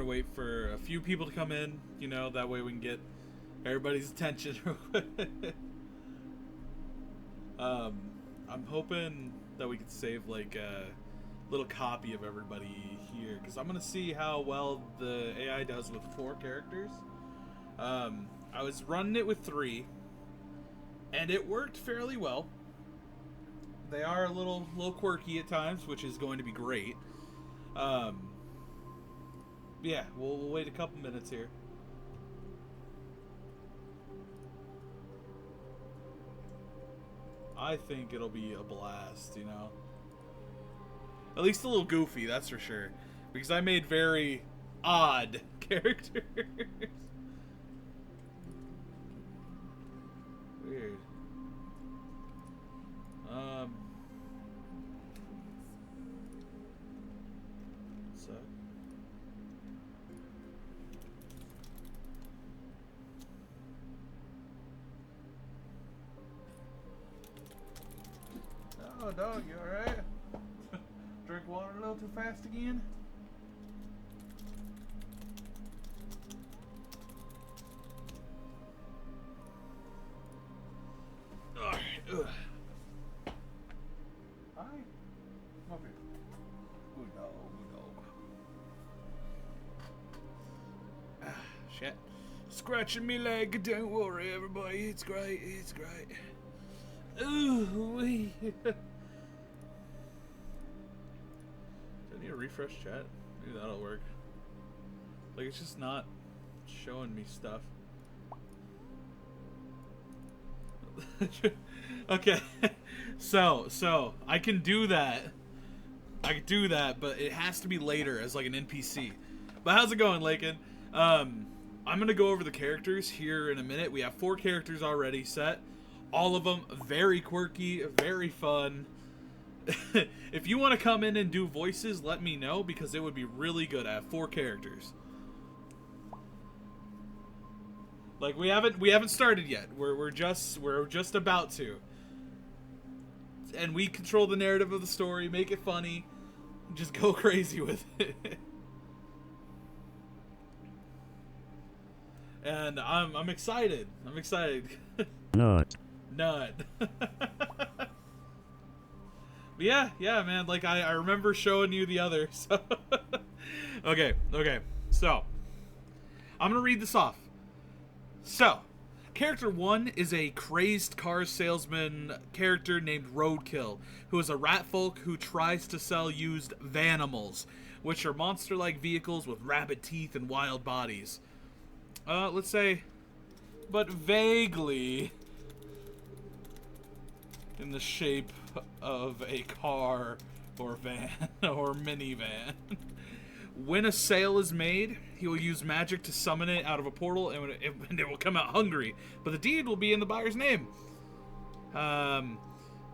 wait for a few people to come in, you know, that way we can get everybody's attention real quick. I'm hoping that we could save like a little copy of everybody here, because I'm gonna see how well the AI does with 4 characters. I was running it with 3, and it worked fairly well. They are a little quirky at times, which is going to be great. Yeah, we'll wait a couple minutes here. I think it'll be a blast, you know. At least a little goofy, that's for sure. Because I made very odd characters. Weird. So. Oh, dog, you alright? Drink water a little too fast again? Alright, Hi. Come up here. Good dog, good dog. Ah, shit. Scratching me leg, don't worry everybody, it's great, it's great. Ooh, wee. Do I need to refresh chat? Maybe that'll work. Like, it's just not showing me stuff. Okay. So I can do that. I can do that, but it has to be later as like an NPC. But how's it going, Lakin? I'm gonna go over the characters here in a minute. We have 4 characters already set. All of them very quirky, very fun. If you want to come in and do voices, let me know, because it would be really good. I have 4 characters. Like, we haven't started yet. We're just about to. And we control the narrative of the story, make it funny, just go crazy with it. And I'm excited. I'm excited. Nut. Yeah, man, like I remember showing you the other, so okay, so I'm gonna read this off. So, character 1 is a crazed car salesman character named Roadkill, who is a rat folk who tries to sell used vanimals, which are monster-like vehicles with rabid teeth and wild bodies. Let's say, but vaguely in the shape of a car or van or minivan. When a sale is made, he will use magic to summon it out of a portal, and it will come out hungry, but the deed will be in the buyer's name.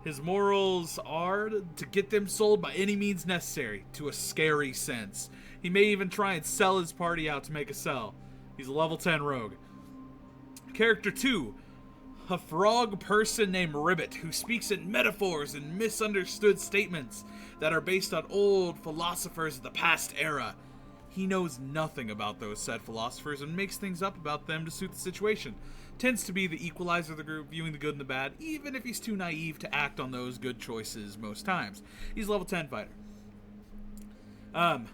His morals are to get them sold by any means necessary, to a scary sense. He may even try and sell his party out to make a sell. He's a level 10 rogue. Character 2, a frog person named Ribbit, who speaks in metaphors and misunderstood statements that are based on old philosophers of the past era. He knows nothing about those said philosophers and makes things up about them to suit the situation. Tends to be the equalizer of the group, viewing the good and the bad, even if he's too naive to act on those good choices most times. He's a level 10 fighter.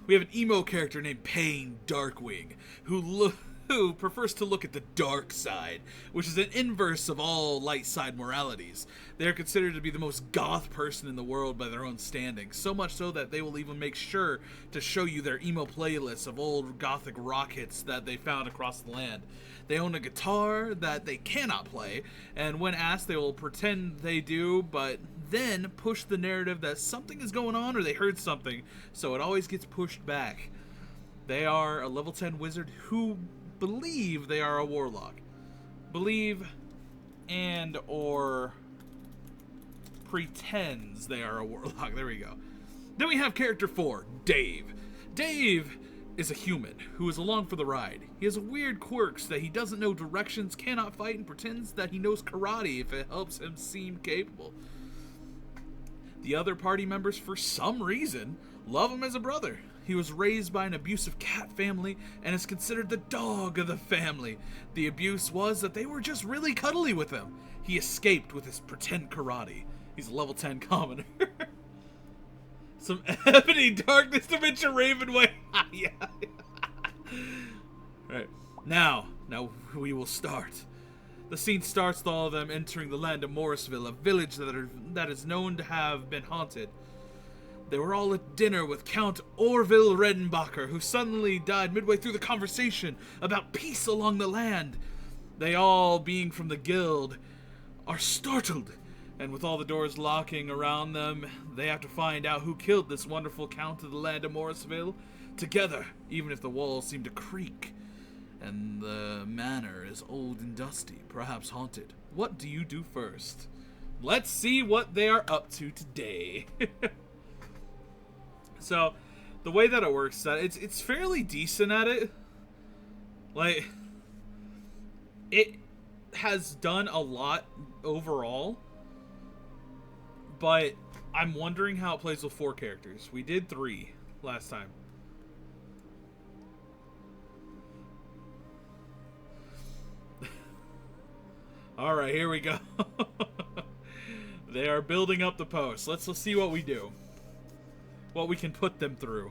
We have an emo character named Pain Darkwing, who prefers to look at the dark side, which is an inverse of all light side moralities. They are considered to be the most goth person in the world by their own standing, so much so that they will even make sure to show you their emo playlists of old gothic rock hits that they found across the land. They own a guitar that they cannot play, and when asked they will pretend they do, but then push the narrative that something is going on or they heard something, so it always gets pushed back. They are a level 10 wizard who believe they are a warlock. Believe and or pretends they are a warlock. There we go. Then we have character 4, Dave. Dave is a human who is along for the ride. He has weird quirks that he doesn't know directions, cannot fight, and pretends that he knows karate if it helps him seem capable. The other party members, for some reason, love him as a brother. He was raised by an abusive cat family and is considered the dog of the family. The abuse was that they were just really cuddly with him. He escaped with his pretend karate. He's a level 10 commoner. Some ebony darkness dimension raven way. Yeah. Right. Now we will start. The scene starts with all of them entering the land of Morrisville, a village that is known to have been haunted. They were all at dinner with Count Orville Redenbacher, who suddenly died midway through the conversation about peace along the land. They all, being from the guild, are startled, and with all the doors locking around them, they have to find out who killed this wonderful Count of the land of Morrisville together, even if the walls seem to creak. And the manor is old and dusty, perhaps haunted. What do you do first? Let's see what they are up to today. So, the way that it works is that it's fairly decent at it. Like, it has done a lot overall, but I'm wondering how it plays with 4 characters. We did 3 last time. Alright, here we go. They are building up the post. Let's see what we do. What we can put them through.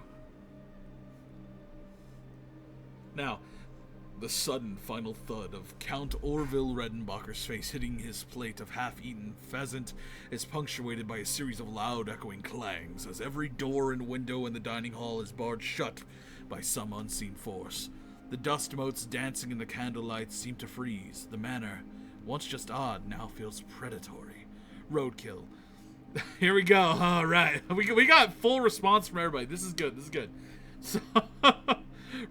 Now, the sudden final thud of Count Orville Redenbacher's face hitting his plate of half-eaten pheasant is punctuated by a series of loud echoing clangs as every door and window in the dining hall is barred shut by some unseen force. The dust motes dancing in the candlelight seem to freeze. The manor, once just odd, now feels predatory. Roadkill. Here we go. All right. We got full response from everybody. This is good. This is good. So,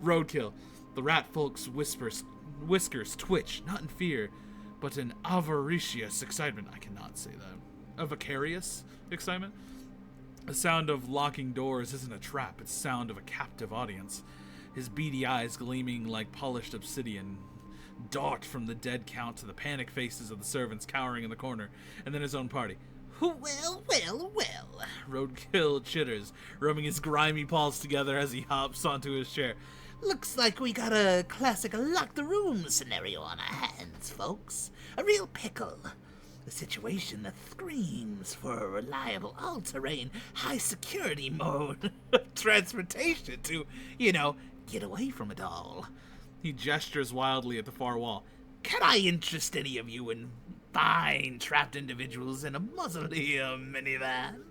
roadkill. The rat folk's whiskers twitch, not in fear, but in avaricious excitement. I cannot say that. A vicarious excitement? The sound of locking doors isn't a trap. It's the sound of a captive audience. His beady eyes gleaming like polished obsidian dart from the dead Count to the panic faces of the servants cowering in the corner, and then his own party. Well, well, well, Roadkill chitters, rubbing his grimy paws together as he hops onto his chair. Looks like we got a classic lock the room scenario on our hands, folks. A real pickle. A situation that screams for a reliable all-terrain, high-security mode of transportation to, get away from it all. He gestures wildly at the far wall. Can I interest any of you in fine trapped individuals in a mausoleum minivan?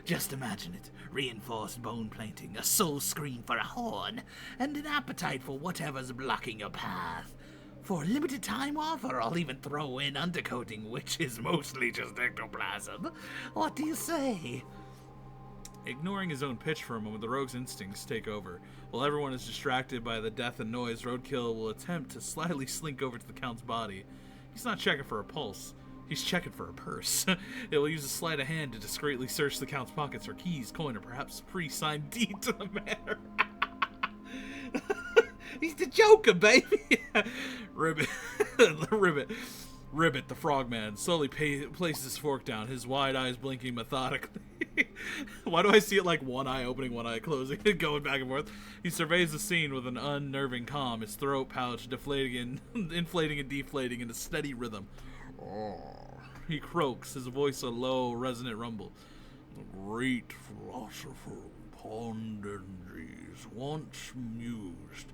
Just imagine it. Reinforced bone plating, a soul scream for a horn, and an appetite for whatever's blocking your path. For a limited time offer, I'll even throw in undercoating, which is mostly just ectoplasm. What do you say? Ignoring his own pitch for a moment, the rogue's instincts take over. While everyone is distracted by the death and noise, Roadkill will attempt to slyly slink over to the Count's body. He's not checking for a pulse. He's checking for a purse. It will use a sleight of hand to discreetly search the Count's pockets for keys, coin, or perhaps a pre-signed deed to the manor. He's the Joker, baby! Ribbit. Ribbit, the frogman, slowly places his fork down, his wide eyes blinking methodically. Why do I see it like one eye opening, one eye closing, going back and forth? He surveys the scene with an unnerving calm, his throat pouch inflating and deflating in a steady rhythm. He croaks, his voice a low, resonant rumble. The great philosopher Pondenges once mused,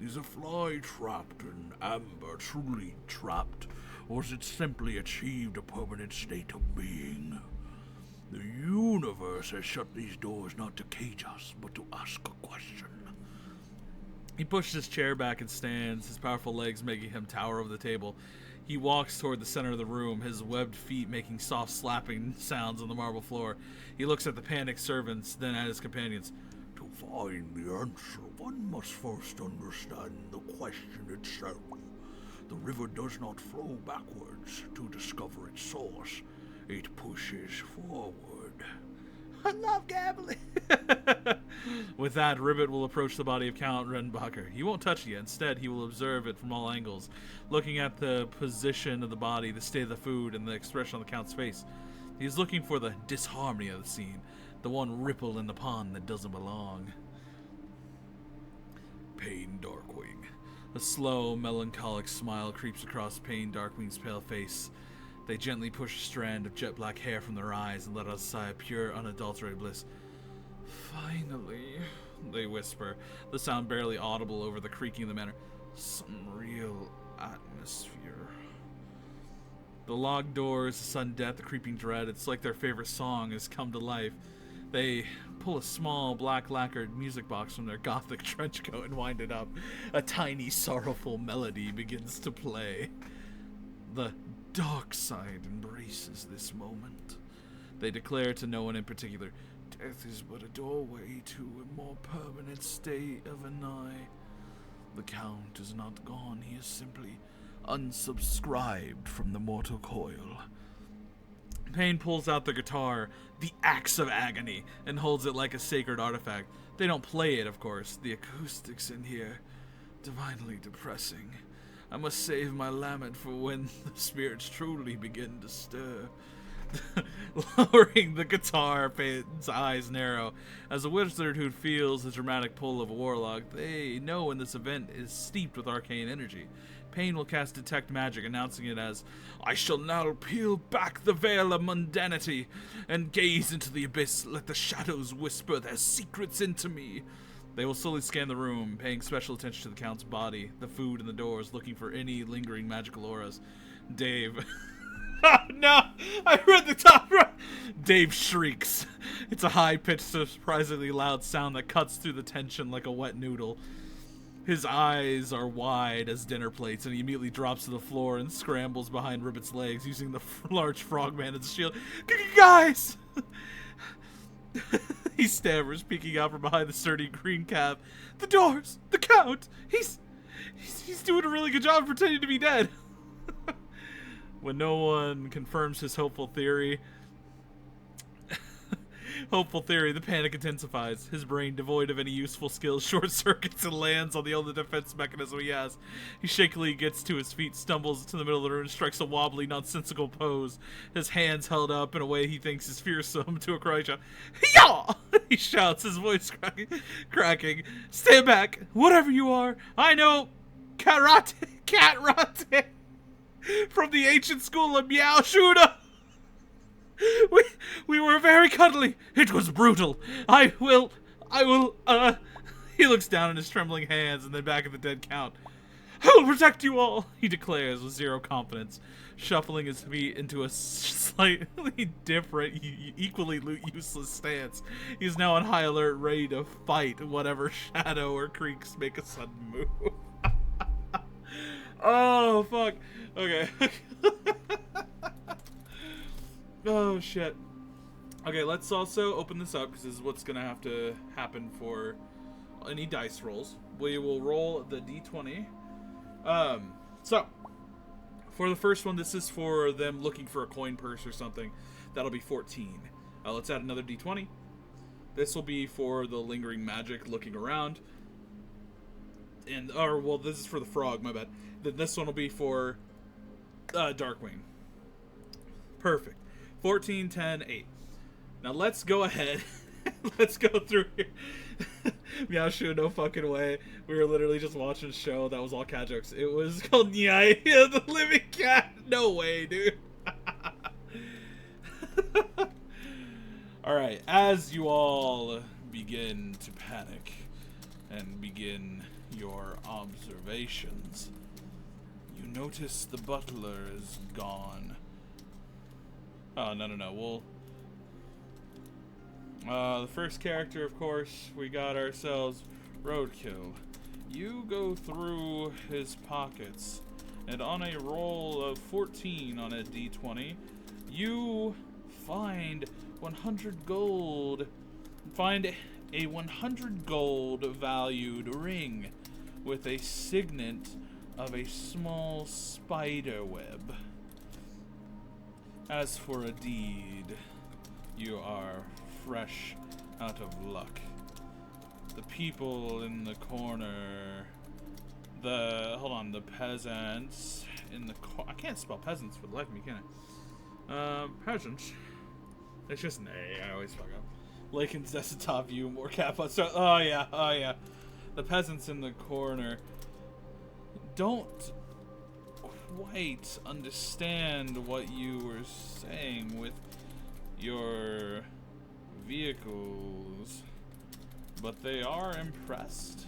is a fly trapped in amber truly trapped, or has it simply achieved a permanent state of being? The universe has shut these doors not to cage us, but to ask a question. He pushes his chair back and stands, his powerful legs making him tower over the table. He walks toward the center of the room, his webbed feet making soft slapping sounds on the marble floor. He looks at the panicked servants, then at his companions. To find the answer, one must first understand the question itself. The river does not flow backwards to discover its source. It pushes forward. I love gambling. With that, Ribbit will approach the body of Count Redenbacher. He won't touch it yet. Instead, he will observe it from all angles, looking at the position of the body, the state of the food, and the expression on the Count's face. He is looking for the disharmony of the scene, the one ripple in the pond that doesn't belong. Payne Darkwing. A slow, melancholic smile creeps across Payne Darkwing's pale face. They gently push a strand of jet black hair from their eyes and let out a sigh of pure, unadulterated bliss. Finally, they whisper, the sound barely audible over the creaking of the manor. Some real atmosphere. The locked doors, the sudden death, the creeping dread, it's like their favorite song has come to life. They pull a small black lacquered music box from their gothic trench coat and wind it up. A tiny sorrowful melody begins to play. The dark side embraces this moment. They declare to no one in particular, death is but a doorway to a more permanent state of an eye. The Count is not gone, he is simply unsubscribed from the mortal coil. Payne pulls out the guitar, the Axe of Agony, and holds it like a sacred artifact. They don't play it, of course. The acoustics in here, divinely depressing. I must save my lament for when the spirits truly begin to stir. Lowering the guitar, Payne's eyes narrow. As a wizard who feels the dramatic pull of a warlock, they know when this event is steeped with arcane energy. Payne will cast Detect Magic, announcing it as, I shall now peel back the veil of mundanity and gaze into the abyss. Let the shadows whisper their secrets into me. They will slowly scan the room, paying special attention to the Count's body, the food, and the doors, looking for any lingering magical auras. Dave... Oh, no! I read the top right! Dave shrieks. It's a high-pitched, surprisingly loud sound that cuts through the tension like a wet noodle. His eyes are wide as dinner plates, and he immediately drops to the floor and scrambles behind Ribbit's legs, using the large frogman as a shield. Guys! He stammers, peeking out from behind the sturdy green cap. The doors! The Count! He's doing a really good job of pretending to be dead. When no one confirms his hopeful theory, the panic intensifies. His brain, devoid of any useful skills, short-circuits and lands on the only defense mechanism he has. He shakily gets to his feet, stumbles to the middle of the room, and strikes a wobbly, nonsensical pose. His hands held up in a way he thinks is fearsome to a cry shout. Yaw! He shouts, his voice cracking. Stand back, whatever you are. I know karate, from the ancient school of Meow Shooter. We were very cuddly. It was brutal. I will, he looks down at his trembling hands and then back at the dead Count. I will protect you all, he declares with zero confidence, shuffling his feet into a slightly different, equally useless stance. He's now on high alert, ready to fight whatever shadow or creaks make a sudden move. Oh, fuck. Okay. Oh, shit. Okay, let's also open this up, because this is what's going to have to happen for any dice rolls. We will roll the d20. So, for the first one, this is for them looking for a coin purse or something. That'll be 14. Let's add another d20. This will be for the lingering magic looking around. And, well, this is for the frog, my bad. Then this one will be for Darkwing. Perfect. 14, 10, 8. Now let's go ahead. Let's go through here. Meow Shoo, no fucking way. We were literally just watching a show that was all cat jokes. It was called Nyai, the Living Cat. No way, dude. Alright, as you all begin to panic and begin your observations, you notice the butler is gone. Oh, no. The first character, of course, we got ourselves Roadkill. You go through his pockets, and on a roll of 14 on a d20, you find 100 gold. Find a 100 gold valued ring with a signet of a small spider web. As for a deed, you are fresh out of luck. The people in the corner, the peasants in the I can't spell peasants for the life of me, can I? Peasants. It's just an A, I always fuck up. Lakin's desktop view, more cap on. Oh yeah. The peasants in the corner don't quite understand what you were saying with your vehicles, but they are impressed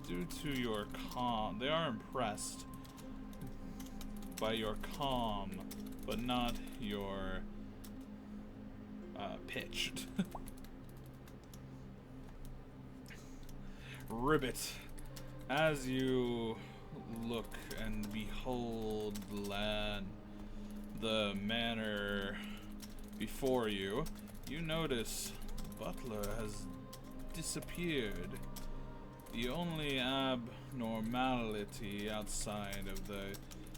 due to your calm. They are impressed by your calm, but not your pitch. Ribbit, as you look and behold the land, the manor before you, you notice Butler has disappeared. The only abnormality outside of the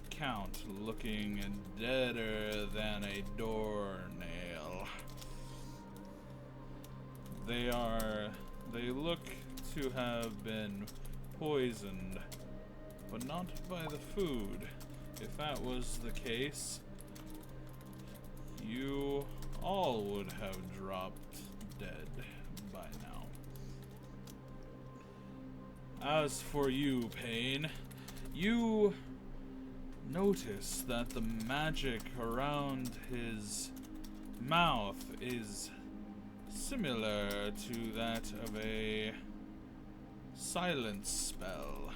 Count looking deader than a doornail. They look to have been poisoned, but not by the food. If that was the case, you all would have dropped dead by now. As for you, Payne, you notice that the magic around his mouth is similar to that of a silence spell,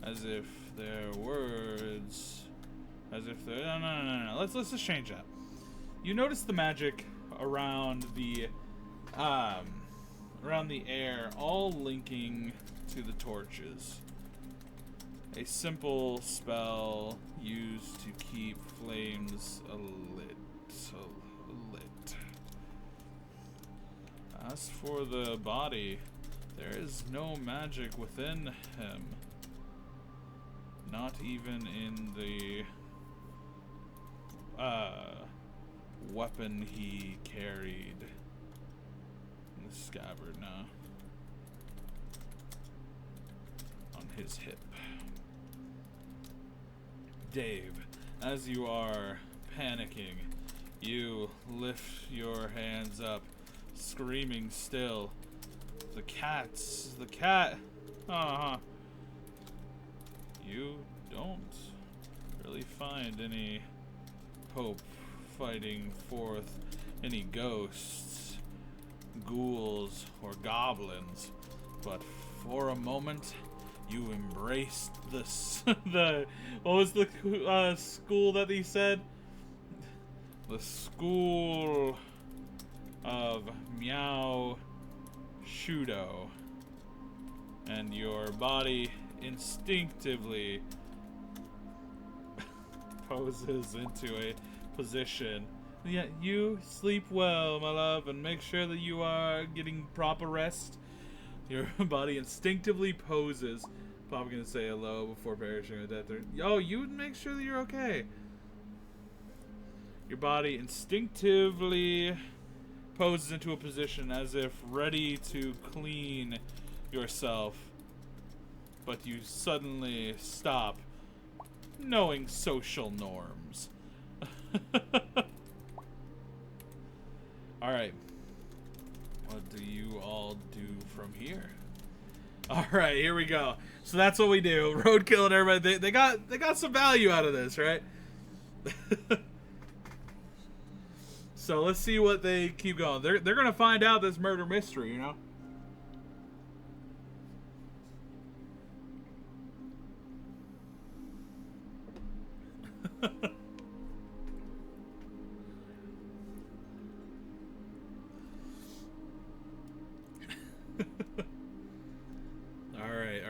as if their words, no. Let's just change that. You notice the magic around the air, all linking to the torches. A simple spell used to keep flames lit. As for the body, there is no magic within him. Not even in the weapon he carried. In the scabbard now. On his hip. Dave, as you are panicking, you lift your hands up, screaming still. The cat. You don't really find any hope fighting forth any ghosts, ghouls, or goblins, but for a moment you embraced the what was the school that he said? The school of Meow Shudo, and your body instinctively poses into a position. Yeah, you sleep well, my love, and make sure that you are getting proper rest. Your body instinctively poses. Probably gonna say hello before perishing with death. Oh, you make sure that you're okay. Your body instinctively poses into a position as if ready to clean yourself, but you suddenly stop, knowing social norms. Alright. What do you all do from here? Alright, here we go. So that's what we do. Roadkill and everybody, they got some value out of this, right? So let's see what they keep going. They're gonna find out this murder mystery, you know? Alright.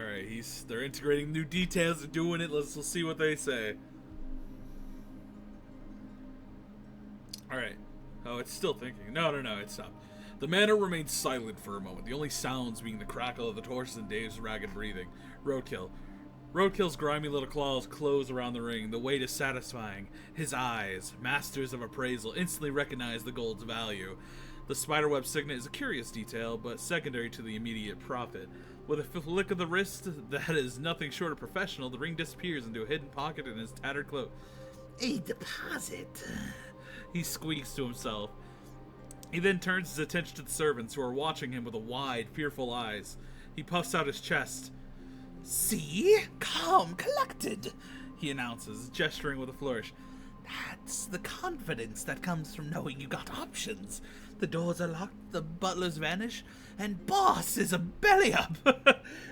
They're integrating new details and doing it. Let's see what they say. Alright. Oh, it's still thinking. No, it stopped. The manor remained silent for a moment, the only sounds being the crackle of the torches and Dave's ragged breathing. Roadkill's grimy little claws close around the ring. The weight is satisfying. His eyes, masters of appraisal, instantly recognize the gold's value. The spiderweb signet is a curious detail, but secondary to the immediate profit. With a flick of the wrist that is nothing short of professional, the ring disappears into a hidden pocket in his tattered cloak. A deposit, he squeaks to himself. He then turns his attention to the servants, who are watching him with wide, fearful eyes. He puffs out his chest. "See? Calm, collected," he announces, gesturing with a flourish. "That's the confidence that comes from knowing you got options. The doors are locked, the butlers vanish, and boss is a belly-up.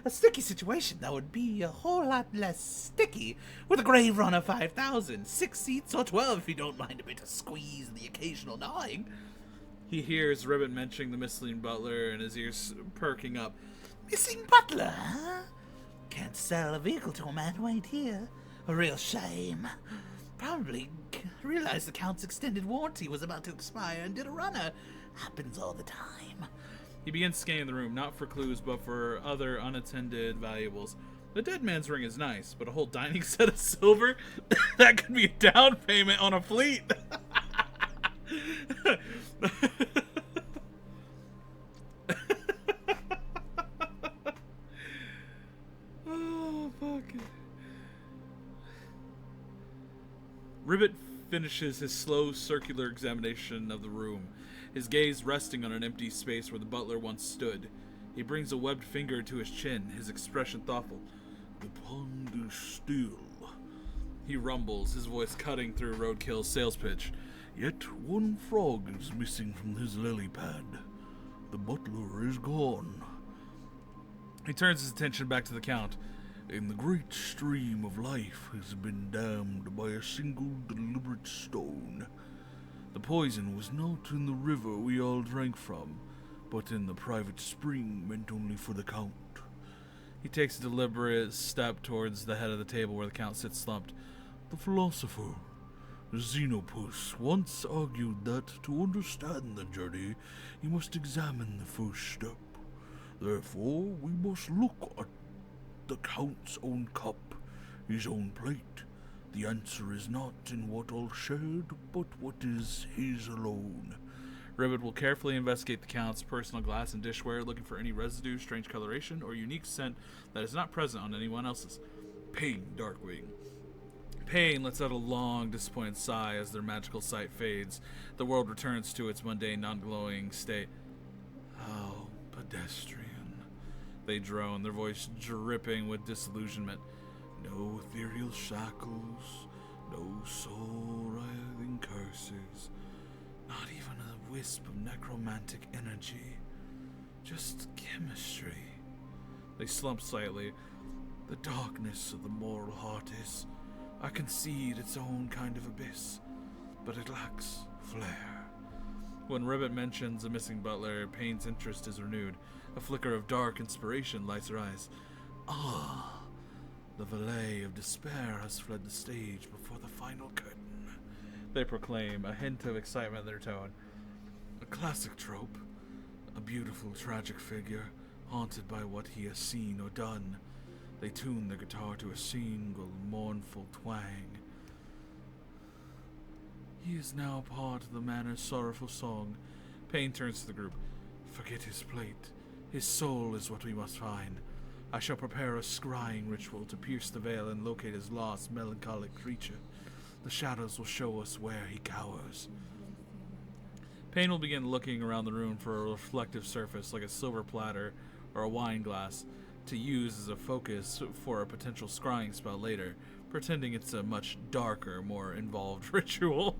A sticky situation that would be a whole lot less sticky with a Grave Runner 5000. 6 seats or 12 if you don't mind a bit of squeeze and the occasional gnawing." He hears Ribbit mentioning the missing butler, and his ears perking up. "Missing butler, huh? Can't sell a vehicle to a man who ain't here. A real shame. Probably realized the Count's extended warranty was about to expire and did a runner. Happens all the time." He begins scanning the room, not for clues, but for other unattended valuables. The dead man's ring is nice, but a whole dining set of silver? That could be a down payment on a fleet. Oh, fuck it. Ribbit finishes his slow circular examination of the room, his gaze resting on an empty space where the butler once stood. He brings a webbed finger to his chin, his expression thoughtful. "The pond is still," he rumbles, his voice cutting through Roadkill's sales pitch. "Yet one frog is missing from his lily pad. The butler is gone." He turns his attention back to the Count. "And the great stream of life has been dammed by a single deliberate stone. The poison was not in the river we all drank from, but in the private spring meant only for the Count." He takes a deliberate step towards the head of the table where the Count sits slumped. "The philosopher Xenopus once argued that to understand the journey, you must examine the first step. Therefore, we must look at the Count's own cup, his own plate. The answer is not in what all shared, but what is his alone." Ribbit will carefully investigate the Count's personal glass and dishware, looking for any residue, strange coloration, or unique scent that is not present on anyone else's. Pain, Darkwing. Pain lets out a long, disappointed sigh as their magical sight fades. The world returns to its mundane, non-glowing state. "How pedestrian," they drone, their voice dripping with disillusionment. "No ethereal shackles, no soul-writhing curses, not even a wisp of necromantic energy. Just chemistry." They slump slightly. "The darkness of the moral heart is, I concede, its own kind of abyss, but it lacks flair." When Ribbit mentions a missing butler, Payne's interest is renewed. A flicker of dark inspiration lights her eyes. "Ah, the valet of despair has fled the stage before the final curtain," they proclaim, a hint of excitement in their tone. "A classic trope, a beautiful tragic figure, haunted by what he has seen or done." They tune the guitar to a single mournful twang. "He is now part of the manor's sorrowful song." Payne turns to the group. "Forget his plate. His soul is what we must find. I shall prepare a scrying ritual to pierce the veil and locate his lost, melancholic creature. The shadows will show us where he cowers." Payne will begin looking around the room for a reflective surface like a silver platter or a wine glass to use as a focus for a potential scrying spell later, pretending it's a much darker, more involved ritual.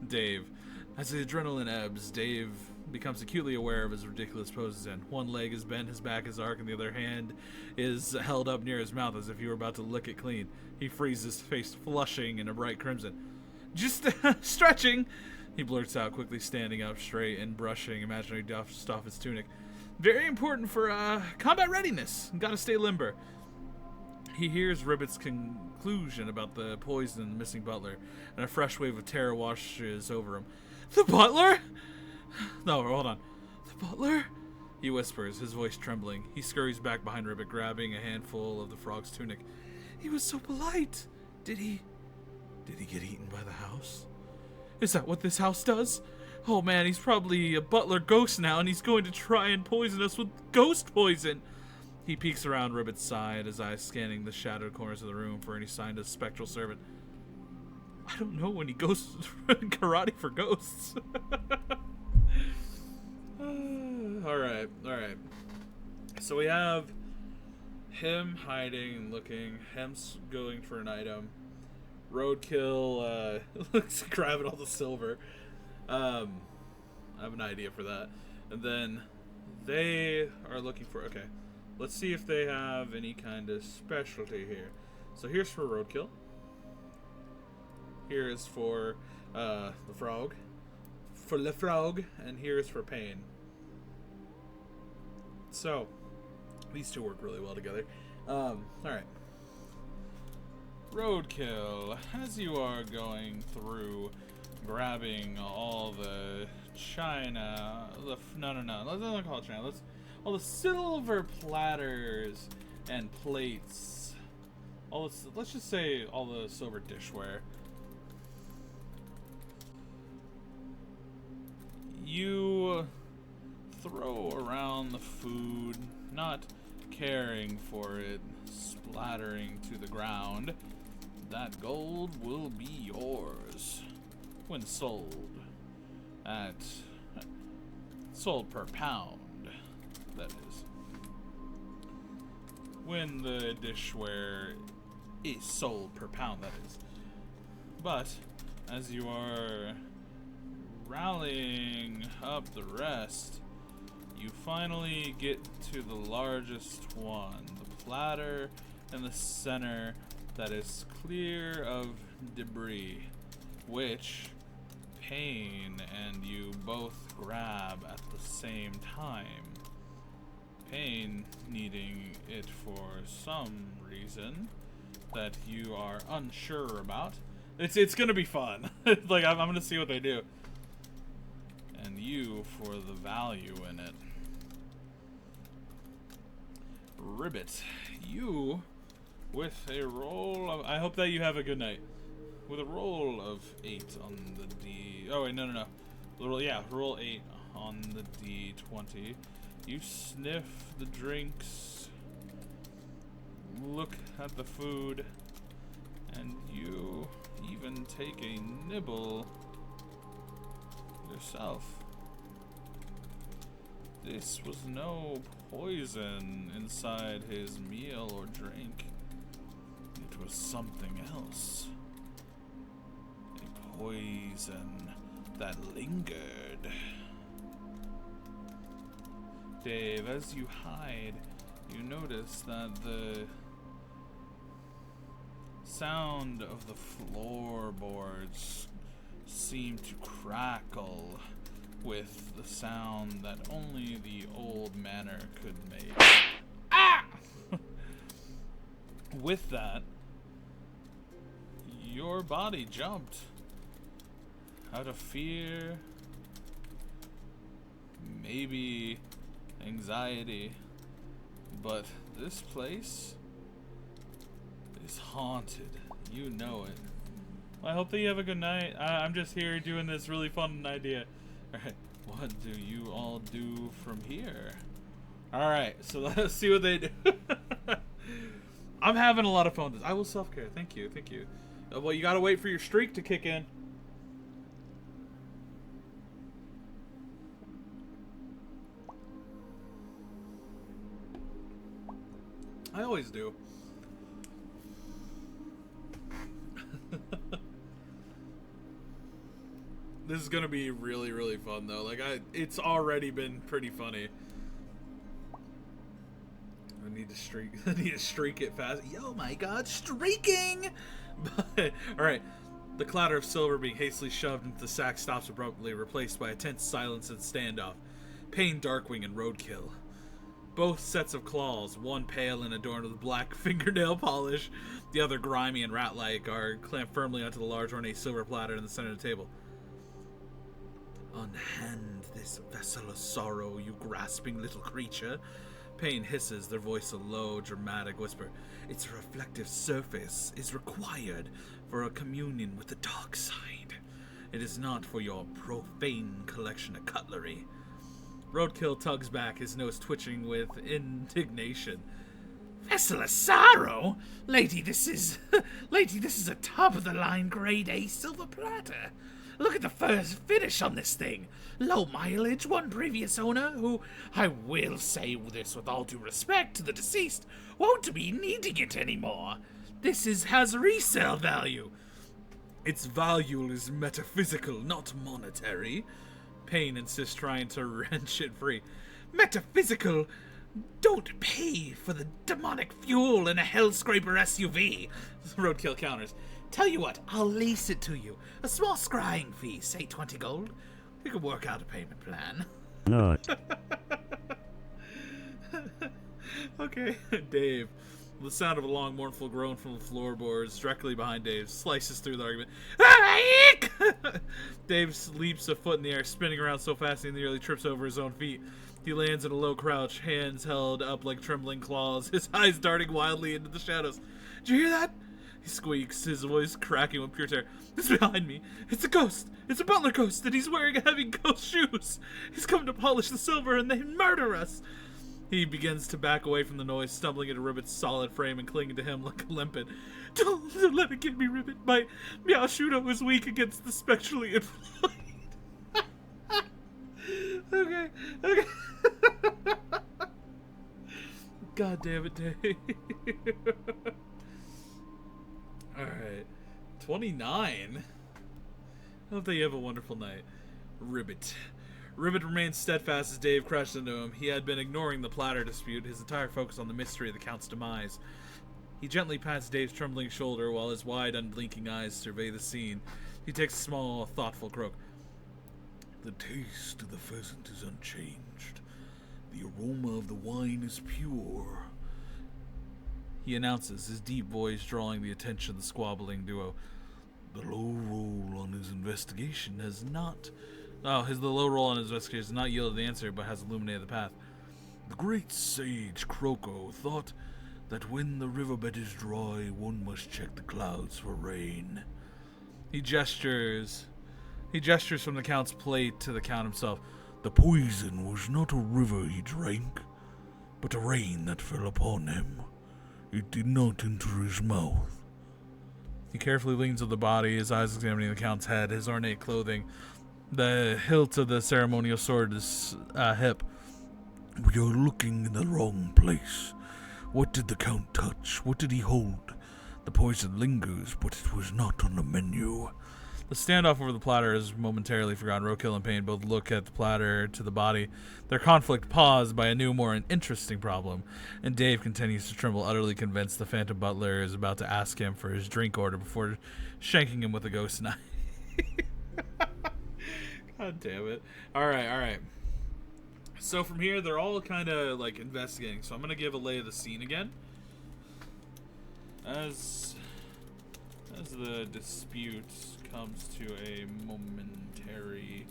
Dave. As the adrenaline ebbs, Dave becomes acutely aware of his ridiculous poses, and one leg is bent, his back is arched, and the other hand is held up near his mouth as if he were about to lick it clean. He freezes, his face flushing in a bright crimson. "Just stretching," he blurts out, quickly standing up straight and brushing imaginary dust off his tunic. "Very important for combat readiness. Gotta stay limber." He hears Ribbit's conclusion about the poison and the missing butler, and a fresh wave of terror washes over him. "The butler?" "No, hold on. The butler?" he whispers, his voice trembling. He scurries back behind Ribbit, grabbing a handful of the frog's tunic. "He was so polite. Did he get eaten by the house? Is that what this house does? Oh man, he's probably a butler ghost now, and he's going to try and poison us with ghost poison." He peeks around Ribbit's side, his eyes scanning the shadowed corners of the room for any sign of spectral servant. "I don't know when he goes karate for ghosts." Alright, alright. So we have him hiding and looking, him going for an item, Roadkill looks grabbing all the silver. I have an idea for that. And then they are looking for, okay, let's see if they have any kind of specialty here. So here's for Roadkill. Here is for the frog. For the frog. And here is for Pain. So, these two work really well together. Alright. Roadkill, as you are going through grabbing all the china, let's not call it china, all the silver platters and plates, let's just say all the silver dishware. You throw around the food, not caring for it splattering to the ground. That gold will be yours when sold per pound, that is. When the dishware is sold per pound, that is. But as you are rallying up the rest, you finally get to the largest one, the platter in the center that is clear of debris, which Pain and you both grab at the same time. Pain needing it for some reason that you are unsure about. It's gonna be fun. Like, I'm gonna see what they do. And you for the value in it. Ribbit, you with a roll of, I hope that you have a good night. With a roll of 8 on the D. Oh wait, no. Roll 8 on the D20. You sniff the drinks, look at the food, and you even take a nibble yourself. This was no poison inside his meal or drink. It was something else. A poison that lingered. Dave, as you hide, you notice that the sound of the floorboards seem to crackle with the sound that only the old manor could make. Ah! With that, your body jumped out of fear, maybe anxiety, but this place is haunted. You know it. Well, I hope that you have a good night. I'm just here doing this really fun idea. Alright, what do you all do from here? Alright, so let's see what they do. I'm having a lot of fun with this. I will self-care. Thank you. Well, you gotta wait for your streak to kick in. I always do. This is gonna be really, really fun though. Like, it's already been pretty funny. I need to streak. I need to streak it fast. Yo, my God, streaking! But all right, the clatter of silver being hastily shoved into the sack stops abruptly, replaced by a tense silence and standoff. Pain, Darkwing, and Roadkill. Both sets of claws, one pale and adorned with black fingernail polish, the other grimy and rat-like, are clamped firmly onto the large ornate silver platter in the center of the table. Unhand this vessel of sorrow, you grasping little creature. Pain hisses, their voice a low, dramatic whisper. Its reflective surface is required for a communion with the dark side. It is not for your profane collection of cutlery. Roadkill tugs back, his nose twitching with indignation. Vessel of sorrow? Lady, this is a top-of-the-line grade A silver platter. Look at the first finish on this thing. Low mileage, one previous owner, who, I will say this with all due respect to the deceased, won't be needing it anymore. Has resale value. Its value is metaphysical, not monetary. Payne insists, trying to wrench it free. Metaphysical? Don't pay for the demonic fuel in a hellscraper SUV. Roadkill counters. Tell you what, I'll lease it to you. A small scrying fee, say 20 gold. We can work out a payment plan. No. Okay, Dave. The sound of a long, mournful groan from the floorboards directly behind Dave slices through the argument. Dave leaps a foot in the air, spinning around so fast he nearly trips over his own feet. He lands in a low crouch, hands held up like trembling claws, his eyes darting wildly into the shadows. Did you hear that? He squeaks, his voice cracking with pure terror. It's behind me. It's a ghost. It's a butler ghost, and he's wearing heavy ghost shoes. He's come to polish the silver, and they murder us. He begins to back away from the noise, stumbling into Ribbit's solid frame and clinging to him like a limpet. Don't let it get me, Ribbit. My Meowshudo is weak against the spectrally employed. Okay. God damn it, Dave. Alright. 29. I hope that you have a wonderful night. Ribbit. Ribbit remained steadfast as Dave crashed into him. He had been ignoring the platter dispute, his entire focus on the mystery of the Count's demise. He gently pats Dave's trembling shoulder while his wide, unblinking eyes survey the scene. He takes a small, thoughtful croak. The taste of the pheasant is unchanged. The aroma of the wine is pure, he announces, his deep voice drawing the attention of the squabbling duo. The low roll on his investigation has not yielded the answer, but has illuminated the path. The great sage Kroko thought that when the riverbed is dry, one must check the clouds for rain. He gestures from the Count's plate to the Count himself. The poison was not a river he drank, but a rain that fell upon him. It did not enter his mouth. He carefully leans over the body, his eyes examining the Count's head, his ornate clothing, the hilt of the ceremonial sword is hip. We are looking in the wrong place. What did the Count touch? What did he hold? The poison lingers, but it was not on the menu. The standoff over the platter is momentarily forgotten. Roadkill and Payne both look at the platter to the body, their conflict paused by a new, more interesting problem, and Dave continues to tremble, utterly convinced the Phantom Butler is about to ask him for his drink order before shanking him with a ghost knife. God damn it. Alright. So from here, they're all kind of like investigating, so I'm going to give a lay of the scene again. As the dispute comes to a momentary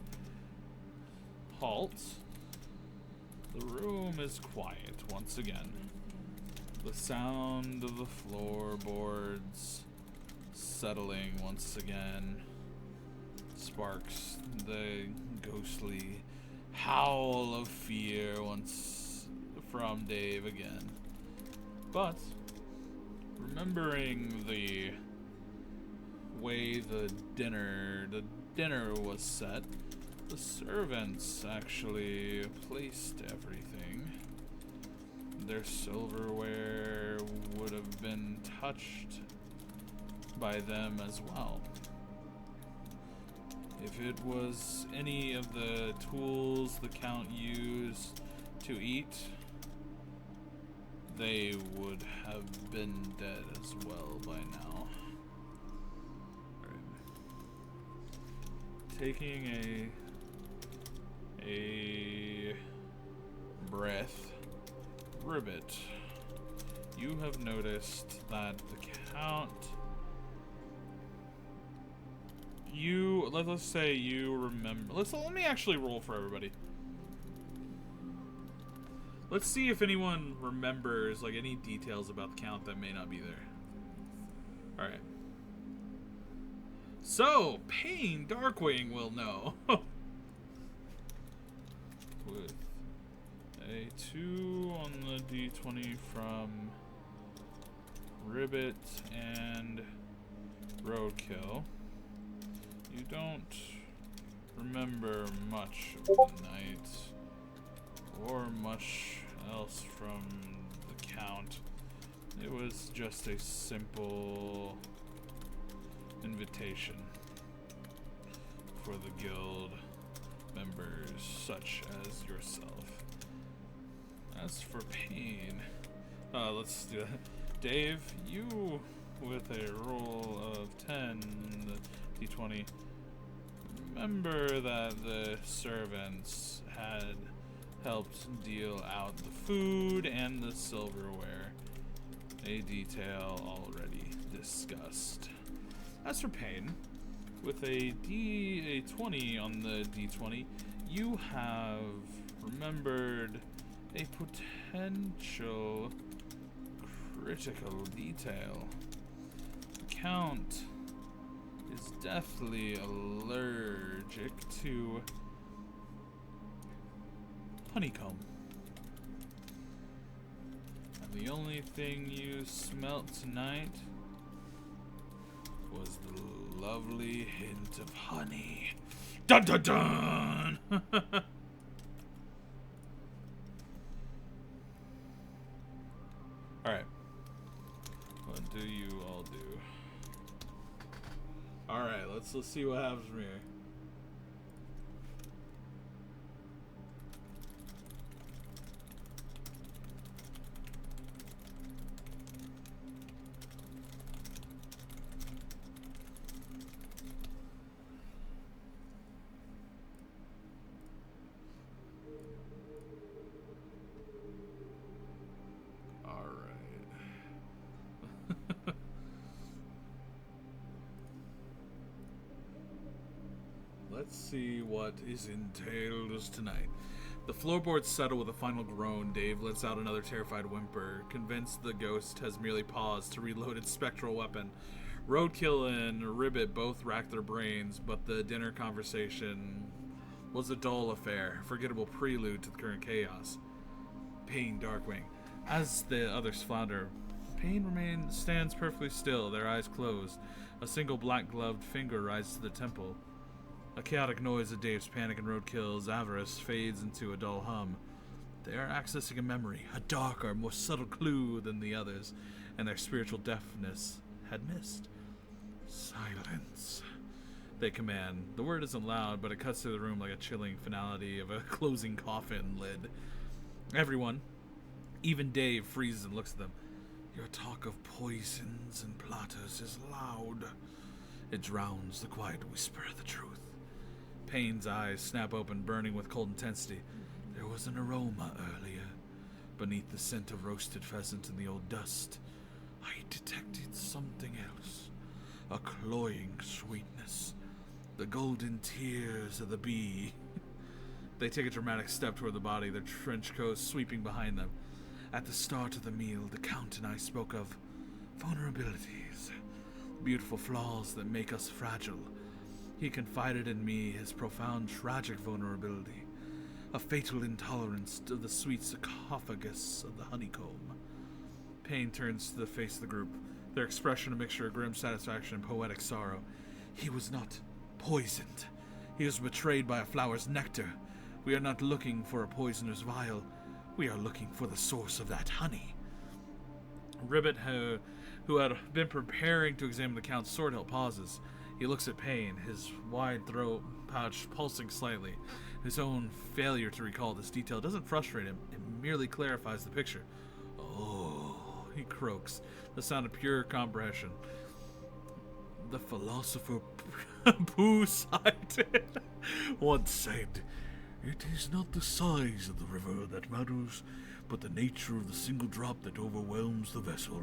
halt, the room is quiet once again. The sound of the floorboards settling once again sparks the ghostly howl of fear once from Dave again. But remembering the way the dinner was set, the servants actually placed everything. Their silverware would have been touched by them as well. If it was any of the tools the Count used to eat, they would have been dead as well by now. Taking a breath, Ribbit, you have noticed that the Count, let's say you remember, let me actually roll for everybody. Let's see if anyone remembers like any details about the Count that may not be there. Alright. So, Payne Darkwing will know. With a 2 on the d20 from Ribbit and Roadkill. You don't remember much of the night or much else from the Count. It was just a simple invitation for the guild members such as yourself. As for Pain, let's do that. Dave, you with a roll of 10, the D20, remember that the servants had helped deal out the food and the silverware, a detail already discussed. As for Pain, with a 20 on the D20, you have remembered a potential critical detail. The Count is deathly allergic to honeycomb. And the only thing you smelt tonight was the lovely hint of honey. Dun dun dun! Alright. What do you all do? Alright, let's see what happens from here. Let's see what is entailed tonight. The floorboards settle with a final groan. Dave lets out another terrified whimper, convinced the ghost has merely paused to reload its spectral weapon. Roadkill and Ribbit both rack their brains, but the dinner conversation was a dull affair, forgettable prelude to the current chaos. Pain, Darkwing. As the others flounder, Pain stands perfectly still, their eyes closed. A single black-gloved finger rises to the temple. A chaotic noise of Dave's panic and Roadkill's avarice fades into a dull hum. They are accessing a memory, a darker, more subtle clue than the others, and their spiritual deafness had missed. Silence, they command. The word isn't loud, but it cuts through the room like a chilling finality of a closing coffin lid. Everyone, even Dave, freezes and looks at them. Your talk of poisons and platters is loud. It drowns the quiet whisper of the truth. Pain's eyes snap open, burning with cold intensity. There was an aroma earlier. Beneath the scent of roasted pheasant and the old dust, I detected something else. A cloying sweetness. The golden tears of the bee. They take a dramatic step toward the body, their trench coats sweeping behind them. At the start of the meal, the Count and I spoke of vulnerabilities. Beautiful flaws that make us fragile. He confided in me his profound tragic vulnerability, a fatal intolerance to the sweet sarcophagus of the honeycomb. Pain turns to the face of the group, their expression a mixture of grim satisfaction and poetic sorrow. He was not poisoned. He was betrayed by a flower's nectar. We are not looking for a poisoner's vial. We are looking for the source of that honey. Ribbit, who had been preparing to examine the Count's sword hilt, pauses. He looks at Pain, his wide throat pouch pulsing slightly. His own failure to recall this detail doesn't frustrate him, it merely clarifies the picture. Oh, he croaks, the sound of pure comprehension. The philosopher Poseidon once said, "It is not the size of the river that matters, but the nature of the single drop that overwhelms the vessel."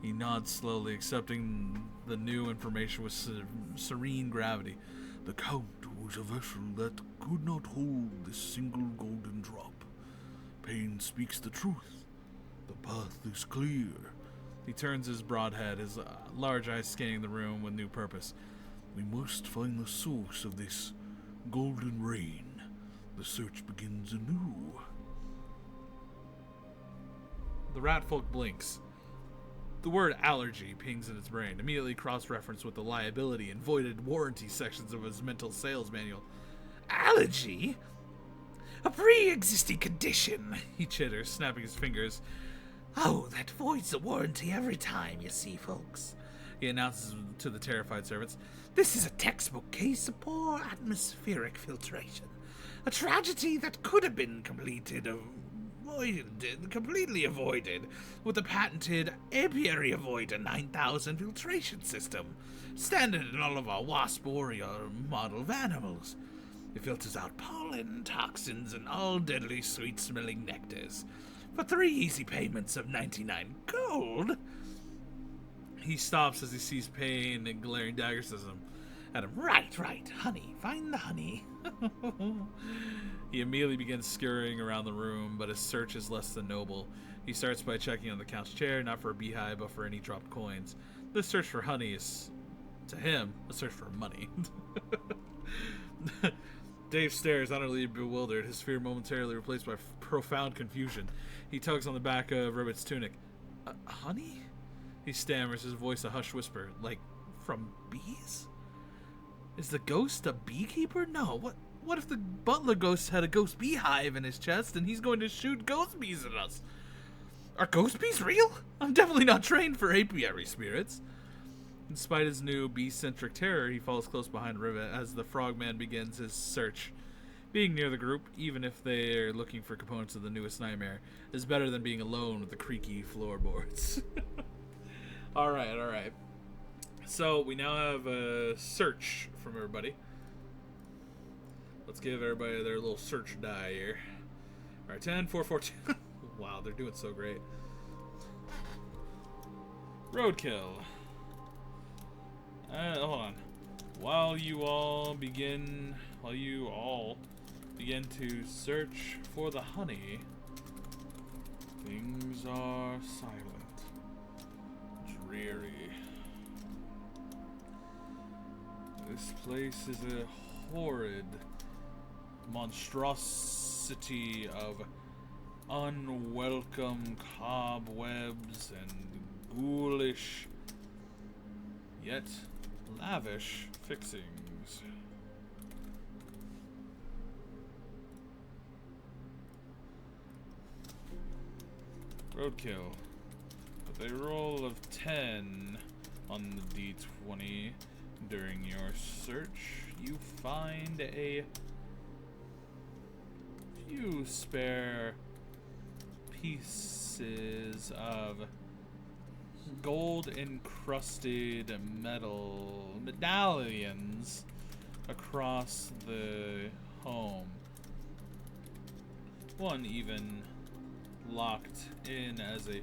He nods slowly, accepting the new information with serene gravity. The Count was a vessel that could not hold this single golden drop. Pain speaks the truth. The path is clear. He turns his broad head, his large eyes scanning the room with new purpose. We must find the source of this golden rain. The search begins anew. The rat folk blinks. The word allergy pings in its brain, immediately cross-referenced with the liability and voided warranty sections of his mental sales manual. Allergy? A pre-existing condition, He chitters, snapping his fingers. Oh, that voids the warranty every time, you see, folks. He announces to the terrified servants. This is a textbook case of poor atmospheric filtration. A tragedy that could have been completely avoided with the patented Apiary Avoider 9000 filtration system, standard in all of our wasp warrior model of animals. It filters out pollen, toxins, and all deadly sweet-smelling nectars. For 3 easy payments of 99 gold. He stops as he sees Payne and glaring daggers at him. Right, honey. Find the honey. He immediately begins scurrying around the room, but his search is less than noble. He starts by checking on the count's chair, not for a beehive, but for any dropped coins. This search for honey is, to him, a search for money. Dave stares, utterly bewildered, his fear momentarily replaced by profound confusion. He tugs on the back of Ribbit's tunic. Honey? He stammers, his voice a hushed whisper. Like, from bees? Is the ghost a beekeeper? No, what if the butler ghost had a ghost beehive in his chest and he's going to shoot ghost bees at us? Are ghost bees real? I'm definitely not trained for apiary spirits. Despite his new bee-centric terror, he follows close behind Rivet as the frogman begins his search. Being near the group, even if they're looking for components of the newest nightmare, is better than being alone with the creaky floorboards. Alright. So, we now have a search from everybody. Let's give everybody their little search die here. Alright, 10, 4, 14. Wow, they're doing so great. Roadkill. Hold on. While you all begin to search for the honey, things are silent, dreary. This place is a horrid monstrosity of unwelcome cobwebs and ghoulish yet lavish fixings. Roadkill. With a roll of 10 on the D20 during your search, you find a few spare pieces of gold encrusted medallions across the home. One even locked in as a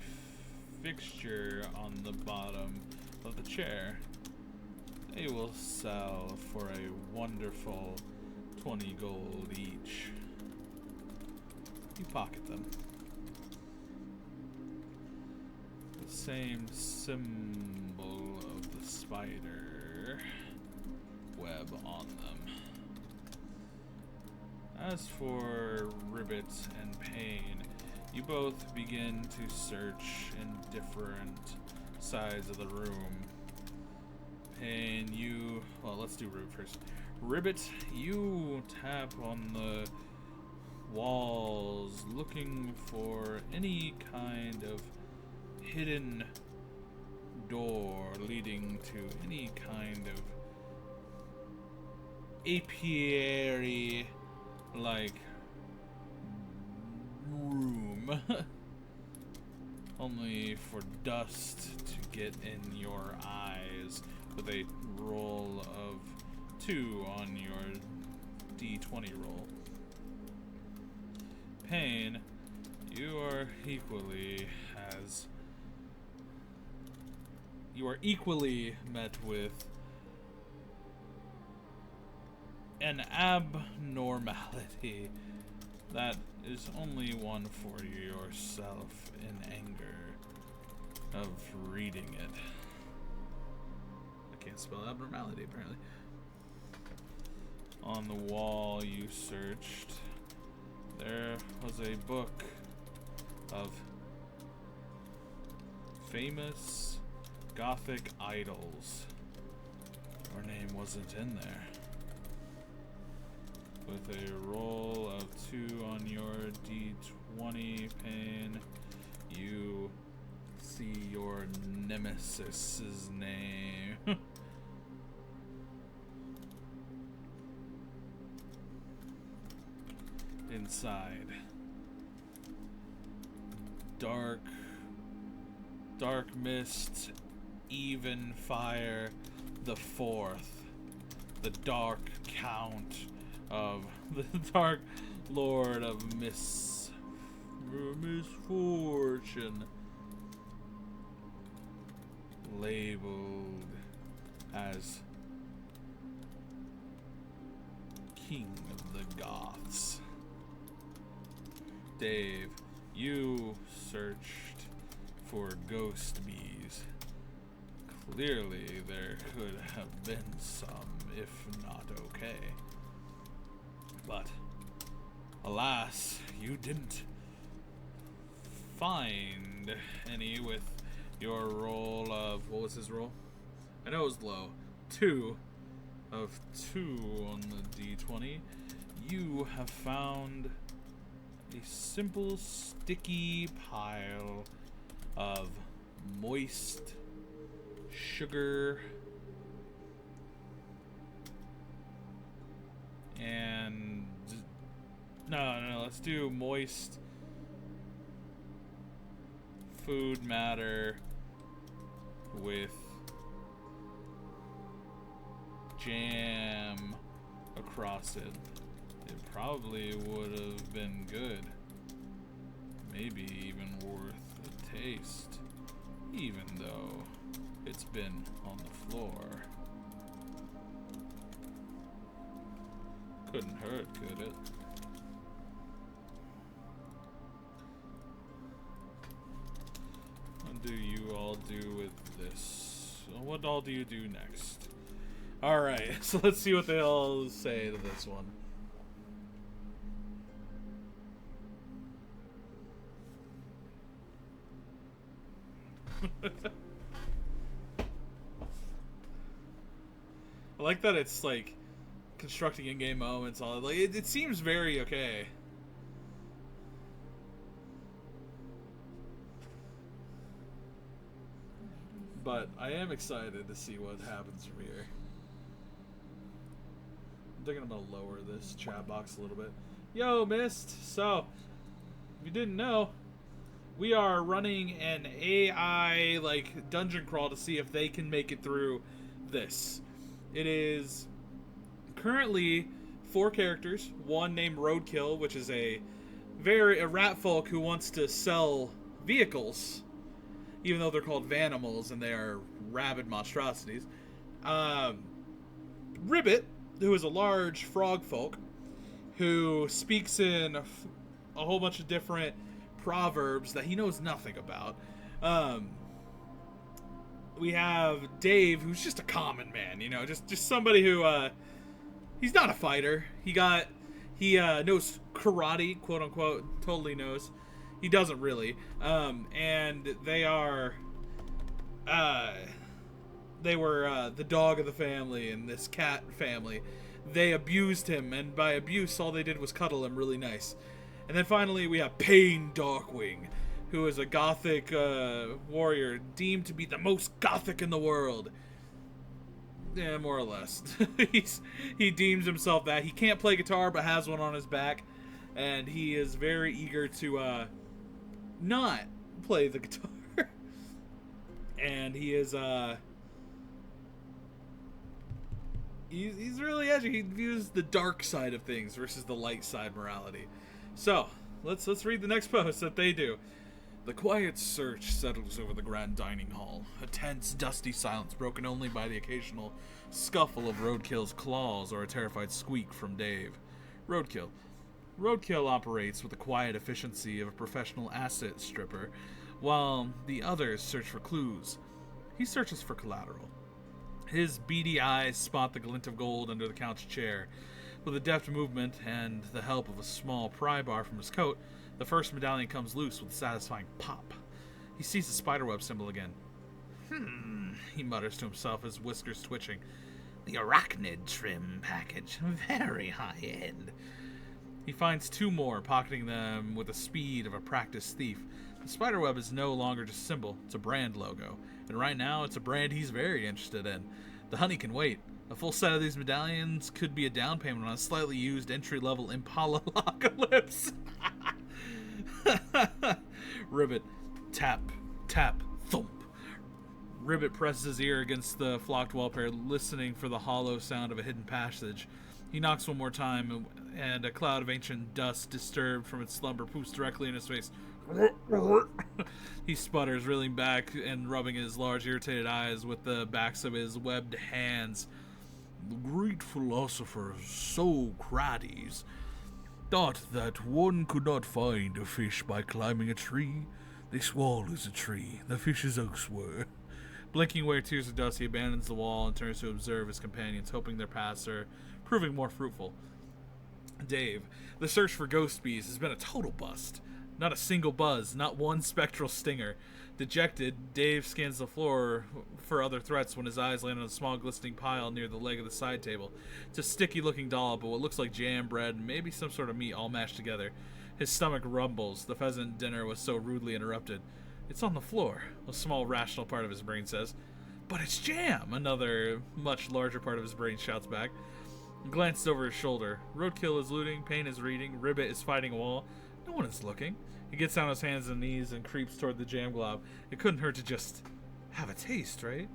fixture on the bottom of the chair. They will sell for a wonderful 20 gold each. You pocket them. The same symbol of the spider web on them. As for Ribbit and Payne, you both begin to search in different sides of the room. Payne, let's do Ribbit first. Ribbit, you tap on the walls looking for any kind of hidden door leading to any kind of apiary like room. Only for dust to get in your eyes with a roll of 2 on your D20 roll. Payne, you are equally met with an abnormality that is only one for yourself in anger of reading it. I can't spell abnormality, apparently. On the wall you searched, there was a book of Famous Gothic idols. Your name wasn't in there. With a roll of 2 on your D20 pane, you see your nemesis's name. Inside. Dark mist, even fire, the fourth. The dark count of the Dark Lord of misfortune, labeled as King of the Goths. Dave, you searched for ghost bees. Clearly there could have been some, if not okay. But, alas, you didn't find any with your roll of, what was his roll? I know it was low. 2 of 2 on the D20. You have found a simple, sticky pile of moist sugar and no, let's do moist food matter with jam across it. It probably would have been good. Maybe even worth a taste, even though it's been on the floor. Couldn't hurt, could it? What do you all do with this? What all do you do next? Alright, so let's see what they all say to this one. I like that it's like constructing in-game moments. All like it seems very okay. But I am excited to see what happens from here. I think I'm gonna lower this chat box a little bit. Yo, Mist. So, if you didn't know, we are running an AI like dungeon crawl to see if they can make it through this. It is currently 4 characters. One named Roadkill, which is a rat folk who wants to sell vehicles, even though they're called Vanimals and they are rabid monstrosities. Ribbit, who is a large frog folk who speaks in a whole bunch of different proverbs that he knows nothing about. We have Dave, who's just a common man, you know, just somebody who he's not a fighter. He knows karate, quote unquote, totally knows. He doesn't really. And they were the dog of the family and this cat family. They abused him, and by abuse, all they did was cuddle him really nice. And then finally, we have Pain Darkwing, who is a gothic warrior deemed to be the most gothic in the world. Yeah, more or less. He deems himself that. He can't play guitar, but has one on his back. And he is very eager to not play the guitar. And he is he's really edgy. He views the dark side of things versus the light side morality. So let's read the next post that they do. The quiet search settles over the grand dining hall, a tense, dusty silence broken only by the occasional scuffle of Roadkill's claws or a terrified squeak from Dave. Roadkill. Roadkill operates with the quiet efficiency of a professional asset stripper, while the others search for clues. He searches for collateral. His beady eyes spot the glint of gold under the couch chair. With a deft movement and the help of a small pry bar from his coat, the first medallion comes loose with a satisfying pop. He sees the spiderweb symbol again. He mutters to himself, his whiskers twitching. The arachnid trim package. Very high end. He finds 2 more, pocketing them with the speed of a practiced thief. The spiderweb is no longer just a symbol, it's a brand logo. And right now, it's a brand he's very interested in. The honey can wait. A full set of these medallions could be a down payment on a slightly used entry-level Impala Apocalypse. Ribbit. Tap. Tap. Thump. Ribbit presses his ear against the flocked wallpaper, listening for the hollow sound of a hidden passage. He knocks one more time, and a cloud of ancient dust, disturbed from its slumber, poofs directly in his face. He sputters, reeling back and rubbing his large, irritated eyes with the backs of his webbed hands. The great philosopher Socrates thought that one could not find a fish by climbing a tree. This wall is a tree, the fish is elsewhere. Blinking away tears of dust, he abandons the wall and turns to observe his companions, hoping their paths are proving more fruitful. Dave, the search for ghost bees has been a total bust. Not a single buzz, not one spectral stinger. Dejected, Dave scans the floor for other threats when his eyes land on a small glistening pile near the leg of the side table. It's a sticky-looking dollop of what looks like jam, bread, and maybe some sort of meat all mashed together. His stomach rumbles. The pheasant dinner was so rudely interrupted. It's on the floor, a small rational part of his brain says. But it's jam, another much larger part of his brain shouts back. He glanced over his shoulder. Roadkill is looting, Payne is reading, Ribbit is fighting a wall. No one is looking. He gets down on his hands and knees and creeps toward the jam glob. It couldn't hurt to just have a taste, right?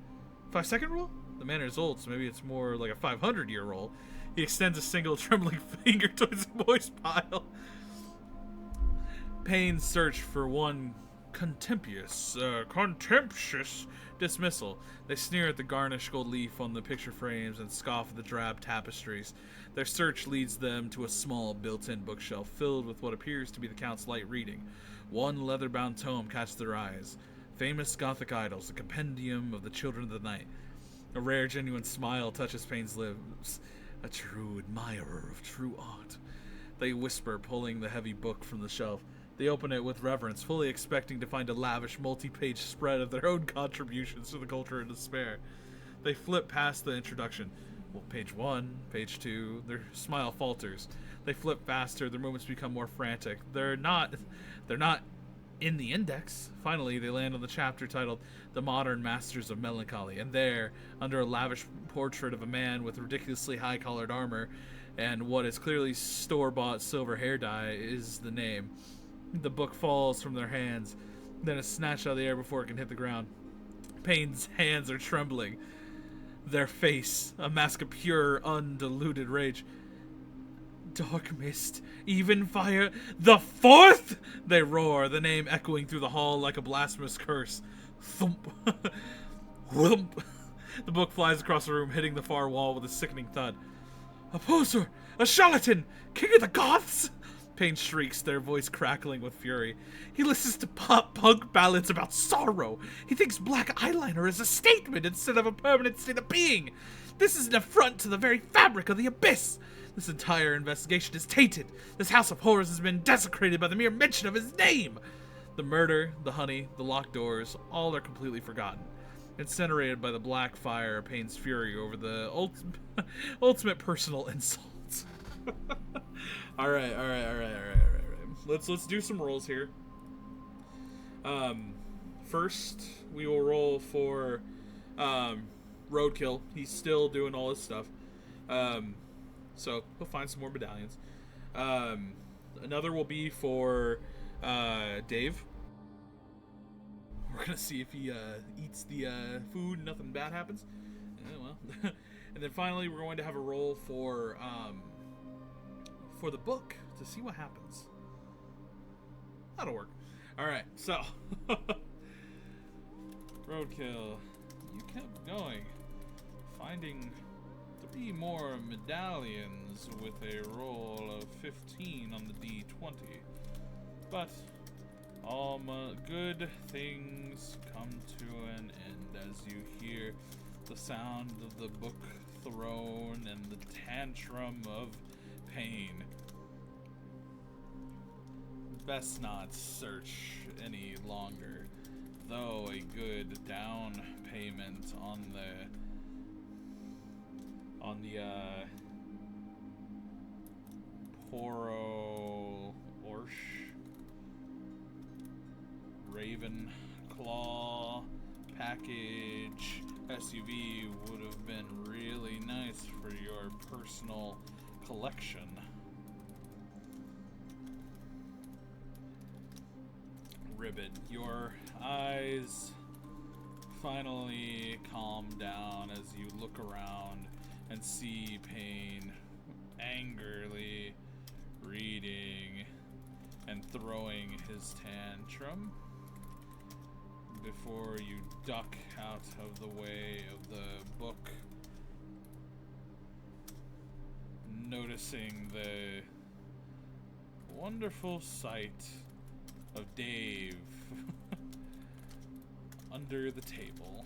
5-second rule? The manner is old, so maybe it's more like a 500-year roll. He extends a single trembling finger towards the moist pile. Payne's search for one contemptuous dismissal. They sneer at the garnished gold leaf on the picture frames and scoff at the drab tapestries. Their search leads them to a small built-in bookshelf filled with what appears to be the Count's light reading. One leather-bound tome catches their eyes. Famous Gothic Idols, a compendium of the children of the night. A rare, genuine smile touches Payne's lips. A true admirer of true art. They whisper, pulling the heavy book from the shelf. They open it with reverence, fully expecting to find a lavish multi-page spread of their own contributions to the culture of despair. They flip past the introduction. Well, page 1, page 2, their smile falters. They flip faster, their movements become more frantic. They're not in the index. Finally, they land on the chapter titled The Modern Masters of Melancholy, and there, under a lavish portrait of a man with ridiculously high-collared armor and what is clearly store-bought silver hair dye, is the name. The book falls from their hands, then is snatched out of the air before it can hit the ground. Payne's hands are trembling. Their face, a mask of pure, undiluted rage. Dark mist, even fire, the fourth! They roar, the name echoing through the hall like a blasphemous curse. Thump. Whump. The book flies across the room, hitting the far wall with a sickening thud. A poser! A charlatan! King of the Goths! Payne shrieks, their voice crackling with fury. He listens to pop-punk ballads about sorrow. He thinks black eyeliner is a statement instead of a permanent state of being. This is an affront to the very fabric of the abyss. This entire investigation is tainted. This house of horrors has been desecrated by the mere mention of his name. The murder, the honey, the locked doors, all are completely forgotten. Incinerated by the black fire of Payne's fury over the ultimate personal insults. All right. Let's do some rolls here. First, we will roll for Roadkill. He's still doing all his stuff. So he'll find some more medallions. Another will be for Dave. We're gonna see if he eats the food and nothing bad happens. Well, and then finally we're going to have a roll for the book to see what happens. That'll work. All right, so Roadkill, you kept going, finding 3 more medallions with a roll of 15 on the D20. But all good things come to an end as you hear the sound of the book thrown and the tantrum of Payne. Best not search any longer. though a good down payment on the Poro Orsh Ravenclaw package SUV would have been really nice for your personal collection. Ribbit, your eyes finally calm down as you look around and see Payne angrily reading and throwing his tantrum before you duck out of the way of the book, noticing the wonderful sight of Dave under the table.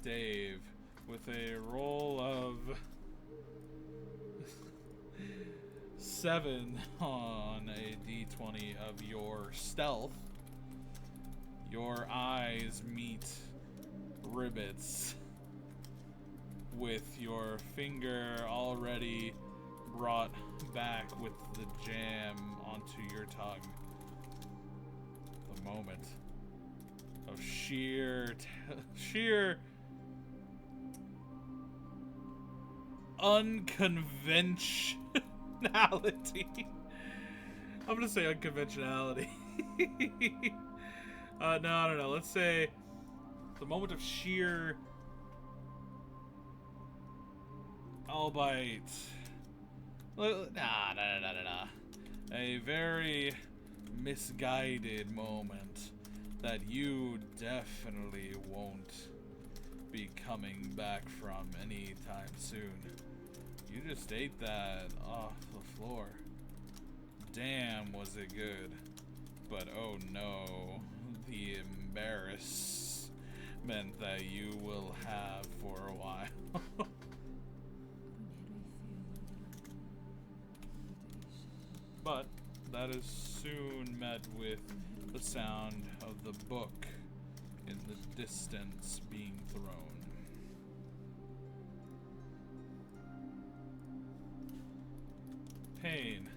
Dave, with a roll of 7 on a d20 of your stealth, your eyes meet Ribbit's with your finger already brought back with the jam onto your tongue. The moment of sheer unconventionality. I'm gonna say unconventionality. No, I don't know. Let's say the moment of sheer, albeit, nah. A very misguided moment that you definitely won't be coming back from anytime soon. You just ate that off the floor. Damn, was it good. But oh no, the embarrassment that you will have for a while. But that is soon met with the sound of the book in the distance being thrown. Pain.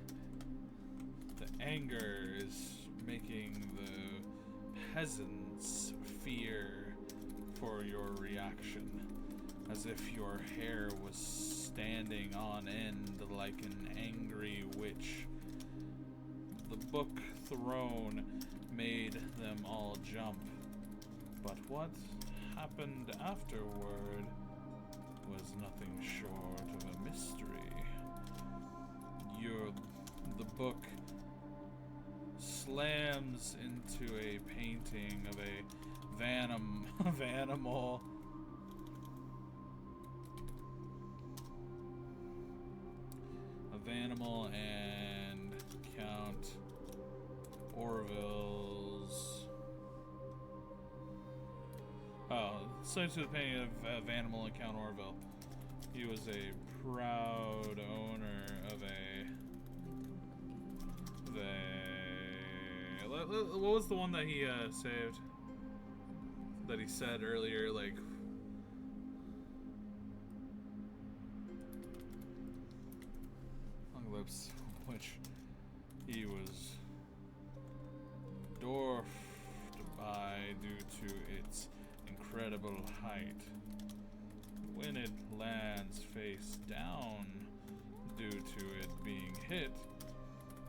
The anger is making the peasants fear for your reaction, as if your hair was standing on end like an angry witch. The book thrown made them all jump, but what happened afterward was nothing short of a mystery. The book slams into a painting of a Vanimal and Count Orville's. Oh, sent to the painting of Vanimal and Count Orville. He was a proud owner of what was the one that he saved? That he said earlier, like, Long Lips, which he was dwarfed by due to its incredible height. When it lands face down due to it being hit,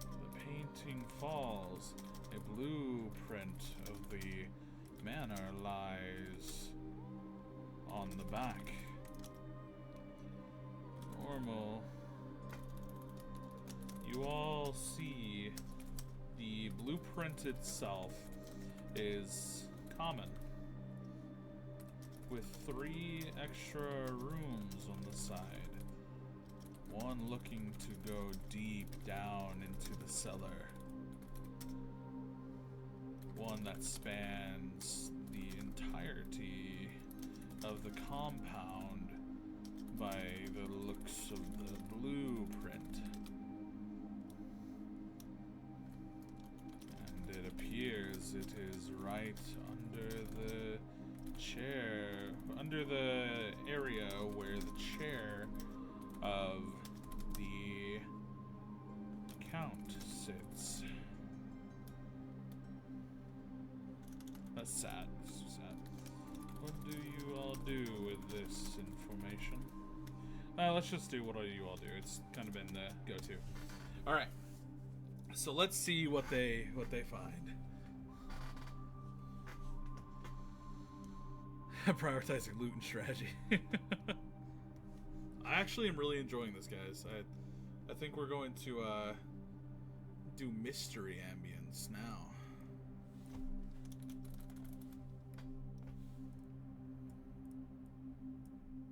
the painting falls. A blueprint of the manor lies on the back. Normal. You all see the blueprint itself is common, with 3 extra rooms on the side. One looking to go deep down into the cellar. One that spans the entirety of the compound by the looks of the blueprint. And it appears is. It is right under the chair, under the area where the chair of the Count sits. That's sad. This is sad. What do you all do with this information? Let's just do what you all do. It's kind of been the go-to. All right. So let's see what they find. Prioritizing loot and strategy. I actually am really enjoying this, guys. I think we're going to do mystery ambience now.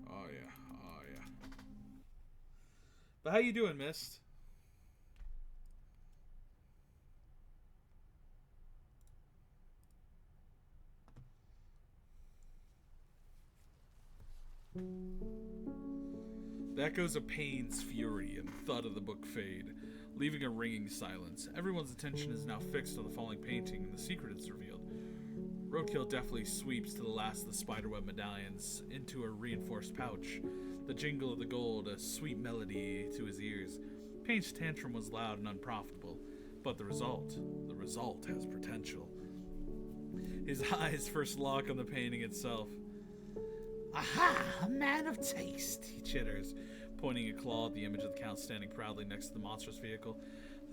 Oh yeah, oh yeah. But how you doing, Mist? The echoes of Pain's fury and thud of the book fade, leaving a ringing silence. Everyone's attention is now fixed on the falling painting, and the secret is revealed. Roadkill deftly sweeps to the last of the spiderweb medallions into a reinforced pouch, the jingle of the gold a sweet melody to his ears. Pain's tantrum was loud and unprofitable, but the result has potential. His eyes first lock on the painting itself. Aha! A man of taste, He chitters, pointing a claw at the image of the Count standing proudly next to the monstrous vehicle.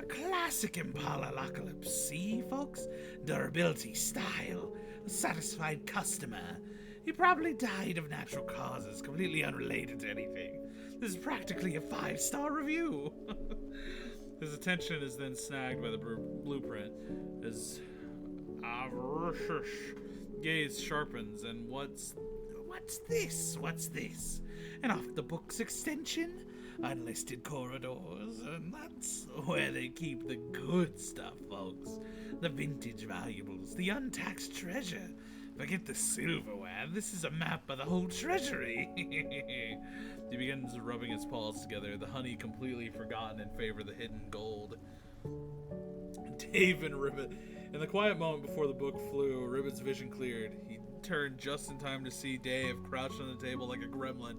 A classic Impala Apocalypse. See, folks? Durability, style, a satisfied customer. He probably died of natural causes, completely unrelated to anything. This is practically a 5-star review. His attention is then snagged by the blueprint. His gaze sharpens, and What's this? What's this? An off-the-books extension? Unlisted corridors, and that's where they keep the good stuff, folks. The vintage valuables, the untaxed treasure. Forget the silverware, this is a map of the whole treasury. He begins rubbing his paws together, the honey completely forgotten in favor of the hidden gold. Dave and Ribbit. In the quiet moment before the book flew, Ribbit's vision cleared. He turned just in time to see Dave crouched on the table like a gremlin,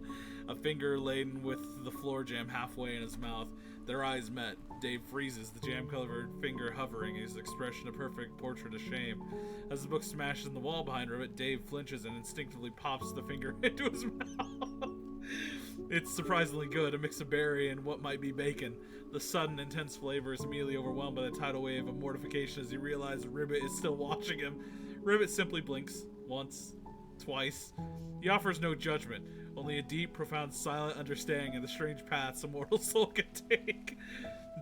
a finger laden with the floor jam halfway in his mouth. Their eyes met. Dave freezes, the jam-covered finger hovering, his expression a perfect portrait of shame. As the book smashes in the wall behind Ribbit, Dave flinches and instinctively pops the finger into his mouth. It's surprisingly good, a mix of berry and what might be bacon. The sudden, intense flavor is immediately overwhelmed by the tidal wave of mortification as he realizes Ribbit is still watching him. Ribbit simply blinks. Once. Twice. He offers no judgment, only a deep, profound, silent understanding of the strange paths a mortal soul can take.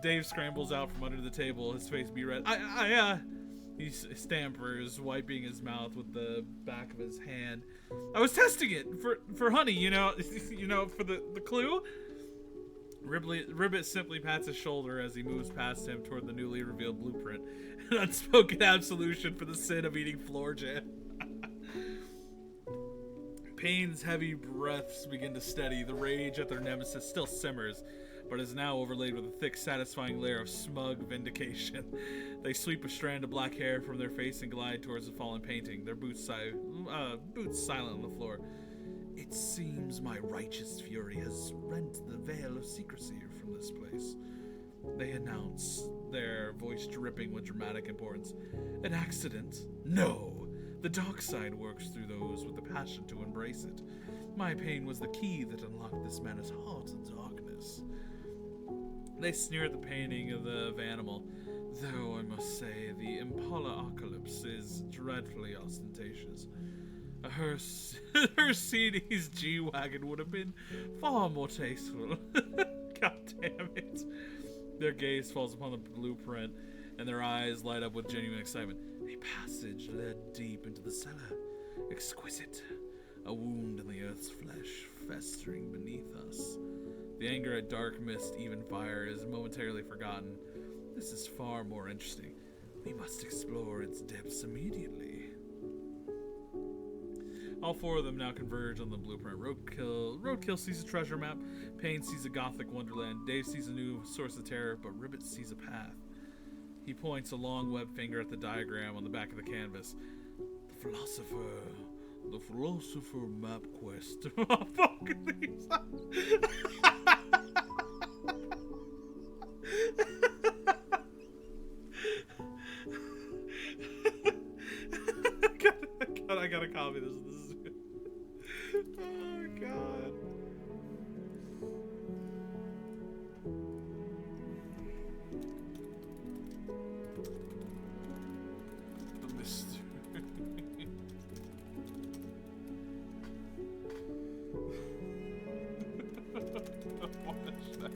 Dave scrambles out from under the table, his face be red. He stammers, wiping his mouth with the back of his hand. I was testing it for honey, you know, for the clue. Ribbit simply pats his shoulder as he moves past him toward the newly revealed blueprint, an unspoken absolution for the sin of eating floor jam. Pain's heavy breaths begin to steady. The rage at their nemesis still simmers, but is now overlaid with a thick, satisfying layer of smug vindication. They sweep a strand of black hair from their face and glide towards the fallen painting, their boots silent on the floor. It seems my righteous fury has rent the veil of secrecy from this place. They announce, their voice dripping with dramatic importance. An accident? No! The dark side works through those with the passion to embrace it. My pain was the key that unlocked this man's heart in darkness. They sneer at the painting of the animal, though I must say the Impala Apocalypse is dreadfully ostentatious. A Mercedes G-Wagon would have been far more tasteful. God damn it. Their gaze falls upon the blueprint, and their eyes light up with genuine excitement. A passage led deep into the cellar. Exquisite. A wound in the earth's flesh, festering beneath us. The anger at dark mist, even fire, is momentarily forgotten. This is far more interesting. We must explore its depths immediately. All four of them now converge on the blueprint. Roadkill sees a treasure map. Pain sees a gothic wonderland. Dave sees a new source of terror, but Ribbit sees a path. He points a long web finger at the diagram on the back of the canvas. The philosopher map quest. Oh, fuck these. I gotta copy this. This is good. Oh god. The mystery. What is that?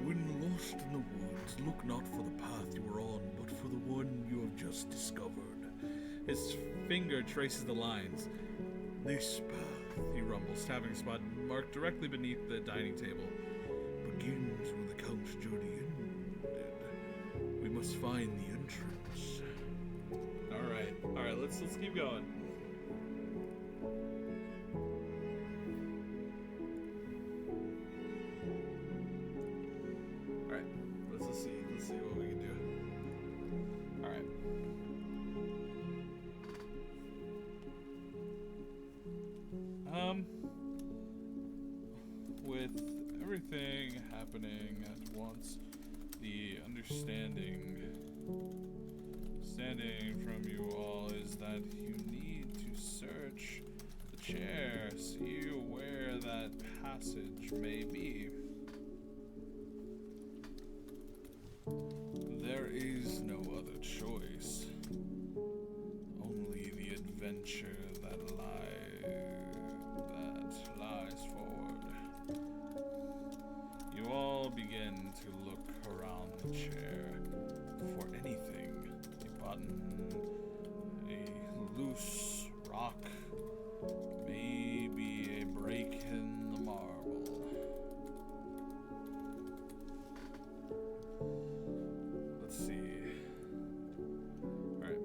When lost in the woods, look not for the path you are on, but for the one you have just discovered. His finger traces the lines. This path He rumbles, tapping a spot marked directly beneath the dining table. begins where the Count's journey ended. We must find the entrance. Alright, let's keep going. Alright, let's see what we can do. Alright. With everything happening at once, the understanding from you all is that you need to search the chair, see where that passage may be. There is no other choice. Only the adventure that lies forward. You all begin to look around the chair for anything. A button, a loose rock, maybe a break in the marble. Let's see. Alright,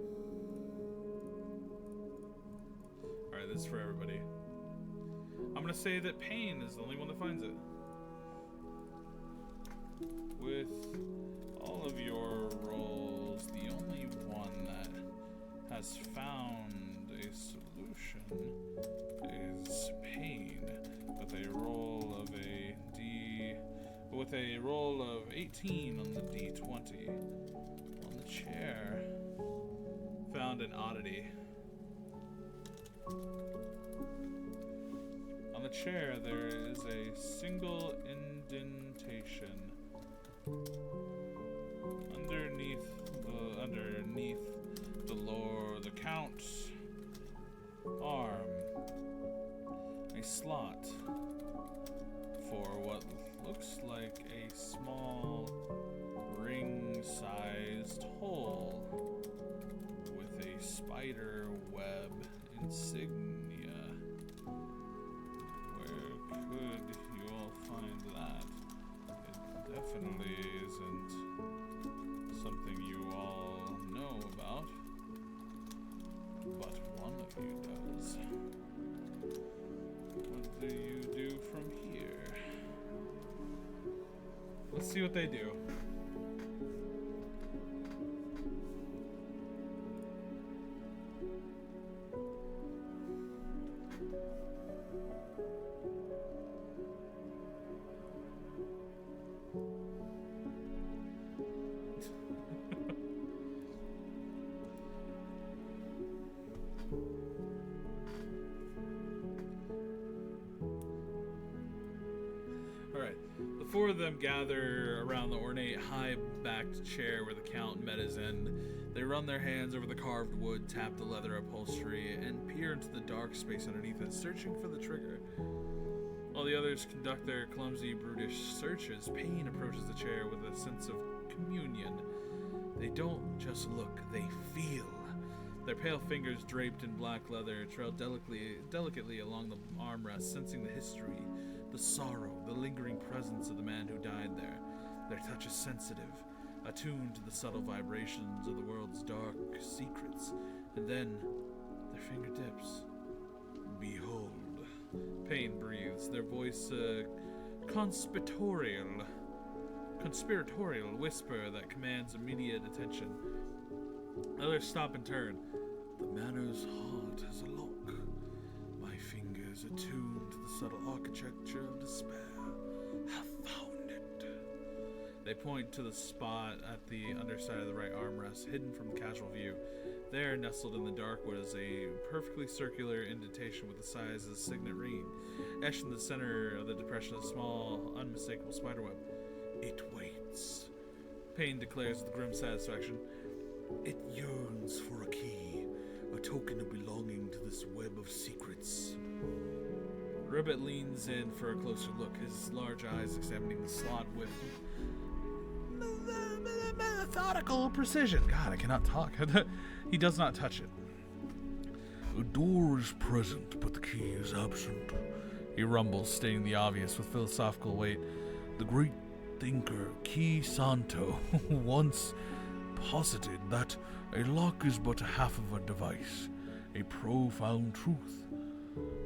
this is for everybody. I'm gonna say that Pain is the only one that finds it. With all of your rolls, the only one that has found a solution is Pain, with a roll of 18 on the D20. On the chair, found an oddity. On the chair, there is a single indentation underneath the Count's arm, a slot for what looks like a small ring-sized hole with a spider web insignia. Where could you all find that? It definitely isn't something you all know about, but one of you does. What do you do from here? Let's see what they do. Alright, the four of them gather around the ornate, high-backed chair where the Count met his end. They run their hands over the carved wood, tap the leather upholstery, and peer into the dark space underneath it, searching for the trigger. While the others conduct their clumsy, brutish searches, Pain approaches the chair with a sense of communion. They don't just look, they feel. Their pale fingers draped in black leather trail delicately along the armrest, sensing the history, the sorrow, the lingering presence of the man who died there. Their touch is sensitive, attuned to the subtle vibrations of the world's dark secrets. And then, their fingertips. Behold. Pain breathes, their voice conspiratorial whisper that commands immediate attention. Others stop and turn. The manor's heart has a lock. My fingers attuned to the subtle architecture of despair have found it. They point to the spot at the underside of the right armrest, hidden from casual view. There, nestled in the dark wood, is a perfectly circular indentation with the size of a signet ring. Etched in the center of the depression, a small, unmistakable spiderweb. It waits, Payne declares with grim satisfaction. It yearns for a key, a token of belonging to this web of secrets. Ribbit leans in for a closer look, his large eyes examining the slot with methodical precision. God, I cannot talk. He does not touch it. A door is present, but the key is absent. He rumbles, stating the obvious with philosophical weight. The great thinker Ki Santo once posited that a lock is but half of a device, a profound truth.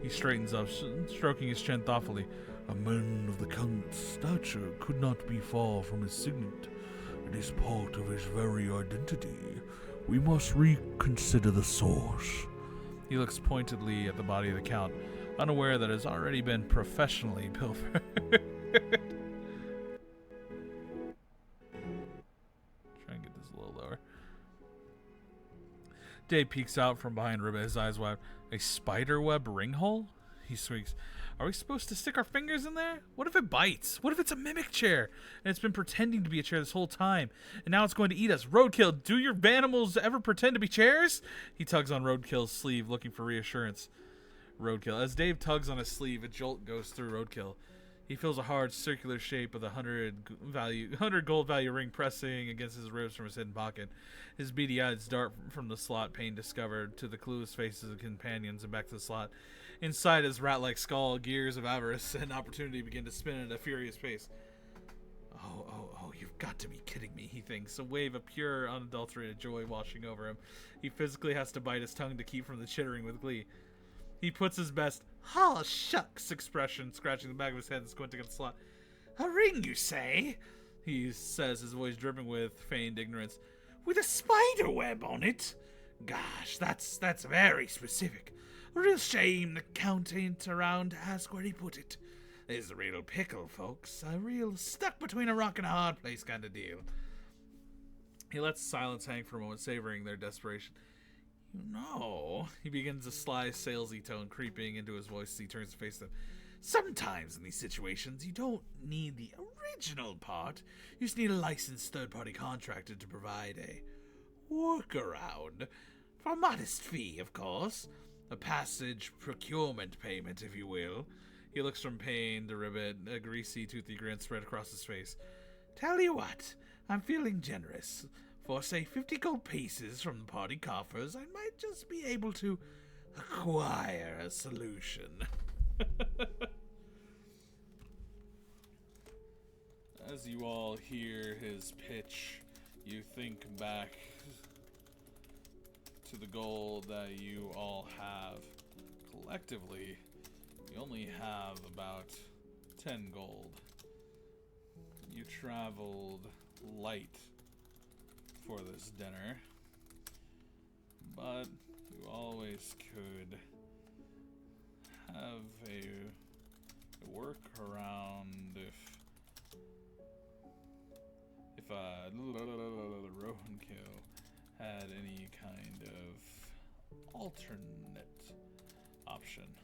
He straightens up, stroking his chin thoughtfully. A man of the Count's stature could not be far from his signet. It is part of his very identity. We must reconsider the source. He looks pointedly at the body of the Count, unaware that it has already been professionally pilfered. Try and get this a little lower. Dave peeks out from behind Ribbit, his eyes wide. A spiderweb ring hole? He squeaks. Are we supposed to stick our fingers in there? What if it bites? What if it's a mimic chair? And it's been pretending to be a chair this whole time. And now it's going to eat us. Roadkill, do your animals ever pretend to be chairs? He tugs on Roadkill's sleeve, looking for reassurance. Roadkill. As Dave tugs on his sleeve, a jolt goes through Roadkill. He feels a hard circular shape of the 100 gold value ring pressing against his ribs from his hidden pocket. His beady eyes dart from the slot Payne discovered to the clueless faces of companions and back to the slot. Inside his rat-like skull, gears of avarice and opportunity begin to spin at a furious pace. Oh, you've got to be kidding me, he thinks, a wave of pure, unadulterated joy washing over him. He physically has to bite his tongue to keep from the chittering with glee. He puts his best, "Aw, shucks," expression, scratching the back of his head and squinting at the slot. "A ring, you say?" he says, his voice dripping with feigned ignorance. "With a spider web on it? Gosh, that's very specific. A real shame the Count ain't around to ask where he put it. There's a real pickle, folks. A real stuck between a rock and a hard place kind of deal." He lets silence hang for a moment, savoring their desperation. "You know," he begins a sly, salesy tone creeping into his voice as he turns to face them. "Sometimes in these situations, you don't need the original part. You just need a licensed third-party contractor to provide a workaround. For a modest fee, of course. A passage procurement payment, if you will." He looks from Payne to Ribbit, a greasy, toothy grin spread across his face. "Tell you what, I'm feeling generous. For, say, 50 gold pieces from the party coffers, I might just be able to acquire a solution." As you all hear his pitch, you think back to the gold that you all have. Collectively, you only have about 10 gold. You traveled light for this dinner, but you always could have a workaround if Roadkill had any kind of alternate option.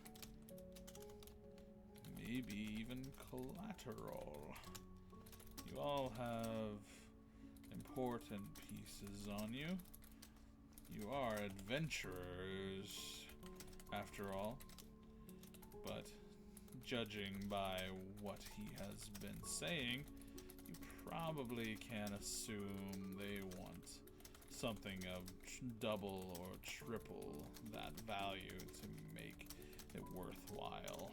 Maybe even collateral. You all have important pieces on you. You are adventurers, after all. But judging by what he has been saying, you probably can assume they want something of double or triple that value to make it worthwhile.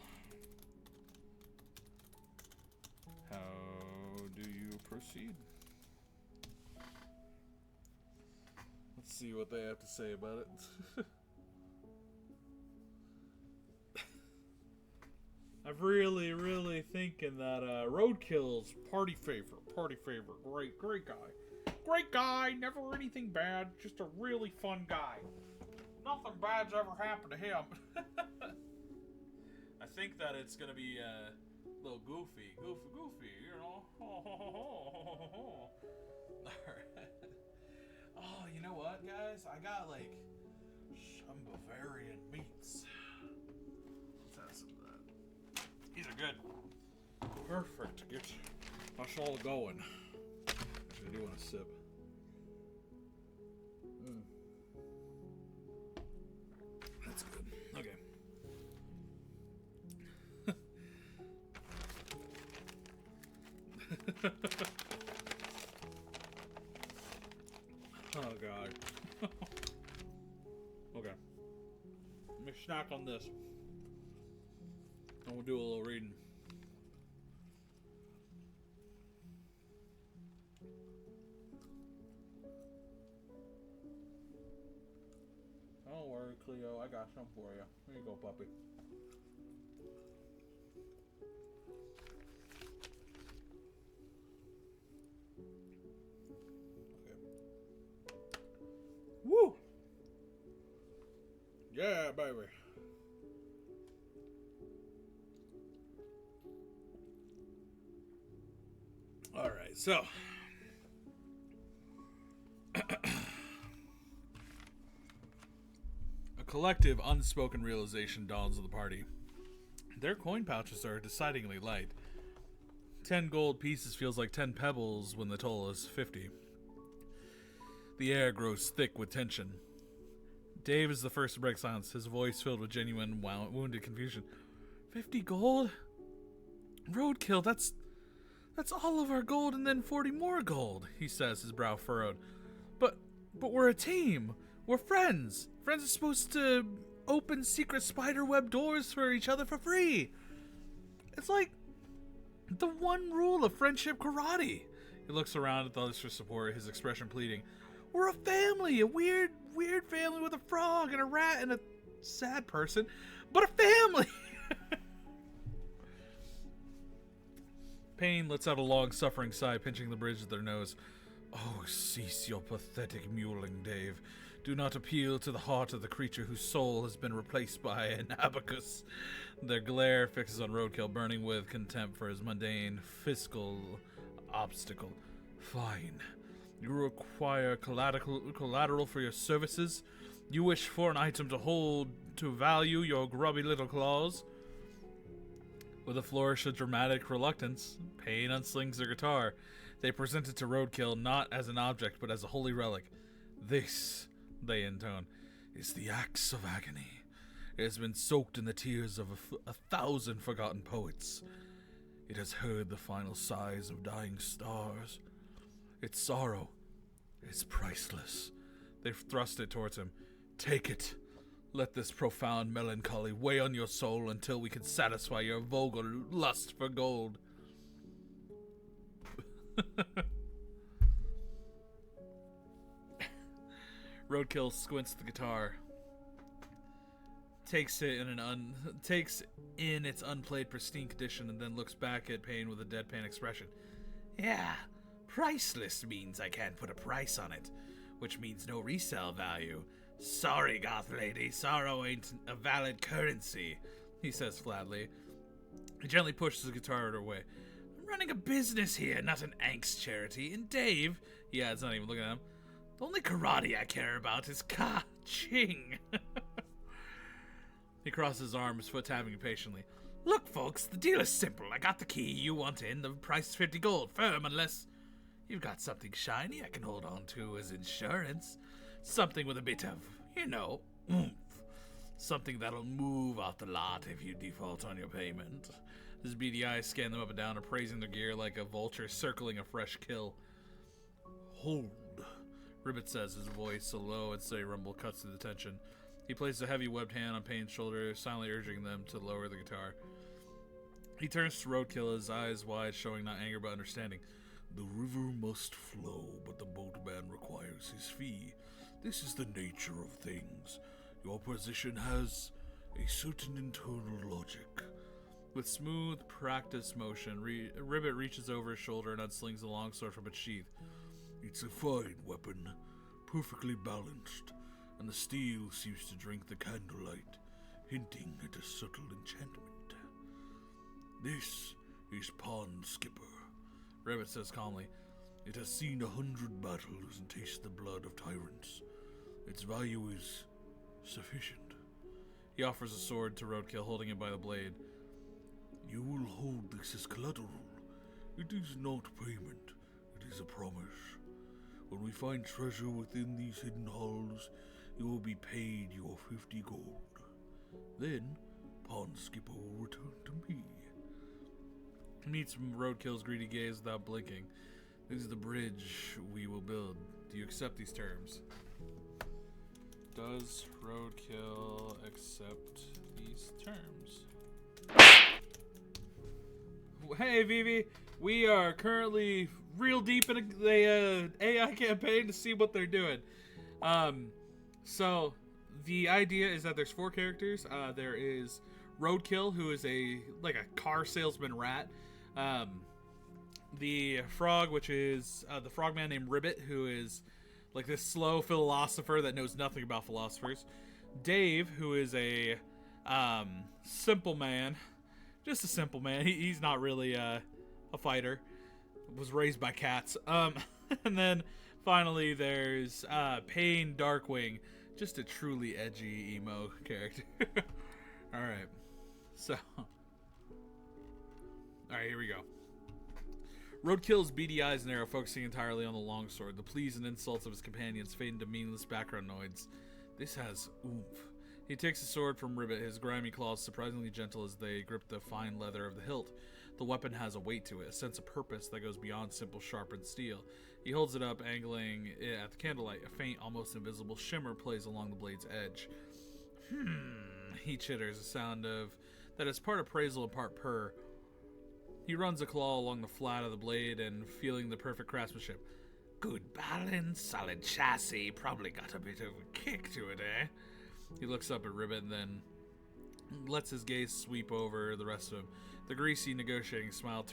How do you proceed? Let's see what they have to say about it. I'm really, really thinking that Roadkill's party favorite. Great guy. Great guy, never anything bad, just a really fun guy. Nothing bad's ever happened to him. I think that it's gonna be a little goofy, you know. Oh, you know what, guys? I got like some Bavarian meats. Let's have some of that. These are good. Perfect to get us all going. Actually, I do want a sip. That's good. Okay. Oh, God. Okay. Let me snack on this. And we'll do a little reading. Don't worry, Cleo. I got some for you. Here you go, puppy. Okay. Woo! Yeah, baby. Alright, so. A collective, unspoken realization dawns on the party. Their coin pouches are decidedly light. 10 gold pieces feels like 10 pebbles when the total is 50. The air grows thick with tension. Dave is the first to break silence, his voice filled with genuine, wounded confusion. 50 gold? Roadkill, that's all of our gold and then 40 more gold, he says, his brow furrowed. But we're a team. We're friends. Friends are supposed to open secret spiderweb doors for each other for free. It's like the one rule of friendship karate. He looks around at the others for support, his expression pleading. We're a family, a weird family with a frog and a rat and a sad person, but a family. Pain lets out a long, suffering sigh, pinching the bridge of their nose. Oh, cease your pathetic mewling, Dave. Do not appeal to the heart of the creature whose soul has been replaced by an abacus. Their glare fixes on Roadkill, burning with contempt for his mundane, fiscal obstacle. Fine. You require collateral for your services? You wish for an item to hold to value your grubby little claws? With a flourish of dramatic reluctance, Payne unslings their guitar. They present it to Roadkill not as an object, but as a holy relic. This, they intone, is the axe of agony. It has been soaked in the tears of a thousand forgotten poets. It has heard the final sighs of dying stars. Its sorrow is priceless. They thrust it towards him. Take it. Let this profound melancholy weigh on your soul until we can satisfy your vulgar lust for gold. Roadkill squints at the guitar, takes in its unplayed pristine condition, and then looks back at Payne with a deadpan expression. Yeah, priceless means I can't put a price on it, which means no resale value. Sorry, goth lady, sorrow ain't a valid currency, he says flatly. He gently pushes the guitar away. I'm running a business here, not an angst charity. And Dave, he adds, not even looking at him, the only karate I care about is ka-ching. He crosses his arms, foot tapping impatiently. Look, folks, the deal is simple. I got the key, you want in, the price is 50 gold, firm, unless you've got something shiny I can hold on to as insurance. Something with a bit of, oomph. Something that'll move off the lot if you default on your payment. His beady eyes scan them up and down, appraising their gear like a vulture circling a fresh kill. Hold, Ribbit says, his voice a low and steady rumble cuts through the tension. He places a heavy webbed hand on Payne's shoulder, silently urging them to lower the guitar. He turns to Roadkill, his eyes wide, showing not anger but understanding. The river must flow, but the boatman requires his fee. This is the nature of things. Your position has a certain internal logic. With smooth, practiced motion, Ribbit reaches over his shoulder and unslings the longsword from its sheath. It's a fine weapon, perfectly balanced, and the steel seems to drink the candlelight, hinting at a subtle enchantment. This is Pond Skipper, Ribbit says calmly. It has seen 100 battles and tasted the blood of tyrants. Its value is sufficient. He offers a sword to Roadkill, holding it by the blade. You will hold this as collateral. It is not payment, it is a promise. When we find treasure within these hidden halls, you will be paid your 50 gold. Then, Pond Skipper will return to me. He meets Roadkill's greedy gaze without blinking. This is the bridge we will build. Do you accept these terms? Does Roadkill accept these terms? Hey, Vivi. We are currently real deep in the AI campaign to see what they're doing. So the idea is that there's 4 characters. There is Roadkill, who is a car salesman rat. The frog, which is the frogman named Ribbit, who is like this slow philosopher that knows nothing about philosophers. Dave, who is a simple man, just a simple man. He's not really a fighter. Was raised by cats. And then finally there's Payne Darkwing, just a truly edgy emo character. All right, so here we go. Roadkill's beady eyes narrow, focusing entirely on the longsword. The pleas and insults of his companions fade into meaningless background noise. This has oomph. He takes the sword from Ribbit, his grimy claws surprisingly gentle as they grip the fine leather of the hilt. The weapon has a weight to it, a sense of purpose that goes beyond simple sharpened steel. He holds it up, angling it at the candlelight. A faint, almost invisible shimmer plays along the blade's edge. He chitters, a sound that is part appraisal and part purr. He runs a claw along the flat of the blade and feeling the perfect craftsmanship. Good balance, solid chassis, probably got a bit of a kick to it, eh? He looks up at Ribbit and then lets his gaze sweep over the rest of him. The greasy negotiating smile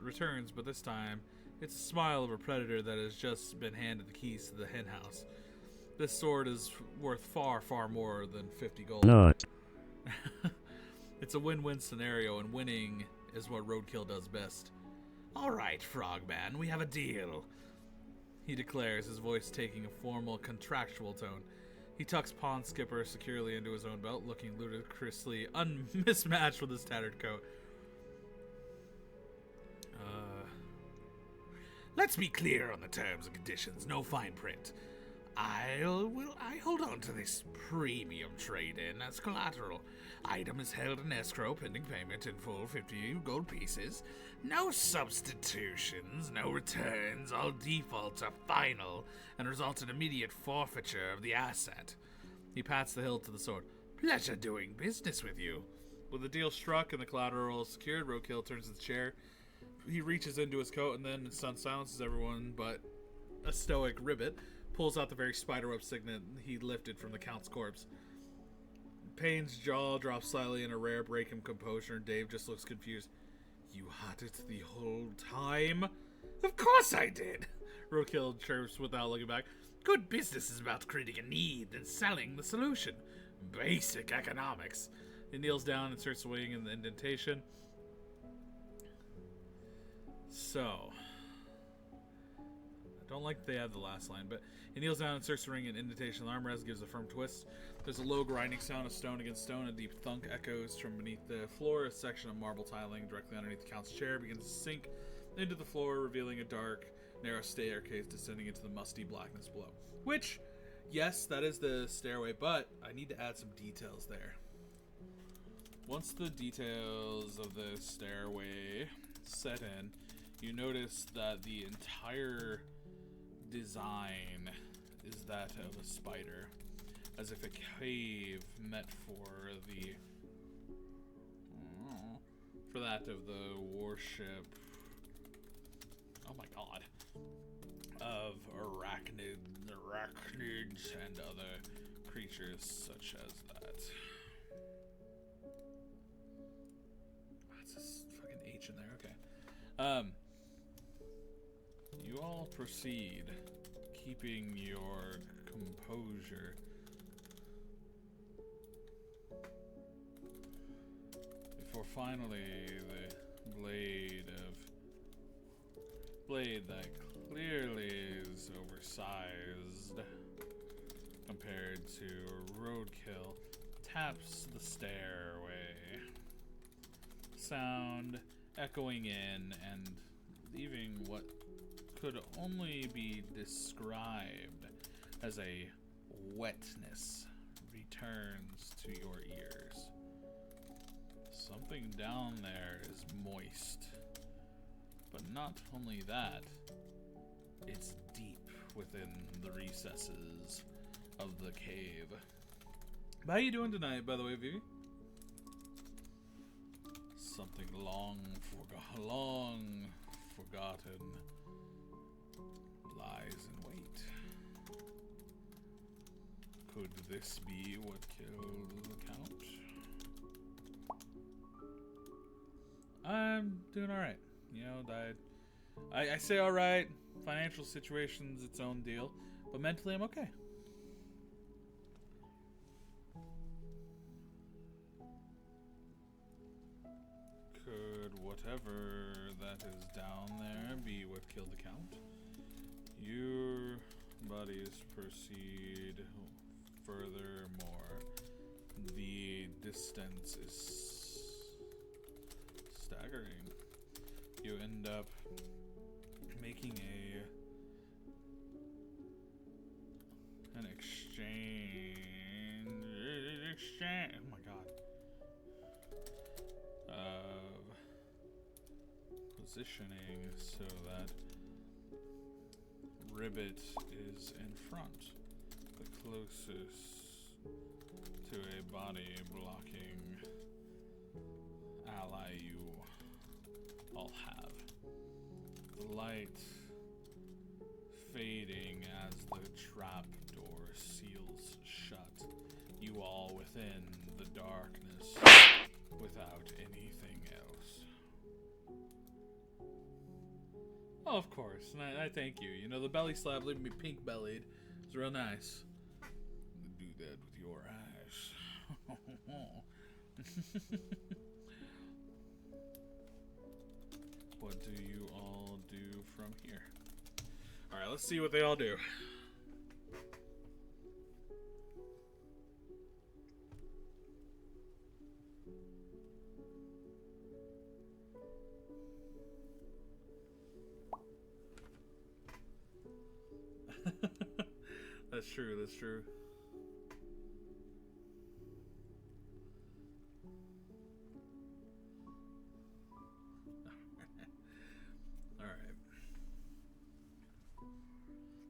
returns, but this time it's a smile of a predator that has just been handed the keys to the hen house. This sword is worth far, far more than 50 gold. Not. It's a win-win scenario, and winning is what Roadkill does best. All right, Frogman, we have a deal, he declares, his voice taking a formal, contractual tone. He tucks Pond Skipper securely into his own belt, looking ludicrously mismatched with his tattered coat. Let's be clear on the terms and conditions. No fine print. I hold on to this premium trade-in as collateral. Item is held in escrow pending payment in full 50 gold pieces. No substitutions, no returns. All defaults are final and result in immediate forfeiture of the asset. He pats the hilt to the sword. Pleasure doing business with you. With the deal struck and the collateral secured, Roadkill turns his chair. He reaches into his coat and then silences everyone but a stoic Ribbit. Pulls out the very spiderweb signet he lifted from the Count's corpse. Payne's jaw drops slightly in a rare break in composure, and Dave just looks confused. You had it the whole time? Of course I did, Roadkill chirps without looking back. Good business is about creating a need and selling the solution. Basic economics. He kneels down and starts swinging in the indentation. So, I don't like they had the last line, but he kneels down and starts to ring an indentation. The armrest gives a firm twist. There's a low grinding sound of stone against stone. A deep thunk echoes from beneath the floor. A section of marble tiling directly underneath the Count's chair begins to sink into the floor, revealing a dark, narrow staircase descending into the musty blackness below. Which, yes, that is the stairway, but I need to add some details there. Once the details of the stairway set in, you notice that the entire design is that of a spider, as if a cave meant for that of the worship, oh my god, of arachnids and other creatures such as that. speech in there. Okay. You all proceed, keeping your composure. Before finally the blade that clearly is oversized compared to roadkill taps the stairway. Sound echoing in and leaving what could only be described as a wetness returns to your ears. Something down there is moist. But not only that, it's deep within the recesses of the cave. How you doing tonight, by the way, Vivi? Something long forgotten lies in wait. Could this be what killed the Count? I'm doing alright. You know, I say alright. Financial situation's its own deal. But mentally, I'm okay. Could whatever that is down there be what killed the Count? Your buddies proceed furthermore. The distance is staggering. You end up making an exchange. Oh my god. Of positioning so that Ribbit is in front, the closest to a body blocking ally you all have. The light fading as the trap door seals shut, you all within the darkness without anything else. Oh, of course, and I thank you. You know, the belly slap leaving me pink-bellied. It's real nice. Do that with your eyes. What do you all do from here? Alright, let's see what they all do. That's true, that's true.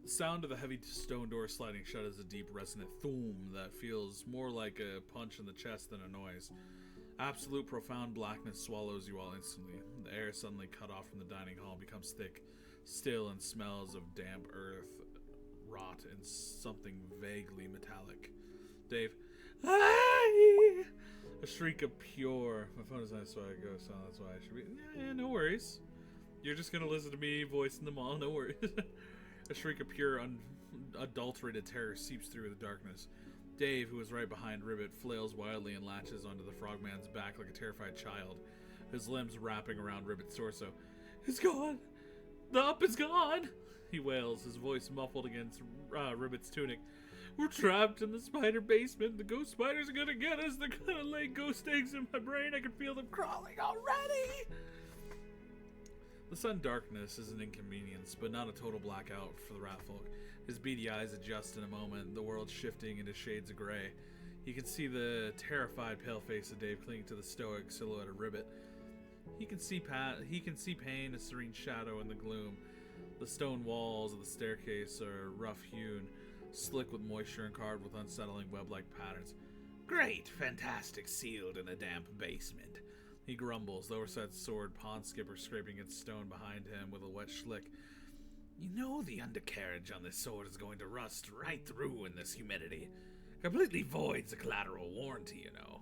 The sound of the heavy stone door sliding shut is a deep, resonant thum that feels more like a punch in the chest than a noise. Absolute profound blackness swallows you all instantly. The air suddenly cut off from the dining hall becomes thick, still, and smells of damp earth, rot, and something vaguely metallic. Dave, "Aye!" A shriek of pure... My phone is nice, so I go silent, that's why I should be... Yeah, no worries. You're just gonna listen to me voicing them all, no worries. A shriek of pure, unadulterated terror seeps through the darkness. Dave, who is right behind Ribbit, flails wildly and latches onto the frogman's back like a terrified child, his limbs wrapping around Ribbit's torso. "It's gone! The up is gone!" He wails, his voice muffled against Ribbit's tunic. "We're trapped in the spider basement. The ghost spiders are gonna get us. They're gonna lay ghost eggs in my brain. I can feel them crawling already!" The sudden darkness is an inconvenience, but not a total blackout for the ratfolk. His beady eyes adjust in a moment, the world shifting into shades of gray. He can see the terrified pale face of Dave clinging to the stoic silhouette of Ribbit. He can see pain, a serene shadow in the gloom. The stone walls of the staircase are rough-hewn, slick with moisture and carved with unsettling web-like patterns. "Great, fantastic, sealed in a damp basement," he grumbles, the oversized sword pond skipper scraping its stone behind him with a wet schlick. "You know the undercarriage on this sword is going to rust right through in this humidity. Completely voids the collateral warranty, you know."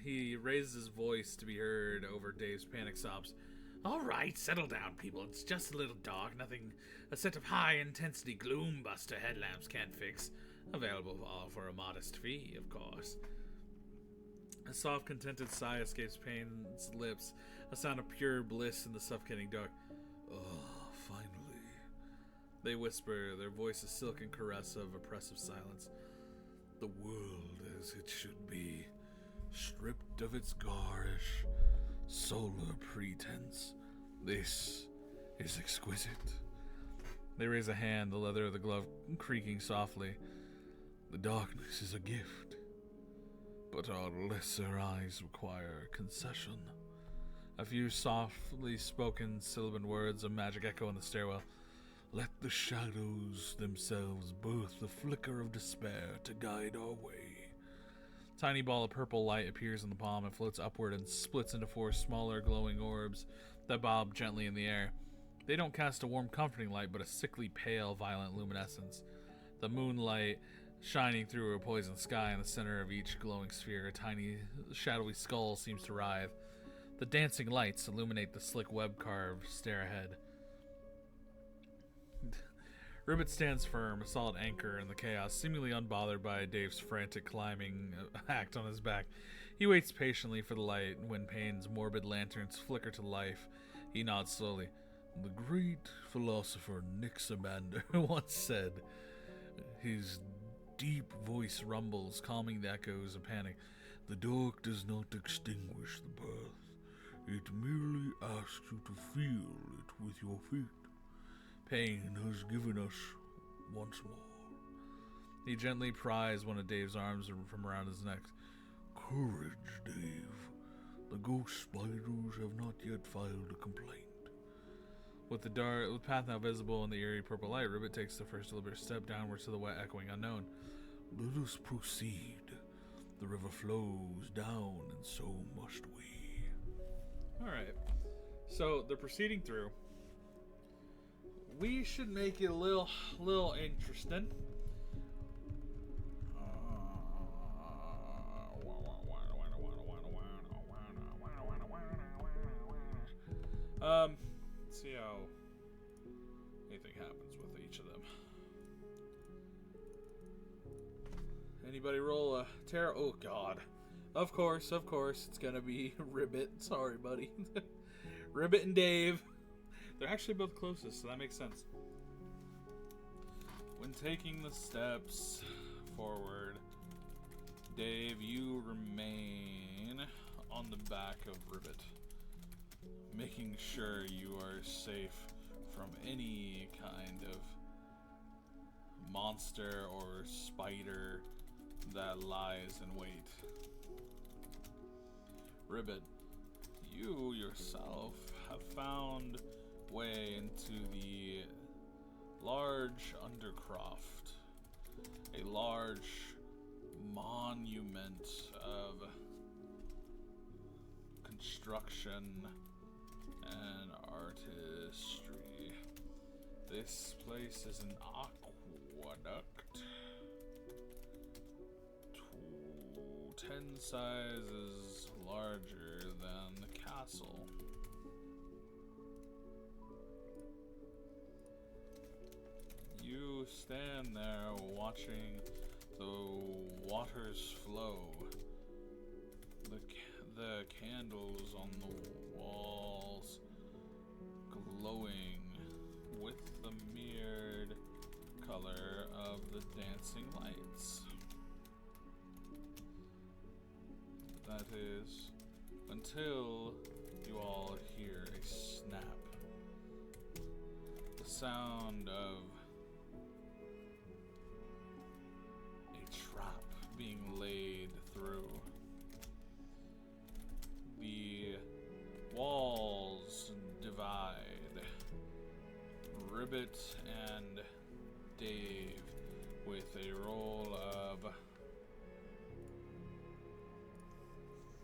He raises his voice to be heard over Dave's panic sobs. All right, settle down, people. It's just a little dark. Nothing a set of high-intensity gloom-buster headlamps can't fix. Available for a modest fee, of course. A soft, contented sigh escapes Payne's lips, a sound of pure bliss in the suffocating dark. Oh, finally. They whisper, their voices silken caress of oppressive silence. The world as it should be, stripped of its garish, solar pretense. This is exquisite. They raise a hand, the leather of the glove creaking softly. The darkness is a gift, but our lesser eyes require concession. A few softly spoken sibilant words of magic echo in the stairwell. Let the shadows themselves birth the flicker of despair to guide our way. Tiny ball of purple light appears in the palm and floats upward and splits into 4 smaller glowing orbs that bob gently in the air. They don't cast a warm comforting light, but a sickly pale violent luminescence. The moonlight shining through a poison sky in the center of each glowing sphere, a tiny shadowy skull seems to writhe. The dancing lights illuminate the slick web-carved stair ahead. Ribbit stands firm, a solid anchor in the chaos, seemingly unbothered by Dave's frantic climbing act on his back. He waits patiently for the light. When Payne's morbid lanterns flicker to life, he nods slowly. The great philosopher Nixamander once said, his deep voice rumbles, calming the echoes of panic, the dark does not extinguish the birth. It merely asks you to feel it with your feet. Pain has given us once more. He gently pries one of Dave's arms from around his neck. Courage, Dave. The ghost spiders have not yet filed a complaint. With the path now visible in the eerie purple light, Ribbit takes the first deliberate step downwards to the wet, echoing unknown. Let us proceed. The river flows down, and so must we. Alright. So, they're proceeding through. We should make it a little interesting. Let's see how anything happens with each of them. Anybody roll a tarot? Oh God. Of course, it's gonna be Ribbit. Sorry, buddy. Ribbit and Dave. They're actually both closest, so that makes sense. When taking the steps forward, Dave, you remain on the back of Ribbit, making sure you are safe from any kind of monster or spider that lies in wait. Ribbit, you yourself have found way into the large undercroft, a large monument of construction and artistry. This place is an aqueduct, 10 sizes larger than the castle. You stand there watching the waters flow, the candles on the walls glowing with the mirrored color of the dancing lights. That is, until you all hear a snap. The sound of a trap being laid through. The walls divide. Ribbit and Dave with a roll of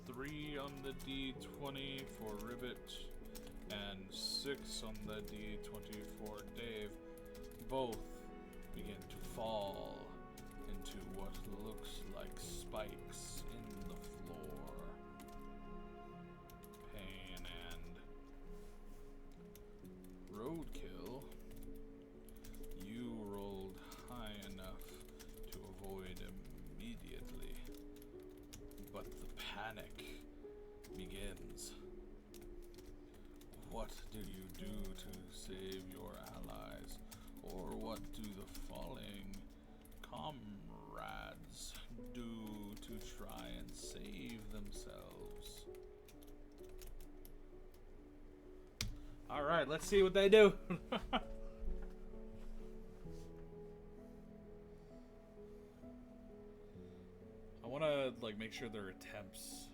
3 on the D20 for Ribbit and 6 on the D20 for Dave, both begin to fall into what looks like spikes in the floor. What did you do to save your allies? Or what do the falling comrades do to try and save themselves? Alright, let's see what they do. I want to, like, make sure their attempts.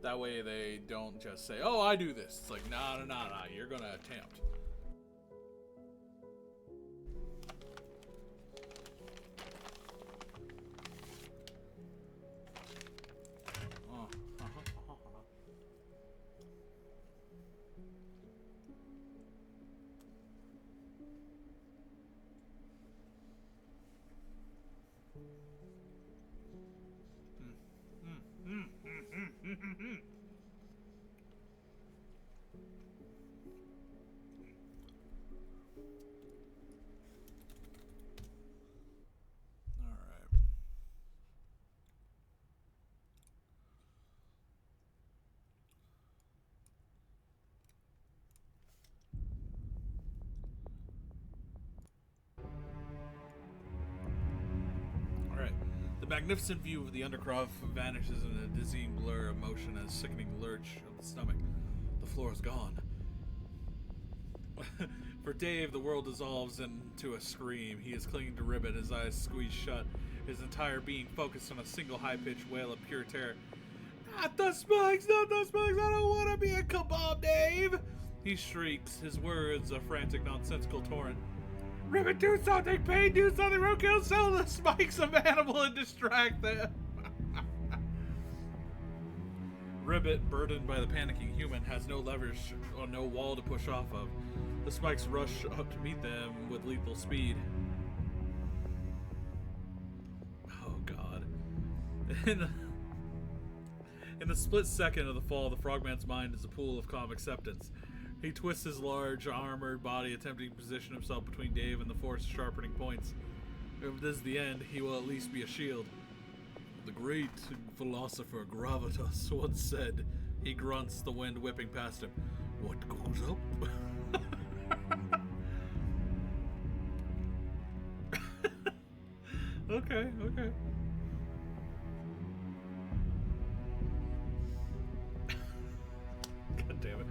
That way they don't just say, oh, I do this. It's like, nah, you're gonna attempt. The magnificent view of the Undercroft vanishes in a dizzying blur of motion and a sickening lurch of the stomach. The floor is gone. For Dave, the world dissolves into a scream. He is clinging to Ribbit, his eyes squeezed shut, his entire being focused on a single high-pitched wail of pure terror. Not the spikes! Not the spikes! I don't want to be a kebab, Dave! He shrieks, his words a frantic, nonsensical torrent. Ribbit, do something! Pain, do something! Roadkill, sell the spikes of animal and distract them! Ribbit, burdened by the panicking human, has no leverage or no wall to push off of. The spikes rush up to meet them with lethal speed. Oh, God. In the split second of the fall, the frogman's mind is a pool of calm acceptance. He twists his large, armored body, attempting to position himself between Dave and the force sharpening points. If this is the end, he will at least be a shield. The great philosopher Gravitas once said, he grunts, the wind whipping past him. What goes up? Okay. God damn it.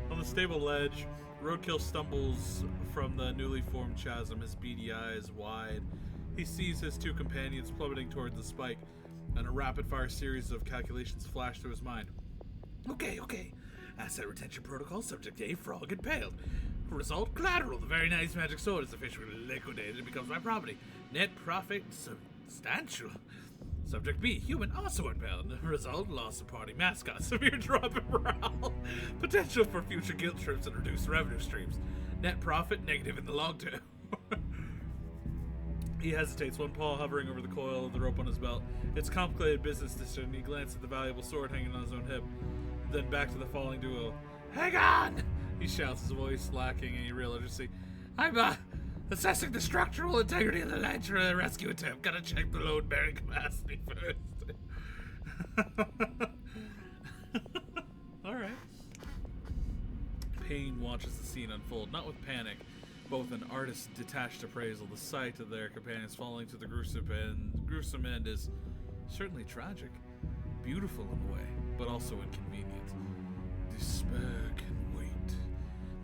On the stable ledge, Roadkill stumbles from the newly formed chasm, his beady eyes wide. He sees his two companions plummeting toward the spike, and a rapid-fire series of calculations flash through his mind. Okay. Asset retention protocol, subject A, frog impaled. Result, collateral. The very nice magic sword is officially liquidated and becomes my property. Net profit, substantial. Subject B, human, also impaled. Result, loss of party mascot, severe drop in morale. Potential for future guild trips and reduced revenue streams. Net profit, negative in the long term. He hesitates, one paw hovering over the coil of the rope on his belt. It's a complicated business decision. He glances at the valuable sword hanging on his own hip. Then back to the falling duo. Hang on! He shouts, his voice lacking any real urgency. I'm, assessing the structural integrity of the ledge for a rescue attempt. Gotta check the load-bearing capacity first. Alright. Payne watches the scene unfold, not with panic, but with an artist's detached appraisal. The sight of their companions falling to the gruesome end is certainly tragic, beautiful in a way, but also inconvenient. Despair can wait.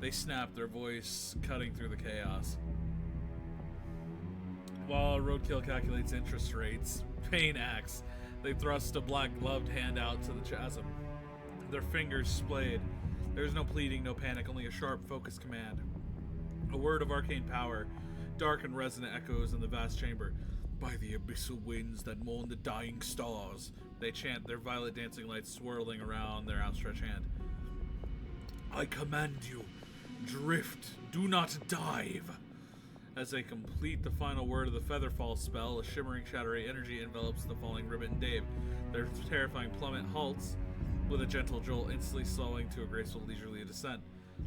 They snap, their voice cutting through the chaos. While Roadkill calculates interest rates, Payne acts. They thrust a black-gloved hand out to the chasm. Their fingers splayed. There's no pleading, no panic, only a sharp, focused command. A word of arcane power, dark and resonant echoes in the vast chamber. By the abyssal winds that mourn the dying stars, they chant, their violet dancing lights swirling around their outstretched hand. I command you, drift, do not dive. As they complete the final word of the Featherfall spell, a shimmering, shadowy energy envelops the falling Ribbit and Dave. Their terrifying plummet halts, with a gentle jolt instantly slowing to a graceful, leisurely descent.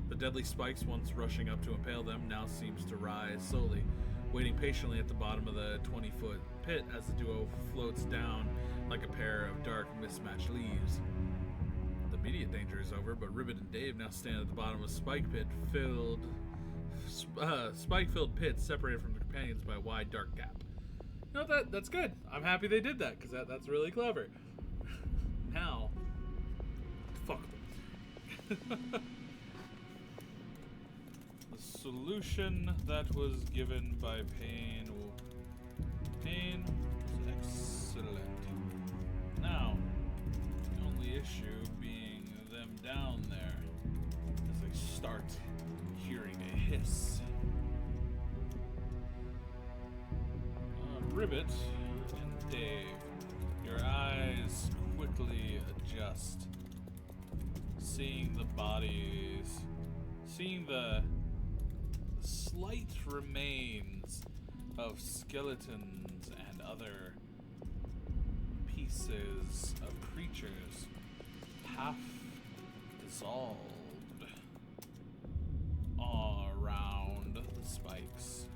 The deadly spikes, once rushing up to impale them, now seems to rise slowly, waiting patiently at the bottom of the 20-foot pit as the duo floats down like a pair of dark, mismatched leaves. The immediate danger is over, but Ribbit and Dave now stand at the bottom of a spike-filled pit separated from their companions by a wide, dark gap. You know what? That's good. I'm happy they did that, because that's really clever. Now, fuck them. The solution that was given by Pain was excellent. Now, the only issue being them down there as they start hearing a hiss. Ribbit and Dave, your eyes quickly adjust, seeing the bodies, seeing the slight remains of skeletons and other pieces of creatures half dissolved around the spikes.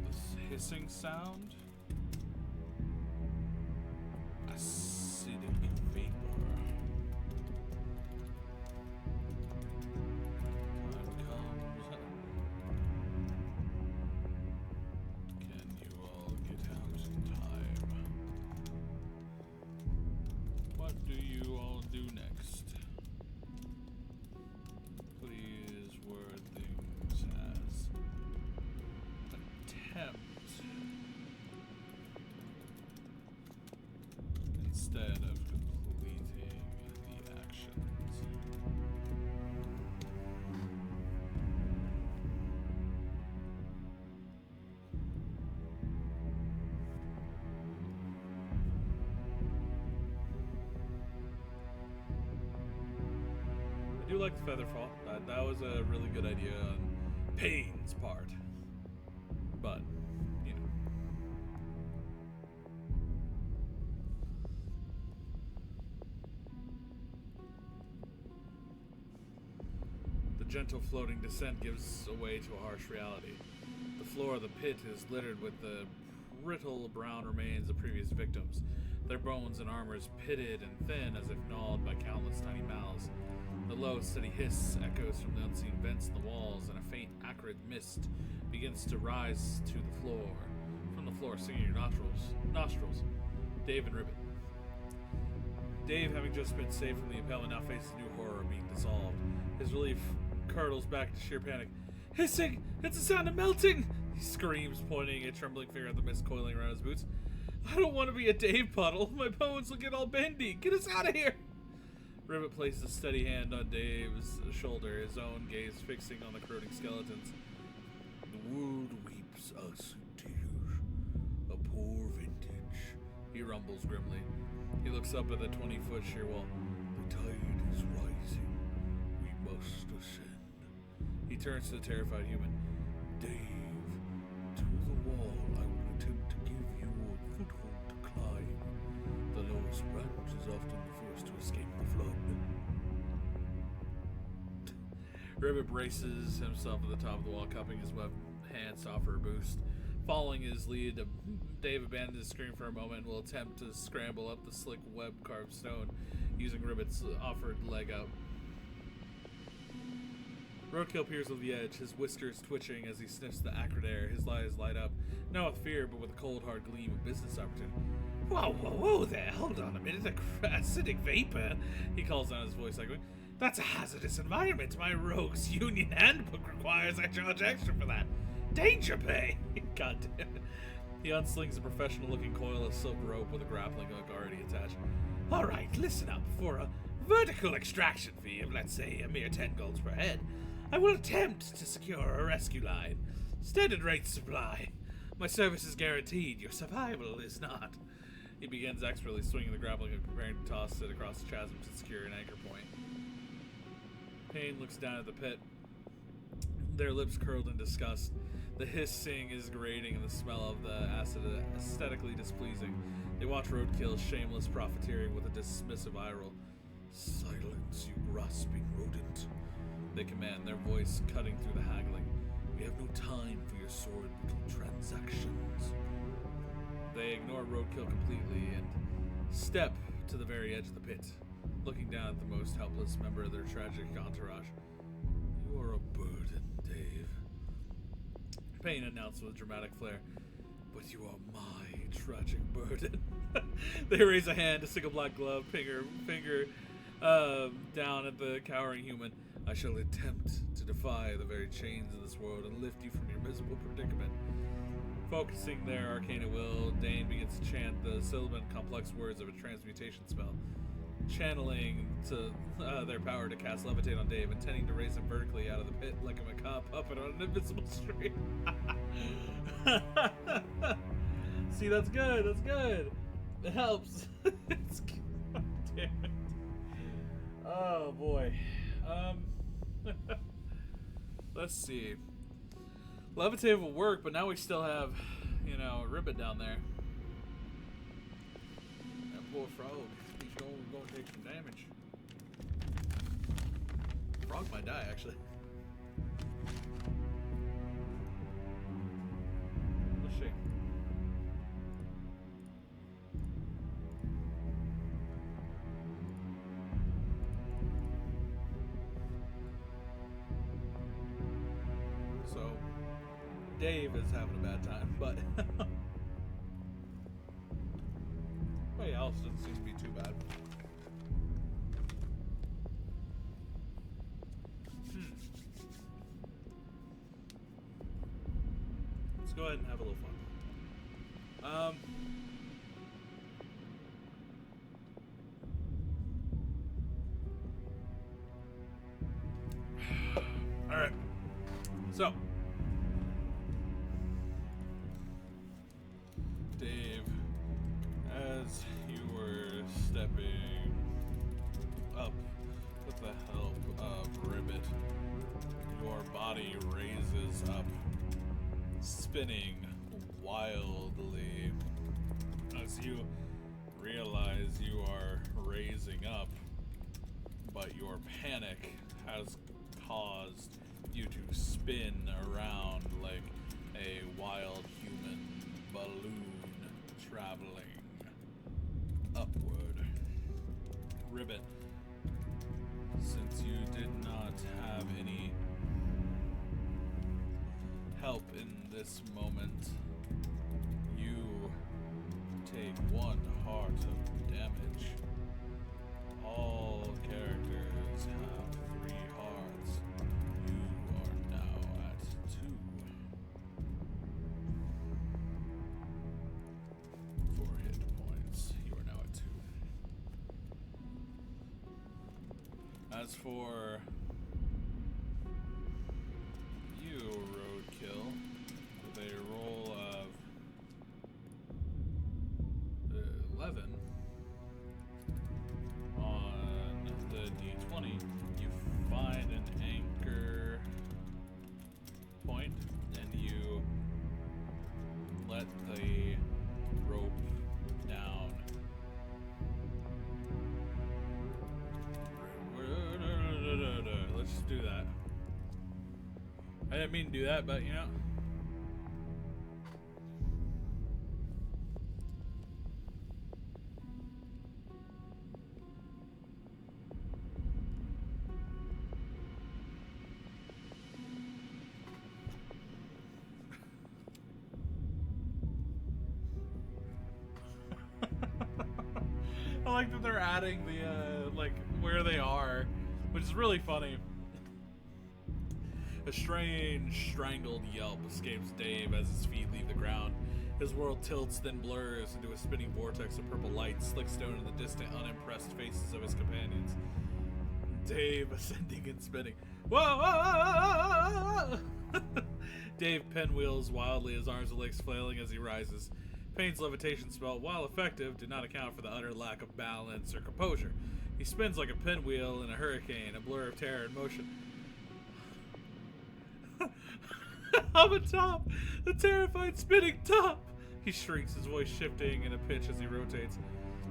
This hissing sound, acidic vapor. Instead of completing the actions. I do like the feather fall. That was a really good idea on Pain's part. But, you know. The gentle floating descent gives way to a harsh reality. The floor of the pit is littered with the brittle brown remains of previous victims, their bones and armors pitted and thin as if gnawed by countless tiny mouths. The low, steady hiss echoes from the unseen vents in the walls, and a faint, acrid mist begins to rise to the floor. From the floor, stinging your nostrils. Dave and Ribbit. Dave, having just been saved from the impalement, now faces a new horror of being dissolved. His relief curdles back to sheer panic. Hissing! It's the sound of melting! He screams, pointing a trembling finger at the mist coiling around his boots. I don't want to be a Dave puddle. My bones will get all bendy. Get us out of here! Ribbit places a steady hand on Dave's shoulder, his own gaze fixing on the corroding skeletons. The world weeps us in tears. A poor vintage, he rumbles grimly. He looks up at the 20-foot sheer wall. The tide is rising. We must ascend. He turns to the terrified human. Dave, to the wall I will attempt to give you a foothold to climb. The lowest branch is often the first to escape the flood. Ribbit braces himself at the top of the wall, cupping his webbed hands to offer a boost. Following his lead, Dave abandons his scream for a moment and will attempt to scramble up the slick web-carved stone, using Ribbit's offered leg up. Roadkill peers over the edge, his whiskers twitching as he sniffs the acrid air. His eyes light up, not with fear, but with a cold, hard gleam of business opportunity. Whoa there, hold on a minute, acidic vapor, he calls down, his voice echoing. That's a hazardous environment. My rogue's union handbook requires I charge extra for that. Danger pay! God damn it. He unslings a professional-looking coil of silk rope with a grappling hook already attached. Alright, listen up. For a vertical extraction fee of, let's say, a mere 10 golds per head, I will attempt to secure a rescue line. Standard rate supply. My service is guaranteed. Your survival is not. He begins expertly swinging the grappling hook, preparing to toss it across the chasm to secure an anchor point. Pain looks down at the pit, their lips curled in disgust. The hissing is grating and the smell of the acid aesthetically displeasing. They watch Roadkill's shameless profiteering with a dismissive eye roll. Silence, you grasping rodent, they command, their voice cutting through the haggling. We have no time for your sordid little ignore roadkill completely and step to the very edge of the pit, looking down at the most helpless member of their tragic entourage. You are a burden, Dave. Payne announced with dramatic flair. But you are my tragic burden. They raise a hand, a single black glove, finger down at the cowering human. I shall attempt to defy the very chains of this world and lift you from your miserable predicament. Focusing their arcane will, Dane begins to chant the sibilant complex words of a transmutation spell, channeling to their power to cast Levitate on Dave, intending to raise him vertically out of the pit like a macabre puppet on an invisible string. See, that's good. That's good. It helps. It's God damn it. Oh boy. Let's see. Levitate will work, but now we still have, Ribbit down there. That poor frog. He's going to take some damage. Frog might die, actually. Let's see. So, Dave is having a bad time, but everybody else doesn't seem to be too bad. Let's go ahead and have a little fun. All right. So, Dave, as you were stepping up with the help of Ribbit, your body raises up, spinning wildly. As you realize you are raising up, but your panic has caused you to spin around like a wild human balloon traveling upward. Ribbit, since you did not have any help in this moment, you take 1 heart of damage. All characters have 3 hearts. You are now at 2. 4 hit points. You are now at 2. As for you, Roadkill, with a roll of 11 on the d20, you find an anchor point and you let the rope down. Let's just do that. I didn't mean to do that, but I like that they're adding the, where they are, which is really funny. A strange, strangled yelp escapes Dave as his feet leave the ground. His world tilts, then blurs into a spinning vortex of purple light, slick stone in the distant, unimpressed faces of his companions. Dave ascending and spinning. Whoa! Whoa, whoa, whoa, whoa. Dave pinwheels wildly, his arms and legs flailing as he rises. Payne's levitation spell, while effective, did not account for the utter lack of balance or composure. He spins like a pinwheel in a hurricane, a blur of terror and motion. Up atop, the terrified spinning top! He shrieks, his voice shifting in a pitch as he rotates.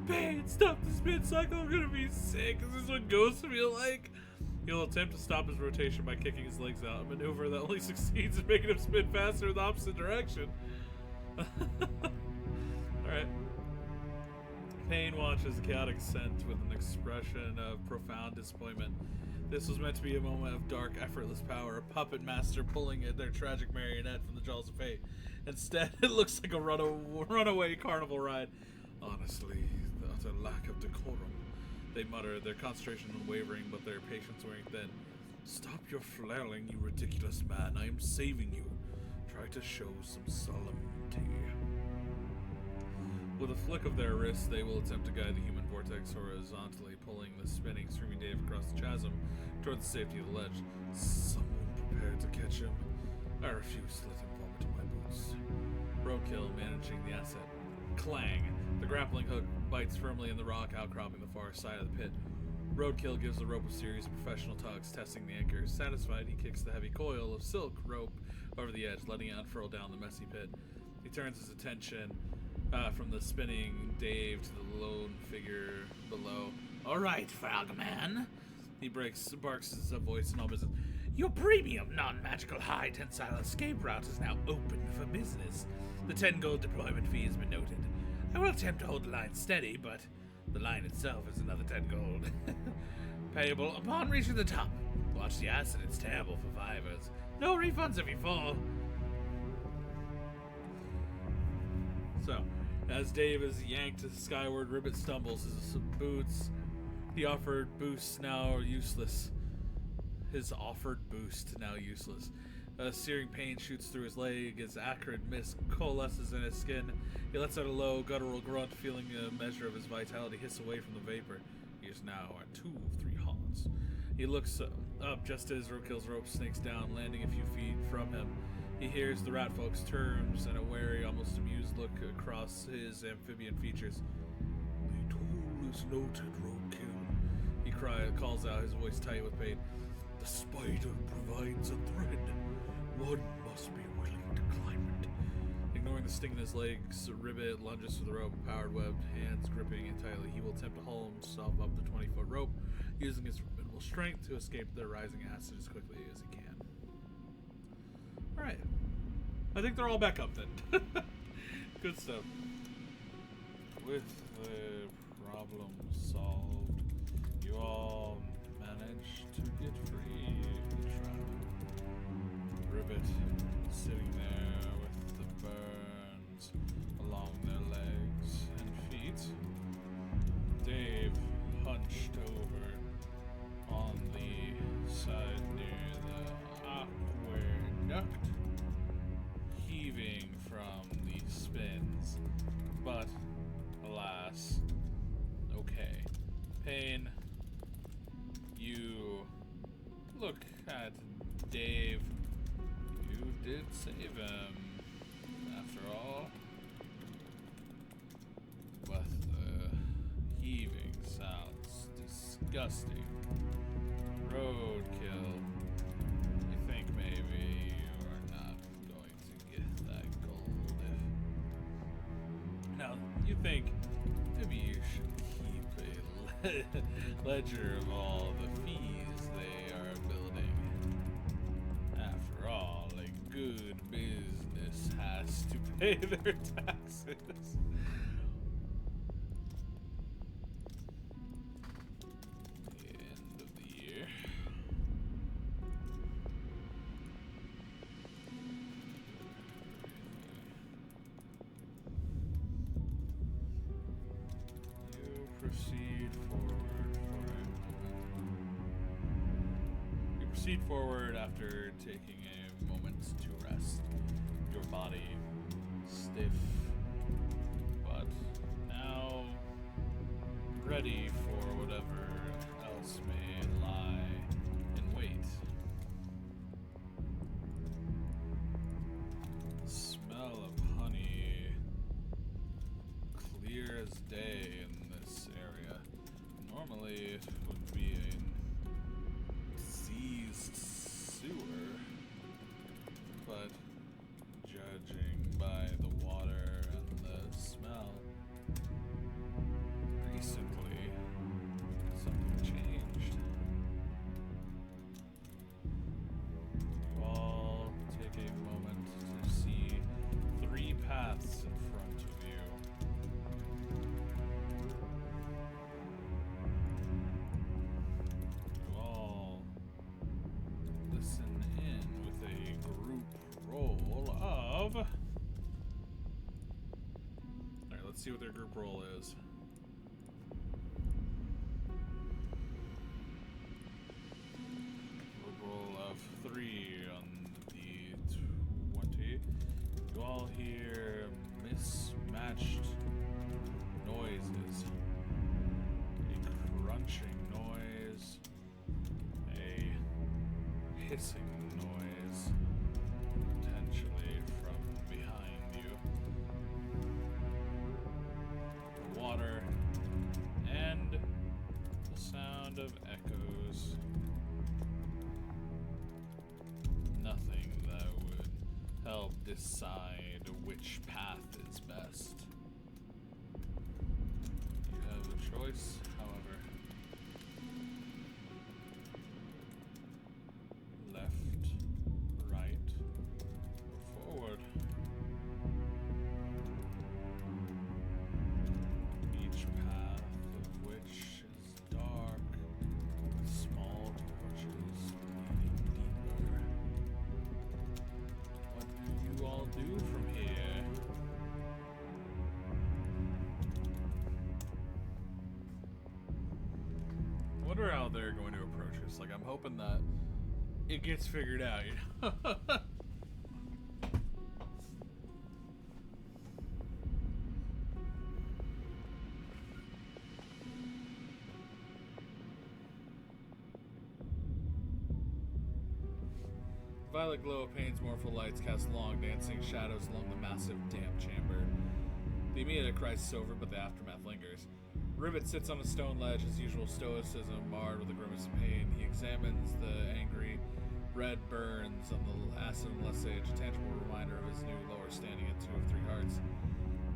Payne, stop the spin cycle, I'm gonna be sick. Is this what ghosts feel like? He'll attempt to stop his rotation by kicking his legs out, a maneuver that only succeeds in making him spin faster in the opposite direction. Alright. Payne watches the chaotic scent with an expression of profound disappointment. This was meant to be a moment of dark, effortless power, a puppet master pulling at their tragic marionette from the jaws of fate. Instead, it looks like a runaway carnival ride. Honestly, the utter lack of decorum. They mutter, their concentration unwavering, but their patience wearing thin. Stop your flailing, you ridiculous man. I am saving you. Try to show some solemnity. With a flick of their wrists, they will attempt to guide the human vortex horizontally, pulling the spinning, screaming Dave across the chasm toward the safety of the ledge. Someone prepared to catch him. I refuse to let him fall into my boots. Roadkill managing the asset. Clang! The grappling hook bites firmly in the rock outcropping the far side of the pit. Roadkill gives the rope a series of professional tugs, testing the anchor. Satisfied, he kicks the heavy coil of silk rope over the edge, letting it unfurl down the messy pit. He turns his attention from the spinning Dave to the lone figure below. All right, frogman. He barks his voice in all business. Your premium non-magical high tensile escape route is now open for business. The 10 gold deployment fee has been noted. I will attempt to hold the line steady, but the line itself is another 10 gold. Payable upon reaching the top. Watch the acid, it's terrible for fivers. No refunds if you fall. So, as Dave is yanked skyward, Ribbit stumbles. His boots, the offered boost now useless. His offered boost now useless. A searing pain shoots through his leg. His acrid mist coalesces in his skin. He lets out a low, guttural grunt, feeling a measure of his vitality hiss away from the vapor. He is now at 2 of 3 hearts. He looks up just as Roadkill's rope snakes down, landing a few feet from him. He hears the rat folk's terms and a wary, almost amused look across his amphibian features. The toll is noted, Roadkill. He calls out, his voice tight with pain. The spider provides a thread. One must be willing to climb it. Ignoring the sting in his legs, Ribbit lunges for the rope, powered webbed hands gripping it tightly. He will attempt to haul himself up the 20-foot rope, using his minimal strength to escape the rising acid as quickly as he can. Alright. I think they're all back up then. Good stuff. With the problem solved, you all managed to get free of the trap. Ribbit sitting there with the burns along their legs and feet. Dave hunched over on the side near the aqueduct, heaving from the spins, but alas, okay. Payne, you look at Dave. You did save him, after all. But the heaving sounds disgusting. Roadkill. You think maybe you're not going to get that gold? Now, you think maybe you should keep a ledger of all the fees they are building. After all, a good business has to pay their taxes. The end of the year. You proceed forward for a moment. You proceed forward after taking a moment to rest. Your body stiff, but now ready for whatever else may lie in wait. The smell of honey, clear as day in this area. Normally it would be a diseased sewer, but judging by the water and the smell, recently something changed. You all take a moment to see 3 paths in front of you. Let's see what their group roll is. Group roll of 3 on the 20. You all hear mismatched noises. A crunching noise. A hissing noise. Potentially from behind you. The water. And the sound of echoes. Nothing that would help decide which path is best. You have a choice, however. Left, right, or forward. Each path of which is dark, with small torches leading deeper. What do you all do from here? I wonder how they're going to approach us. Like, I'm hoping that it gets figured out, you know? Violet glow of Payne's mournful lights cast long, dancing shadows along the massive, damp chamber. The immediate crisis is over, but the aftermath lingers. Rivet sits on a stone ledge, his usual stoicism marred with a grimace of pain. He examines the angry red burns on the acid and lesage, a tangible reminder of his new lower standing at 2 of 3 hearts.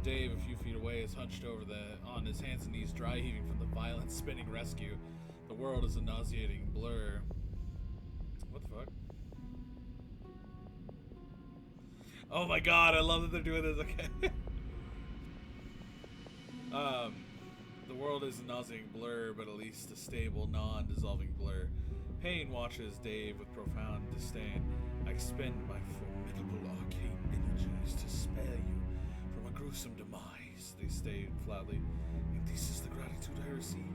Dave, a few feet away, is hunched over on his hands and knees, dry heaving from the violent spinning rescue. The world is a nauseating blur. What the fuck? Oh my god, I love that they're doing this. Okay. The world is a nauseating blur, but at least a stable, non-dissolving blur. Payne watches Dave with profound disdain. I expend my formidable arcane energies to spare you from a gruesome demise, they state flatly. And this is the gratitude I receive?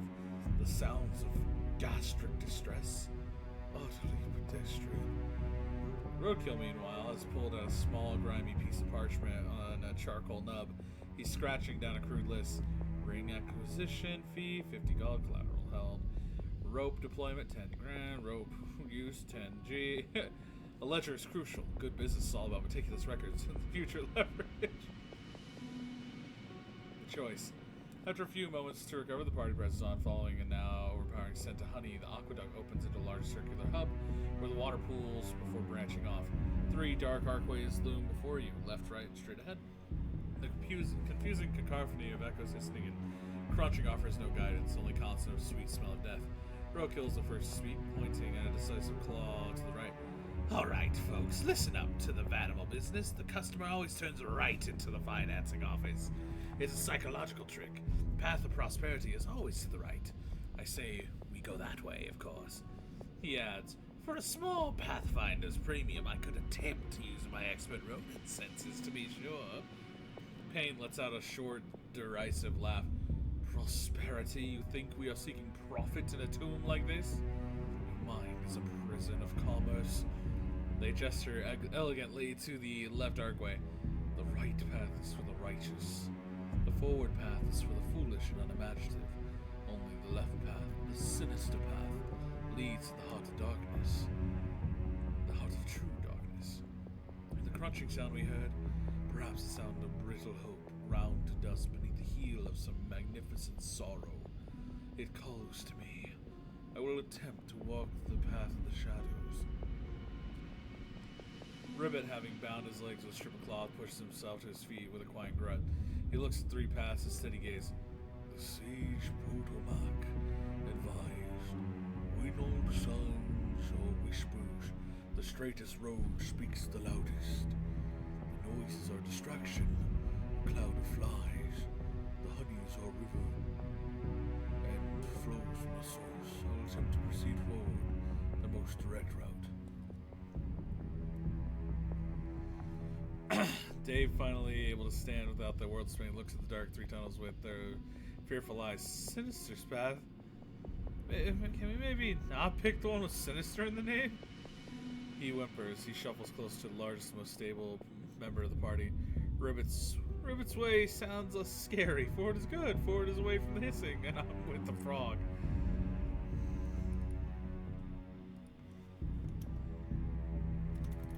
The sounds of gastric distress? Utterly pedestrian. Roadkill, meanwhile, has pulled out a small, grimy piece of parchment on a charcoal nub. He's scratching down a crude list. Ring acquisition fee, 50 gold, collateral held. Rope deployment, 10 grand. Rope use, 10 G. A ledger is crucial. Good business is all about meticulous records and future leverage. The choice. After a few moments to recover, the party presses on, following a now overpowering scent of honey. The aqueduct opens into a large circular hub where the water pools before branching off. 3 dark archways loom before you, left, right, and straight ahead. The confusing cacophony of echoes hissing and crunching offers no guidance, only constant of sweet smell of death. Roadkill's the first sweep, pointing at a decisive claw to the right. Alright, folks, listen up to the Vanimal business. The customer always turns right into the financing office. It's a psychological trick. The path of prosperity is always to the right. I say we go that way, of course. He adds, for a small Pathfinder's premium, I could attempt to use my expert rodent senses to be sure. Payne lets out a short, derisive laugh. Prosperity? You think we are seeking profit in a tomb like this? Your mind is a prison of commerce. They gesture elegantly to the left archway. The right path is for the righteous. The forward path is for the foolish and unimaginative. Only the left path, the sinister path, leads to the heart of darkness. The heart of true darkness. The crunching sound we heard, perhaps the sound of brittle hope, ground to dust beneath the heel of some magnificent sorrow. It calls to me. I will attempt to walk the path of the shadows. Ribbit, having bound his legs with a strip of cloth, pushes himself to his feet with a quiet grunt. He looks at 3 paths with steady gaze. The sage Potomac advised, when all sounds or whispers, the straightest road speaks the loudest. The noises are distraction, a cloud of flies, the honey is our river, and flows from the source. I'll attempt to proceed forward, the most direct route. Dave finally able to stand without the world strain looks at the dark three tunnels with their fearful eyes. Sinister path. Can we maybe not pick the one with sinister in the name? He whimpers. He shuffles close to the largest, most stable member of the party. Ribbit's way sounds less scary. Forward is good. Forward is away from the hissing, and I'm with the frog.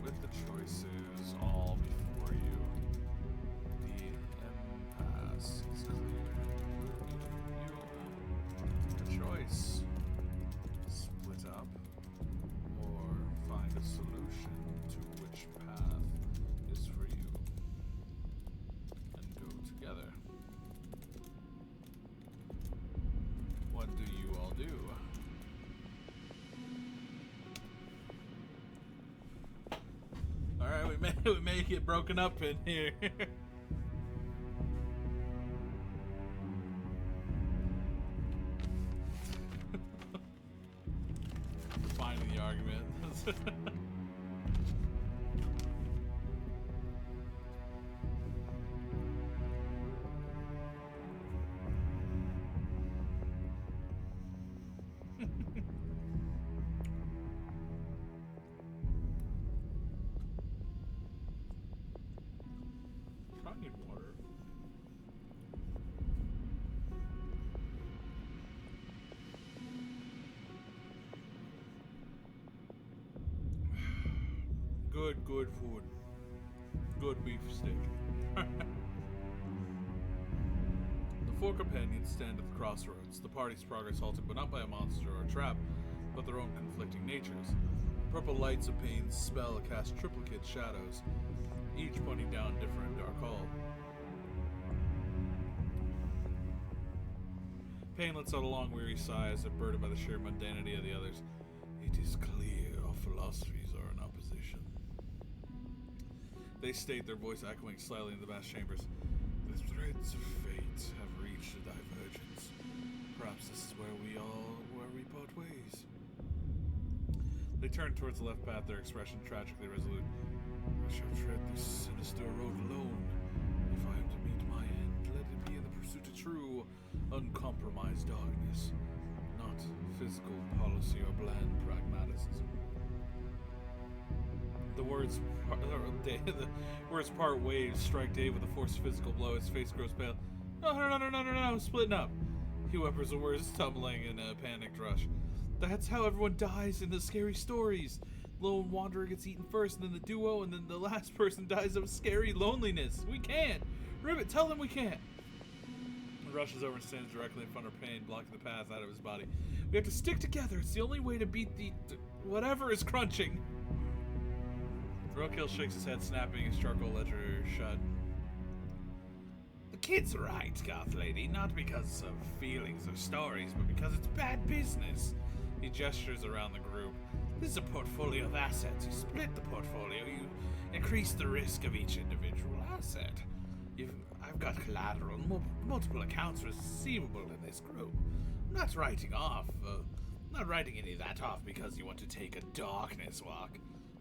With the choices all before you, the impasse is clear. You have a choice. Split up or find a solution to which path is for you and go together. What do you all do? Alright, we may get broken up in here. Defining the argument. I need water. Good food. Good beef steak. The four companions stand at the crossroads, the party's progress halted, but not by a monster or a trap, but their own conflicting natures. Purple lights of Pain's spell cast triplicate shadows, each pointing down different dark hall. Pain lets out a long, weary sigh as if burdened by the sheer mundanity of the others. It is clear our philosophies are in opposition. They state, their voice echoing slightly in the vast chambers. The threads of fate have reached a divergence. Perhaps this is where we part ways. They turn towards the left path, their expression tragically resolute. I shall tread this sinister road alone. If I am to meet my end, let it be in the pursuit of true, uncompromised darkness, not physical policy or bland pragmatism. The words part waves, strike Dave with a forced physical blow. His face grows pale. No, splitting up. He whimpers the words, tumbling in a panicked rush. That's how everyone dies in the scary stories. Lone wanderer gets eaten first, and then the duo, and then the last person dies of scary loneliness. We can't. Ribbit, tell them we can't. He rushes over and stands directly in front of Pain, blocking the path out of his body. We have to stick together. It's the only way to beat the whatever is crunching. Roadkill shakes his head, snapping his charcoal ledger shut. The kid's right, Goth Lady, not because of feelings or stories, but because it's bad business. He gestures around the group. This is a portfolio of assets. You split the portfolio, you increase the risk of each individual asset. I've got collateral, multiple accounts receivable in this group. I'm not writing any of that off because you want to take a darkness walk.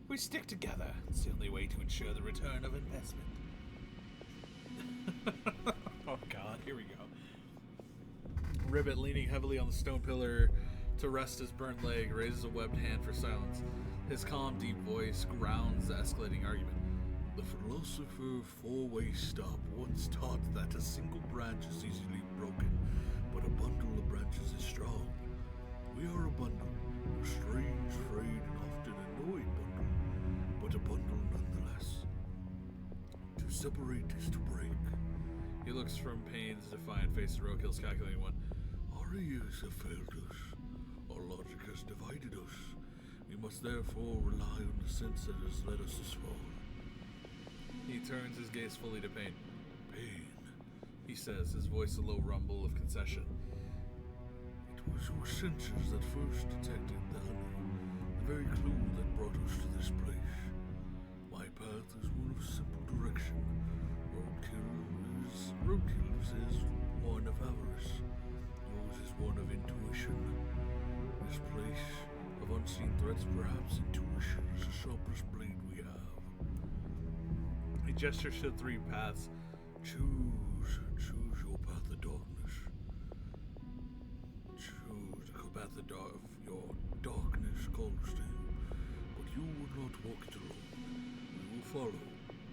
We stick together. It's the only way to ensure the return of investment. Oh god, here we go. Ribbit, leaning heavily on the stone pillar to rest his burnt leg, raises a webbed hand for silence. His calm, deep voice grounds the escalating argument. The philosopher Four-Way Stop once taught that a single branch is easily broken, but a bundle of branches is strong. We are a bundle, a strange, frayed, and often annoyed bundle, but a bundle nonetheless. To separate is to break. He looks from Pain's defiant face to Roadkill's calculating one. Our ears have failed us. Our logic has divided us. We must therefore rely on the sense that has led us this far. He turns his gaze fully to Pain. Pain, He says, his voice a low rumble of concession. it was your senses that first detected the honey, the very clue that brought us to this place. My path is one of simple direction. Roadkill's is one of avarice. Yours is one of intuition. This place of unseen threats, perhaps intuition is the sharpest blade we have. He gestures to the 3 paths. Choose your path of darkness. Choose the path of your darkness, Goldstein. But you will not walk it alone. We will follow.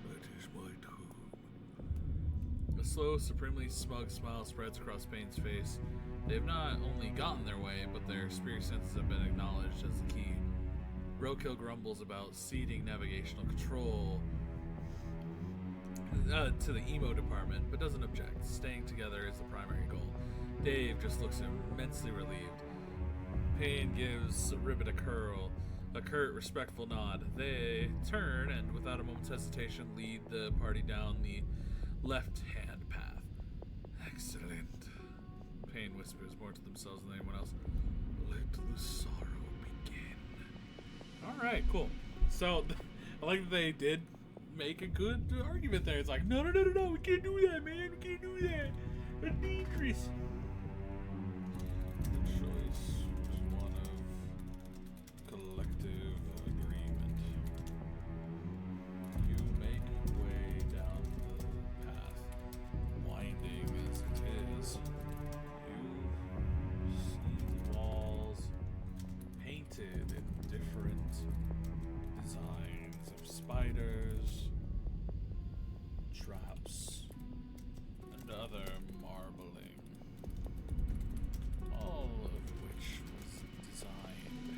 That is my doom. A slow, supremely smug smile spreads across Payne's face. They have not only gotten their way, but their spirit senses have been acknowledged as the key. Roadkill grumbles about ceding navigational control to the emo department, but doesn't object. Staying together is the primary goal. Dave just looks immensely relieved. Payne gives Ribbit a curt, respectful nod. They turn and, without a moment's hesitation, lead the party down the left-hand path. Excellent. Payne whispers more to themselves than anyone else. Let the sorrow begin. Alright, cool. So, I like that they did make a good argument there. It's like, no, we can't do that, man. We can't do that. That's dangerous. The choice is one of collective agreement. You make your way down the path, winding as it is. You see the walls painted in different designs of spiders, traps, and other marbling, all of which was designed.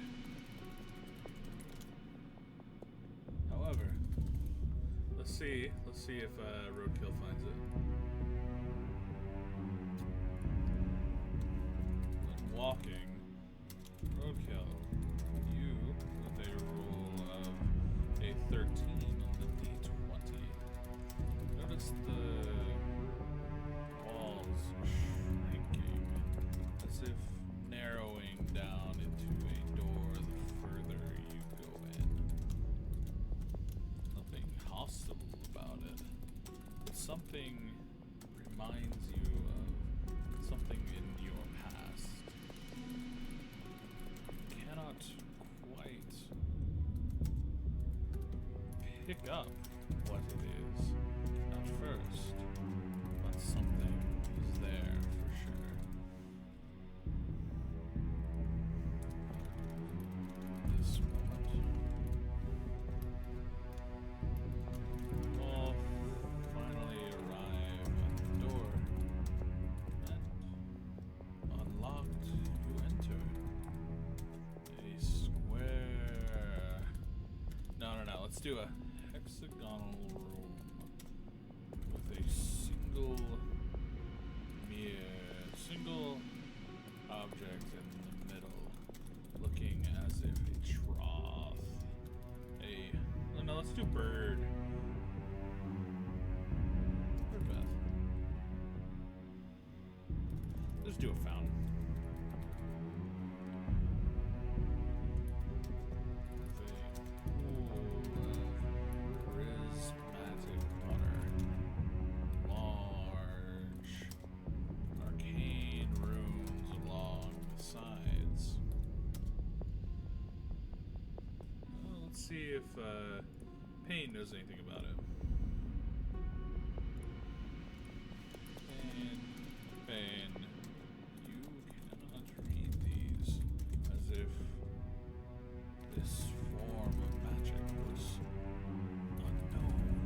However, let's see if Roadkill finds it. When walking, Roadkill, you, with a roll of a 13 on the D20, notice the walls shrinking, as if narrowing down into a door the further you go in. Nothing hostile about it, but something reminds you of something in your past. You cannot quite pick up what it is at first, but something is there for sure. This moment, you all finally arrive at the door, and unlocked, you enter a square. No, let's do a hexagonal room with a single single object in the middle, looking as if a trough. No, let's do bird. Bird bath. Let's do a fountain. Prismatic water. Large, arcane runes along the sides. Well, let's see if Payne knows anything about it. Payne, you cannot read these as if this form of magic was unknown.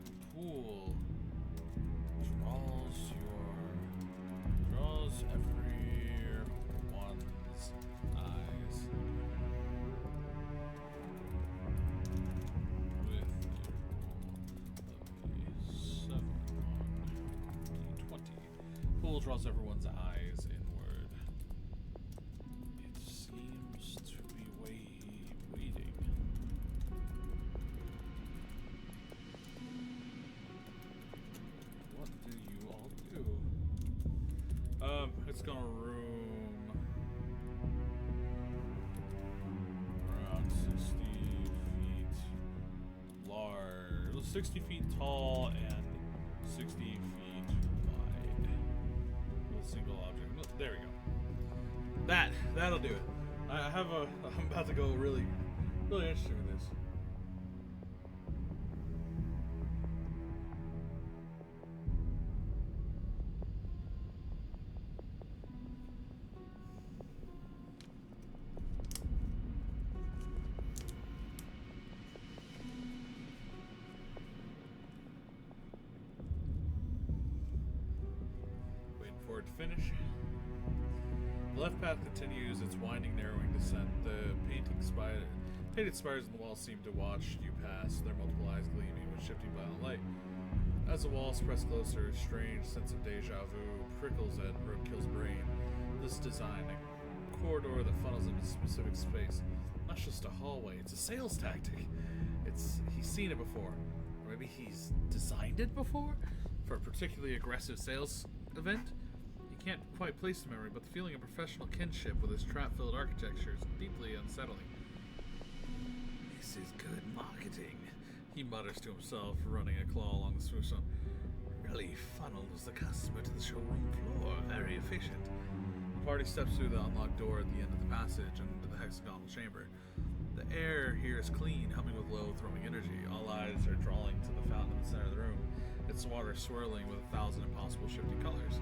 The pool draws everyone's eyes. With a roll of a 7 on D20. Pool draws everyone's eyes inward. It seems to be waiting. What do you all do? It's gonna room around 60 feet large, 60 feet tall and 60 feet wide. With a single object. There we go. That'll do it. I'm about to go really interesting with this. for it to finish. The left path continues its winding, narrowing descent. The painted spires on the wall seem to watch you pass, their multiple eyes gleaming with shifting violet light. As the walls press closer, a strange sense of deja vu prickles at Roadkill's brain. This design, a corridor that funnels into specific space. Not just a hallway, it's a sales tactic. He's seen it before. Or maybe he's designed it before? For a particularly aggressive sales event? You can't quite place the memory, but the feeling of professional kinship with his trap-filled architecture is deeply unsettling. This is good marketing, he mutters to himself, running a claw along the smooth stone. Really funnels the customer to the showroom floor. Very efficient. The party steps through the unlocked door at the end of the passage and into the hexagonal chamber. The air here is clean, humming with low throbbing energy. All eyes are drawing to the fountain in the center of the room, its water swirling with 1,000 impossible shifting colors.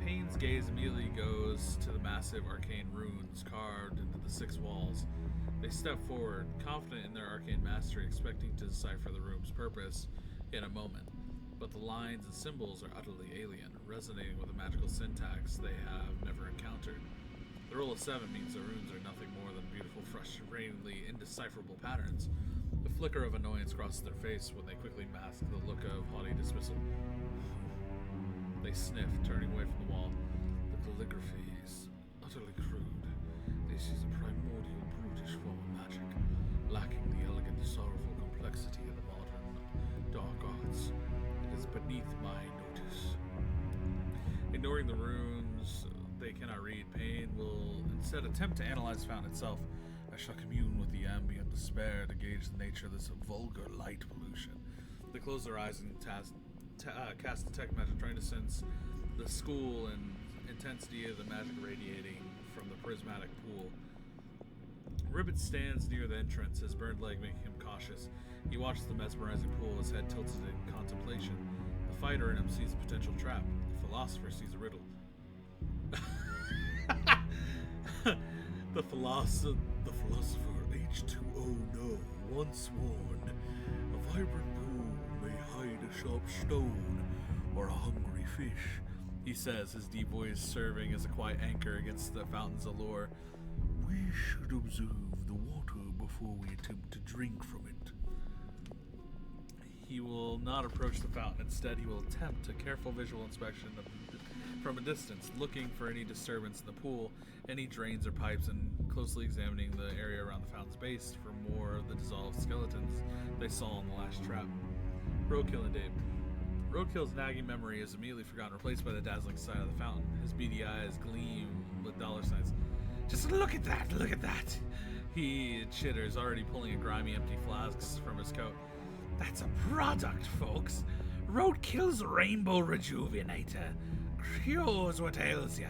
Payne's gaze immediately goes to the massive arcane runes carved into the 6 walls. They step forward, confident in their arcane mastery, expecting to decipher the room's purpose in a moment. But the lines and symbols are utterly alien, resonating with a magical syntax they have never encountered. The roll of 7 means the runes are nothing more than beautiful, frustratingly indecipherable patterns. The flicker of annoyance crosses their face when they quickly mask the look of haughty dismissal. They sniff, turning away from the wall. The calligraphy is utterly crude. This is a primordial, brutish form of magic, lacking the elegant, sorrowful complexity of the modern dark arts. It is beneath my notice. Ignoring the runes they cannot read, Payne will instead attempt to analyze the fountain itself. I shall commune with the ambient despair to gauge the nature of this vulgar light pollution. They close their eyes and cast detect magic, trying to sense the school and intensity of the magic radiating from the prismatic pool. Ribbit stands near the entrance, his burned leg making him cautious. He watches the mesmerizing pool, his head tilted in contemplation. The fighter in him sees a potential trap. The philosopher sees a riddle. The philosopher H2O no, once warned, a vibrant pool may hide a sharp stone or a hungry fish, he says, his deep voice serving as a quiet anchor against the fountain's allure. We should observe the water before we attempt to drink from it. He will not approach the fountain. Instead, he will attempt a careful visual inspection from a distance, looking for any disturbance in the pool, any drains or pipes, and closely examining the area around the fountain's base for more of the dissolved skeletons they saw in the last trap. Roadkill and Dave. Roadkill's nagging memory is immediately forgotten, replaced by the dazzling sight of the fountain. His beady eyes gleam with dollar signs. Just look at that, look at that. He chitters, already pulling a grimy empty flasks from his coat. That's a product, folks. Roadkill's Rainbow Rejuvenator. Cures what ails ya,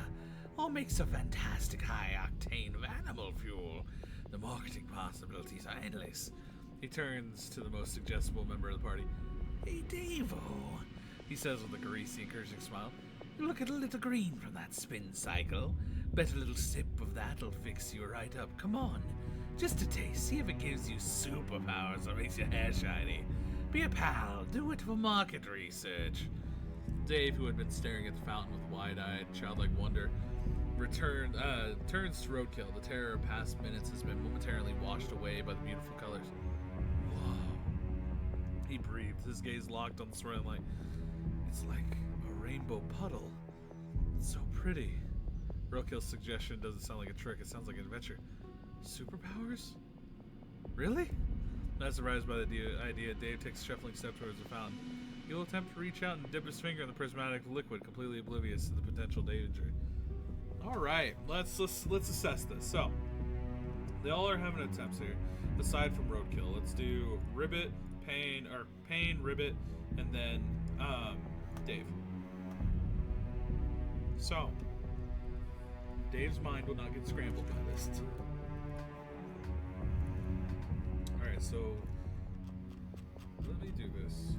or makes a fantastic high-octane of animal fuel. The marketing possibilities are endless. He turns to the most suggestible member of the party. Hey, Davo, he says with a greasy, encouraging smile. Look at a little green from that spin cycle. Bet a little sip of that'll fix you right up. Come on, just a taste. See if it gives you superpowers or makes your hair shiny. Be a pal. Do it for market research. Dave, who had been staring at the fountain with wide-eyed, childlike wonder, turns to Roadkill. The terror of past minutes has been momentarily washed away by the beautiful colors. Whoa. He breathed, his gaze locked on the swirling light. It's like a rainbow puddle. It's so pretty. Roadkill's suggestion doesn't sound like a trick. It sounds like an adventure. Superpowers? Really? Not surprised by the idea, Dave takes a shuffling step towards the fountain. He'll attempt to reach out and dip his finger in the prismatic liquid, completely oblivious to the potential danger. All right, let's assess this. So, they all are having attempts here, aside from Roadkill. Let's do Ribbit, Payne, Ribbit, and then Dave. So, Dave's mind will not get scrambled by this. All right, so let me do this.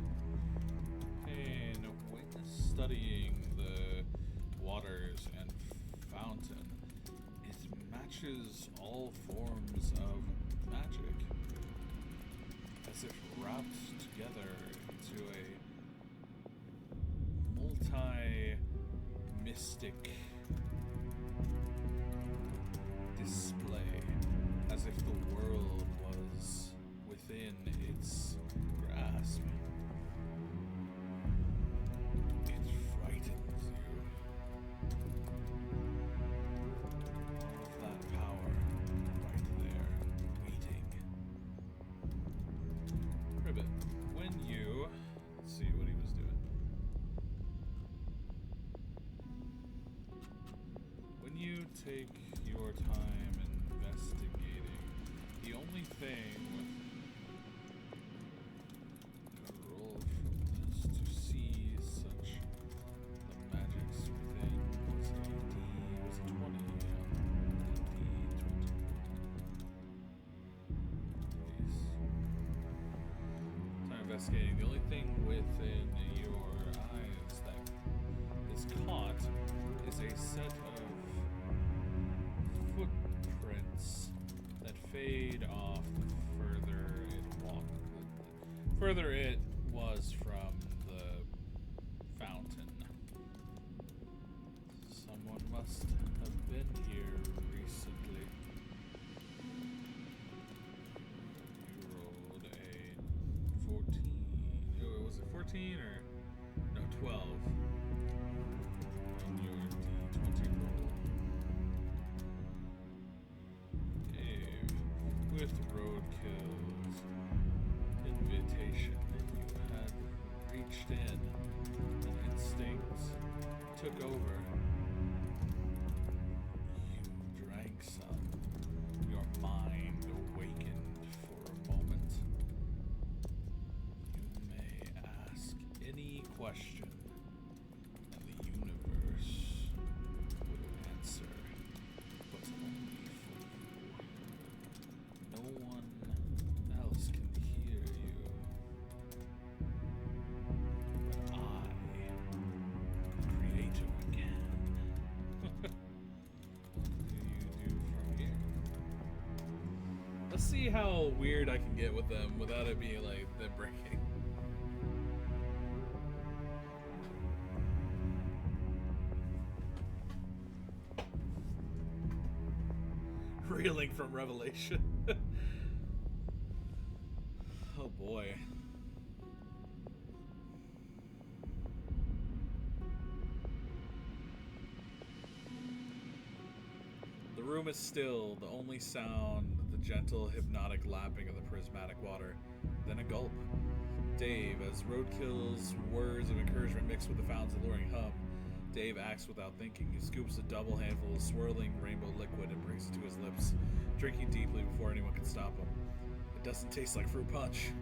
And when studying the waters and fountain, it matches all forms of magic, as if wrapped together into a multi mystic display, as if the world was within its grasp. It frightens you. All of that power right there, waiting. Ribbit, when you... Let's see what he was doing. When you take your time investigating, the only thing... roll from this to see such the magics within was a 20 on D20. Time investigating. The only thing within your eyes that is caught is a set of footprints that fade off the further it was from the fountain. Someone must have been here recently. You rolled a 14. Oh, was it 14 or no 12 on your D20 roll? Dave, with Roadkill's invitation, you had reached in, and instincts took over. You drank some. Your mind awakened for a moment. You may ask any question, and the universe will answer, but only for you. No one else can hear you. But I, Creator, can. What do you do from here? Let's see how weird I can get with them without it being like them breaking. Reeling from revelation. Oh boy. The room is still, the only sound, the gentle hypnotic lapping of the prismatic water, then a gulp. Dave, as Roadkill's words of encouragement mix with the fountain's alluring hum, Dave acts without thinking. He scoops a double handful of swirling rainbow liquid and brings it to his lips, drinking deeply before anyone can stop him. It doesn't taste like fruit punch.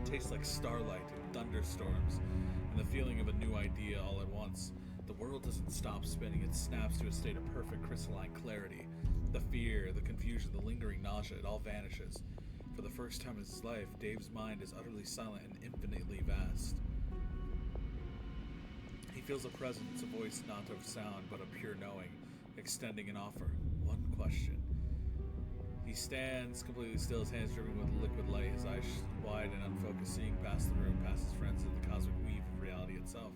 It tastes like starlight and thunderstorms, and the feeling of a new idea all at once. The world doesn't stop spinning, it snaps to a state of perfect crystalline clarity. The fear, the confusion, the lingering nausea, it all vanishes. For the first time in his life, Dave's mind is utterly silent and infinitely vast. He feels a presence, a voice not of sound, but of pure knowing, extending an offer. One question. He stands completely still, his hands dripping with liquid light, his eyes wide and unfocused, seeing past the room, past his friends, into the cosmic weave of reality itself.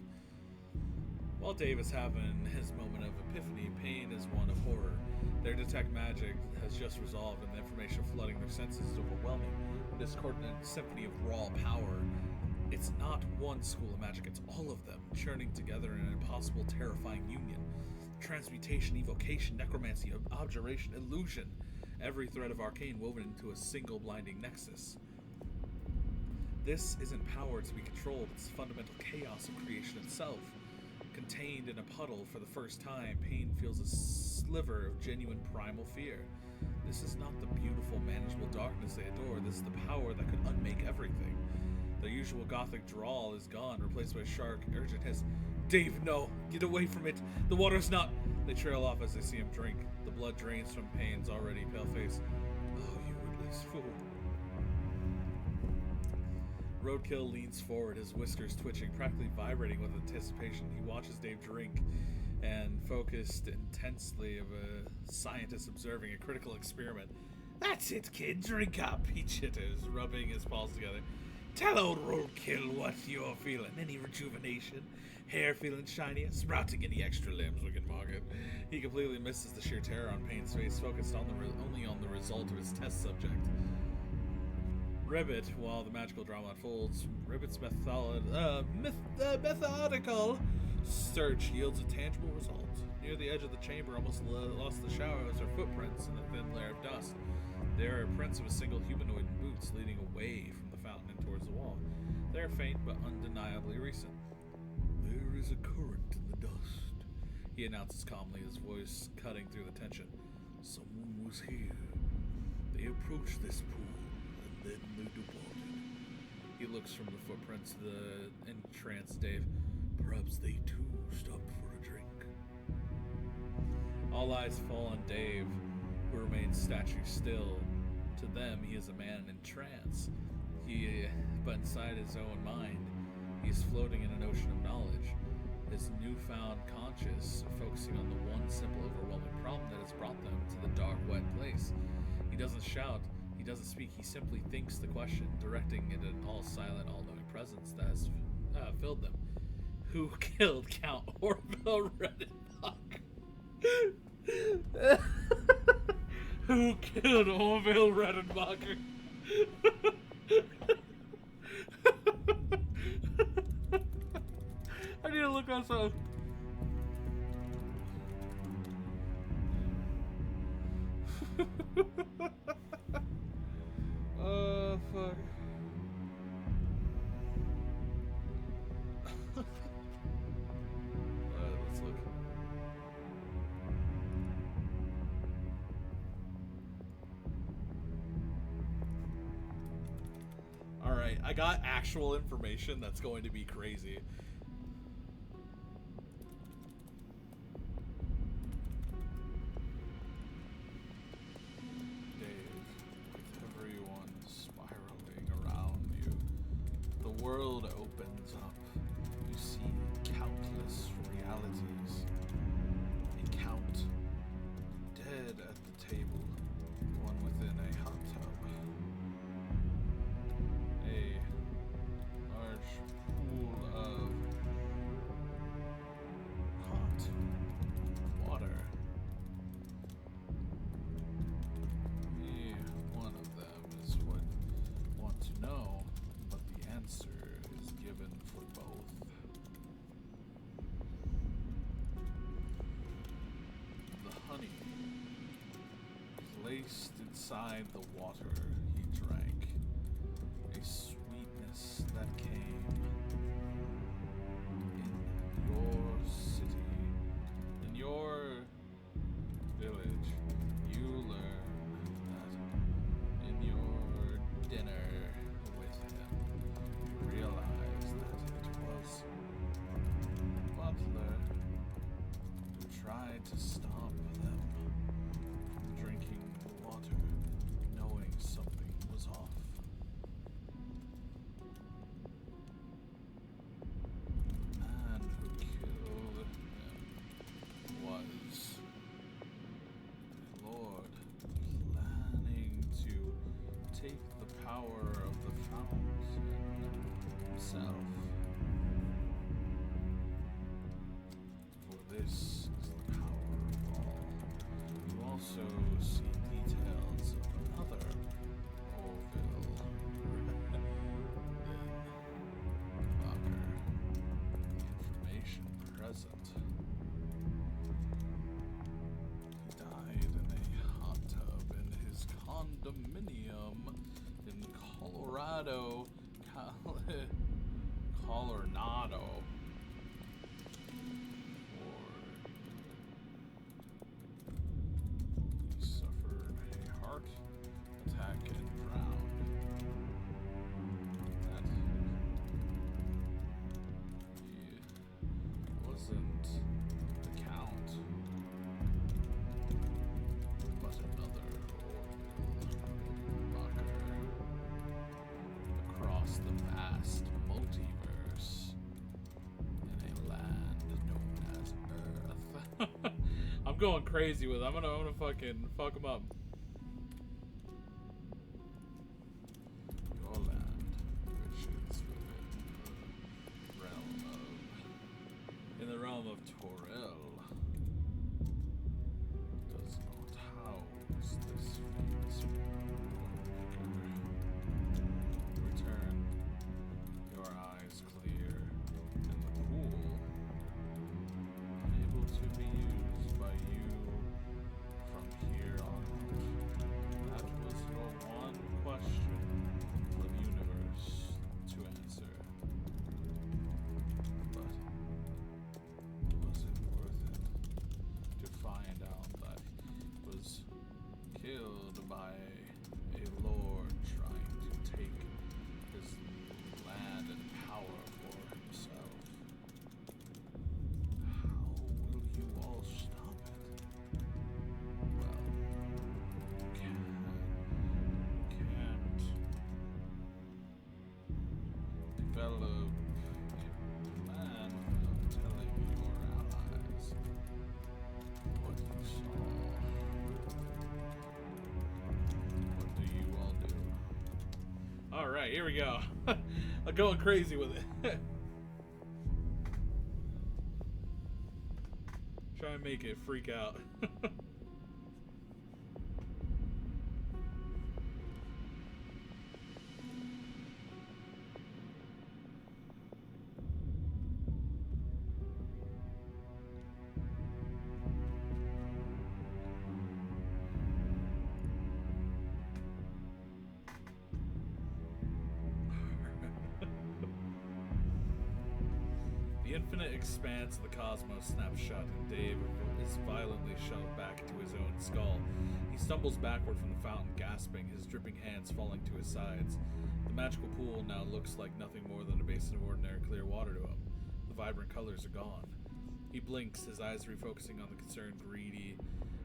While Dave is having his moment of epiphany, Pain is one of horror. Their detect magic has just resolved, and the information flooding their senses is overwhelming. A discordant symphony of raw power. It's not one school of magic, it's all of them, churning together in an impossible, terrifying union. Transmutation, evocation, necromancy, abjuration, illusion. Every thread of arcane woven into a single blinding nexus. This isn't power to be controlled, it's fundamental chaos of creation itself. Contained in a puddle for the first time, Pain feels a sliver of genuine primal fear. This is not the beautiful, manageable darkness they adore, this is the power that could unmake everything. Their usual gothic drawl is gone, replaced by a sharp, urgent hiss. Dave, no! Get away from it! The water's not... They trail off as they see him drink. The blood drains from Pain's already pale face. Oh, you witless fool. Roadkill leans forward, his whiskers twitching, practically vibrating with anticipation. He watches Dave drink, and focused intensely of a scientist observing a critical experiment. That's it, kid, drink up, he chitters, rubbing his paws together. Tell old Roadkill what you're feeling. Any rejuvenation? Hair feeling shiny? Sprouting any extra limbs we can market? He completely misses the sheer terror on Payne's face, focused on only on the result of his test subject. Ribbit, while the magical drama unfolds, Ribbit's methodical search yields a tangible result. Near the edge of the chamber, almost lost the shadows, are footprints in a thin layer of dust. There are prints of a single humanoid in boots leading away from the fountain and towards the wall. They are faint but undeniably recent. There is a current in the dust, he announces calmly, his voice cutting through the tension. Someone was here. They approached this pool, and then they departed. He looks from the footprints to the entranced Dave. Perhaps they too stopped for a drink. All eyes fall on Dave, who remains statue still. To them, he is a man in trance. But inside his own mind, he is floating in an ocean of knowledge. His newfound conscious, focusing on the one simple, overwhelming problem that has brought them to the dark, wet place. He doesn't shout. He doesn't speak. He simply thinks the question, directing it an all-silent, all-knowing presence that has filled them. Who killed Count Orville Redenbach? Who killed Orville Redenbacher? I need to look on something. Oh, fuck. Let's look. Alright, I got actual information that's going to be crazy. The world opens up. You see countless realities. A count dead at the table, one within a hot tub. A large pool of hot water. One of them is what you want to know. The answer is given for both. The honey placed inside the water he drank, a sweetness that came in your city, in your village. You learn that in your dinner realized that it was the butler who tried to stop them from drinking the water, knowing something was off. The man who killed him was the Lord, planning to take the power of the fountain himself. For this is the power of all. You also see details of another Orville information present. He died in a hot tub in his condominium in Colorado. Colorado. He suffered a heart attack and drowned. That he wasn't the Count, but another Orville across the vast multiverse in a land known as Earth. I'm going crazy with it. I'm gonna fucking fuck him up. Your land, which Torel does not house this famous figure. Return, your eyes clear and the pool, unable to be used by you from here on out. That was your one question for the universe to answer. But was it worth it to find out that he was killed by a lord trying to take his land and power for himself? How will you all stop it? Well, you can't develop a plan without telling your allies what you saw. What do you all do? Alright, here we go. I'm going crazy with it. Try and make it freak out. The infinite expanse of the cosmos snaps shut, and Dave is violently shoved back into his own skull. He stumbles backward from the fountain, gasping, his dripping hands falling to his sides. The magical pool now looks like nothing more than a basin of ordinary clear water to him. The vibrant colors are gone. He blinks, his eyes refocusing on the concerned, greedy,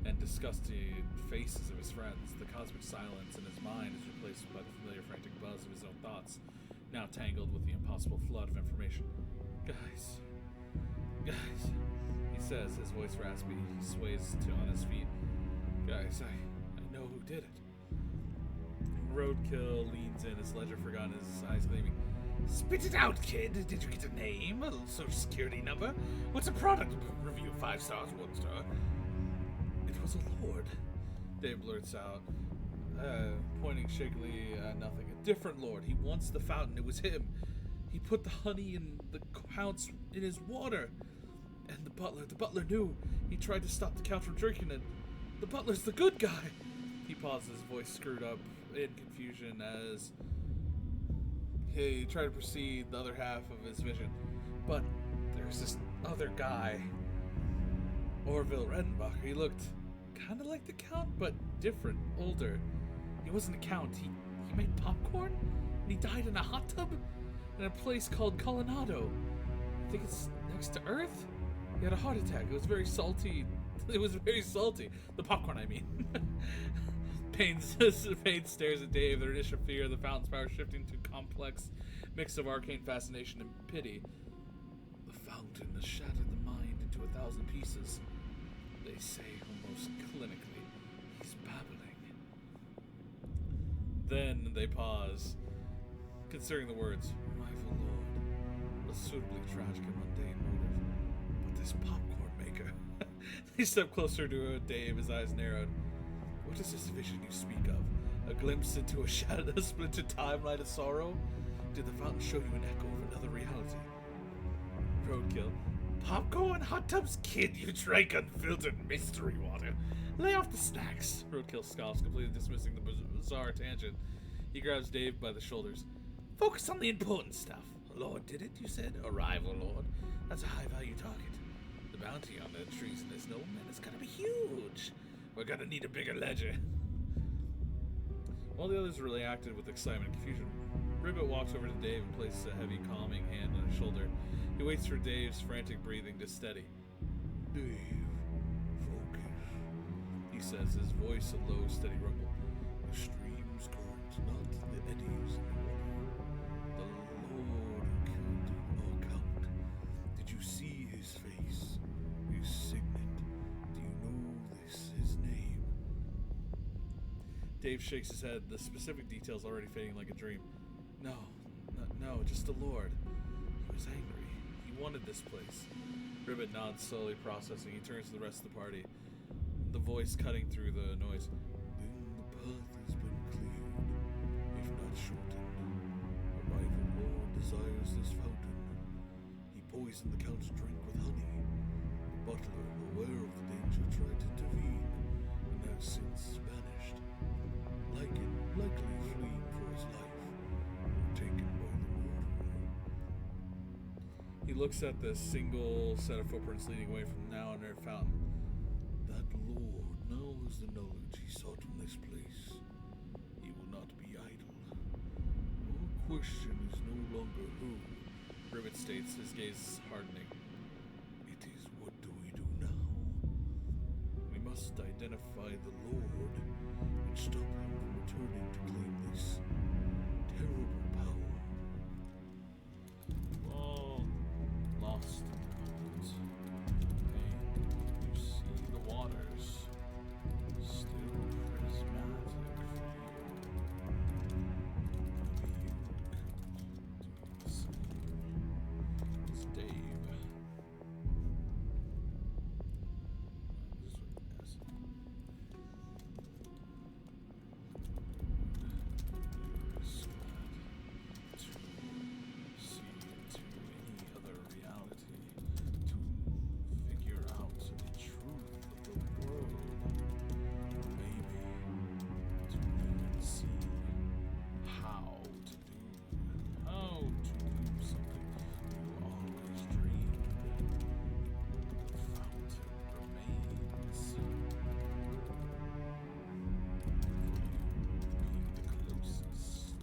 and disgusted faces of his friends. The cosmic silence in his mind is replaced by the familiar frantic buzz of his own thoughts, now tangled with the impossible flood of information. Guys, he says, his voice raspy. He sways on his feet. Guys, I know who did it. Roadkill leans in, his ledger forgotten, his eyes gleaming. Spit it out, kid. Did you get a name? A social security number? What's a product review? 5 stars, 1 star. It was a lord, Dave blurts out, pointing shakily at nothing. A different lord. He wants the fountain. It was him. He put the honey and the counts in his water. And the butler knew. He tried to stop the count from drinking it. The butler's the good guy. He pauses, his voice screwed up in confusion as he tried to proceed the other half of his vision. But there's this other guy, Orville Redenbacher. He looked kind of like the count, but different, older. He wasn't a count. He made popcorn, and he died in a hot tub in a place called Colorado. I think it's next to Earth. He had a heart attack. It was very salty. It was very salty. The popcorn, I mean. Payne stares at Dave, their initial fear of the fountain's power shifting to a complex mix of arcane fascination and pity. The fountain has shattered the mind into 1,000 pieces. They say almost clinically. He's babbling. Then they pause, considering the words, rival lord, a suitably tragic and mundane motive. But this popcorn maker. They step closer to Dave, his eyes narrowed. What is this vision you speak of? A glimpse into a splintered timeline of sorrow? Did the fountain show you an echo of another reality? Roadkill. Popcorn, hot tubs, kid, you drank unfiltered mystery water. Lay off the snacks. Roadkill scoffs, completely dismissing the bizarre tangent. He grabs Dave by the shoulders. Focus on the important stuff. A lord did it, you said? A rival lord? That's a high-value target. The bounty on the treasonous nobleman is gonna be huge. We're gonna need a bigger ledger. While the others reacted with excitement and confusion, Ribbit walks over to Dave and places a heavy, calming hand on his shoulder. He waits for Dave's frantic breathing to steady. Dave, focus, he says, his voice a low, steady rumble. The stream's current, not the eddies in the water. The Lord who killed our count. Did you see his face? His signet? Do you know his name? Dave shakes his head, the specific details already fading like a dream. No, just the Lord. He was angry. He wanted this place. Ribbit nods, slowly processing. He turns to the rest of the party, the voice cutting through the noise. Then the path has been cleared, if not shortened. A rival lord desires this fountain. He poisoned the Count's drink with honey. The butler, aware of the danger, tried to intervene, and has since vanished. Likely fleeing for his life, or taken by the murderer. He looks at the single set of footprints leading away from the now inert fountain. That lord now has the knowledge he sought from this place. He will not be idle. Our question is no longer who. Ribbit states, his gaze hardening. It is what do we do now? We must identify the Lord and stop him from returning to claim this terrible power. Well, lost hey, you see the waters still prismatic for you. Maybe you could do the same. It's Dave. This one, yes. Use that to see into any other reality, to figure out the truth of the world, maybe to even see how to do something you always dreamed. The fountain remains for you being the closest.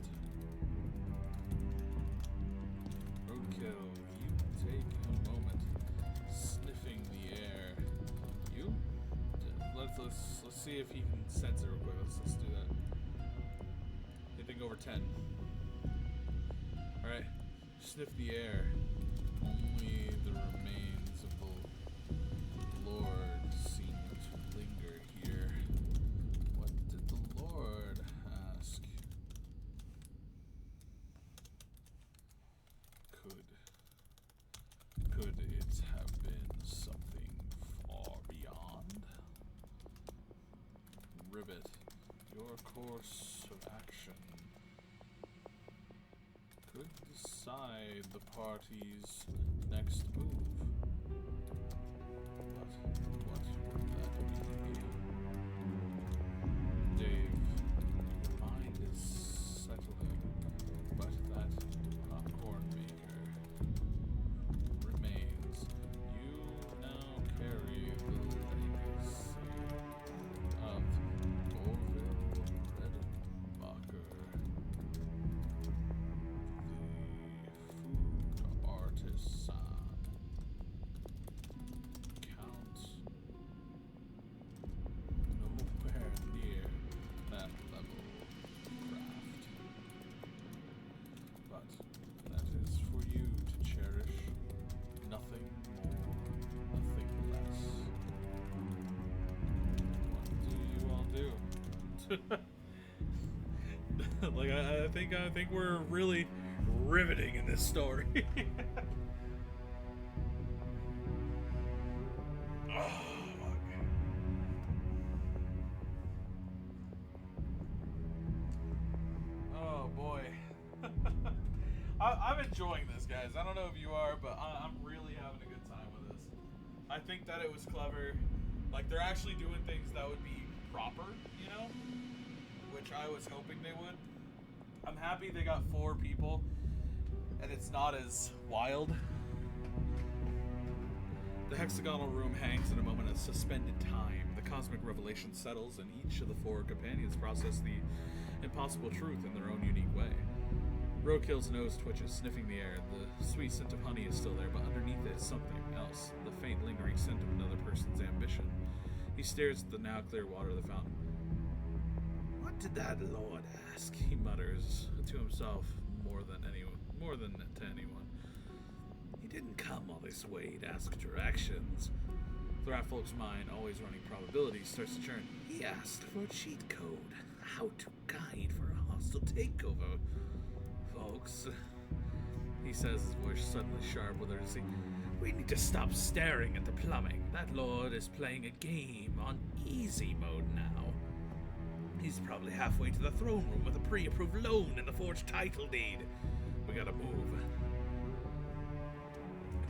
Roadkill, you take a moment sniffing the air. You? Let's see if he can sense it real quick. Let's do that. Anything over 10. Alright. Sniff the air. Only the remains of the Lord seem to linger here. What did the Lord ask? Could it have been something far beyond? Ribbit, your course of action could decide the party's next move. But what would that be? Dave, your mind is settling, but that popcorn maker remains. You now carry the legacy of Orville Redenbacher, the food artisan. Count nowhere near that level of craft. But that is for you to cherish. Nothing more, nothing less. What do you all do? Like I think we're really riveting in this story. Oh, fuck. Oh boy. I'm enjoying this, guys. I don't know if you are, but I'm really having a good time with this. I think that it was clever. Like, they're actually doing things that would be proper, you know? Which I was hoping they would. I'm happy they got 4 people, and it's not as wild. The hexagonal room hangs in a moment of suspended time. The cosmic revelation settles, and each of the 4 companions process the impossible truth in their own unique way. Roadkill's nose twitches, sniffing the air. The sweet scent of honey is still there, but underneath it is something else, the faint lingering scent of another person's ambition. He stares at the now clear water of the fountain. What did that Lord ask? He mutters to himself more than to anyone. He didn't come all this way to ask directions. The Ratfolk's mind, always running probabilities, starts to churn. He asked for a cheat code, how to guide for a hostile takeover. Folks, he says, his voice suddenly sharp with urgency. We need to stop staring at the plumbing. That lord is playing a game on easy mode now. He's probably halfway to the throne room with a pre-approved loan and the forged title deed. We gotta move.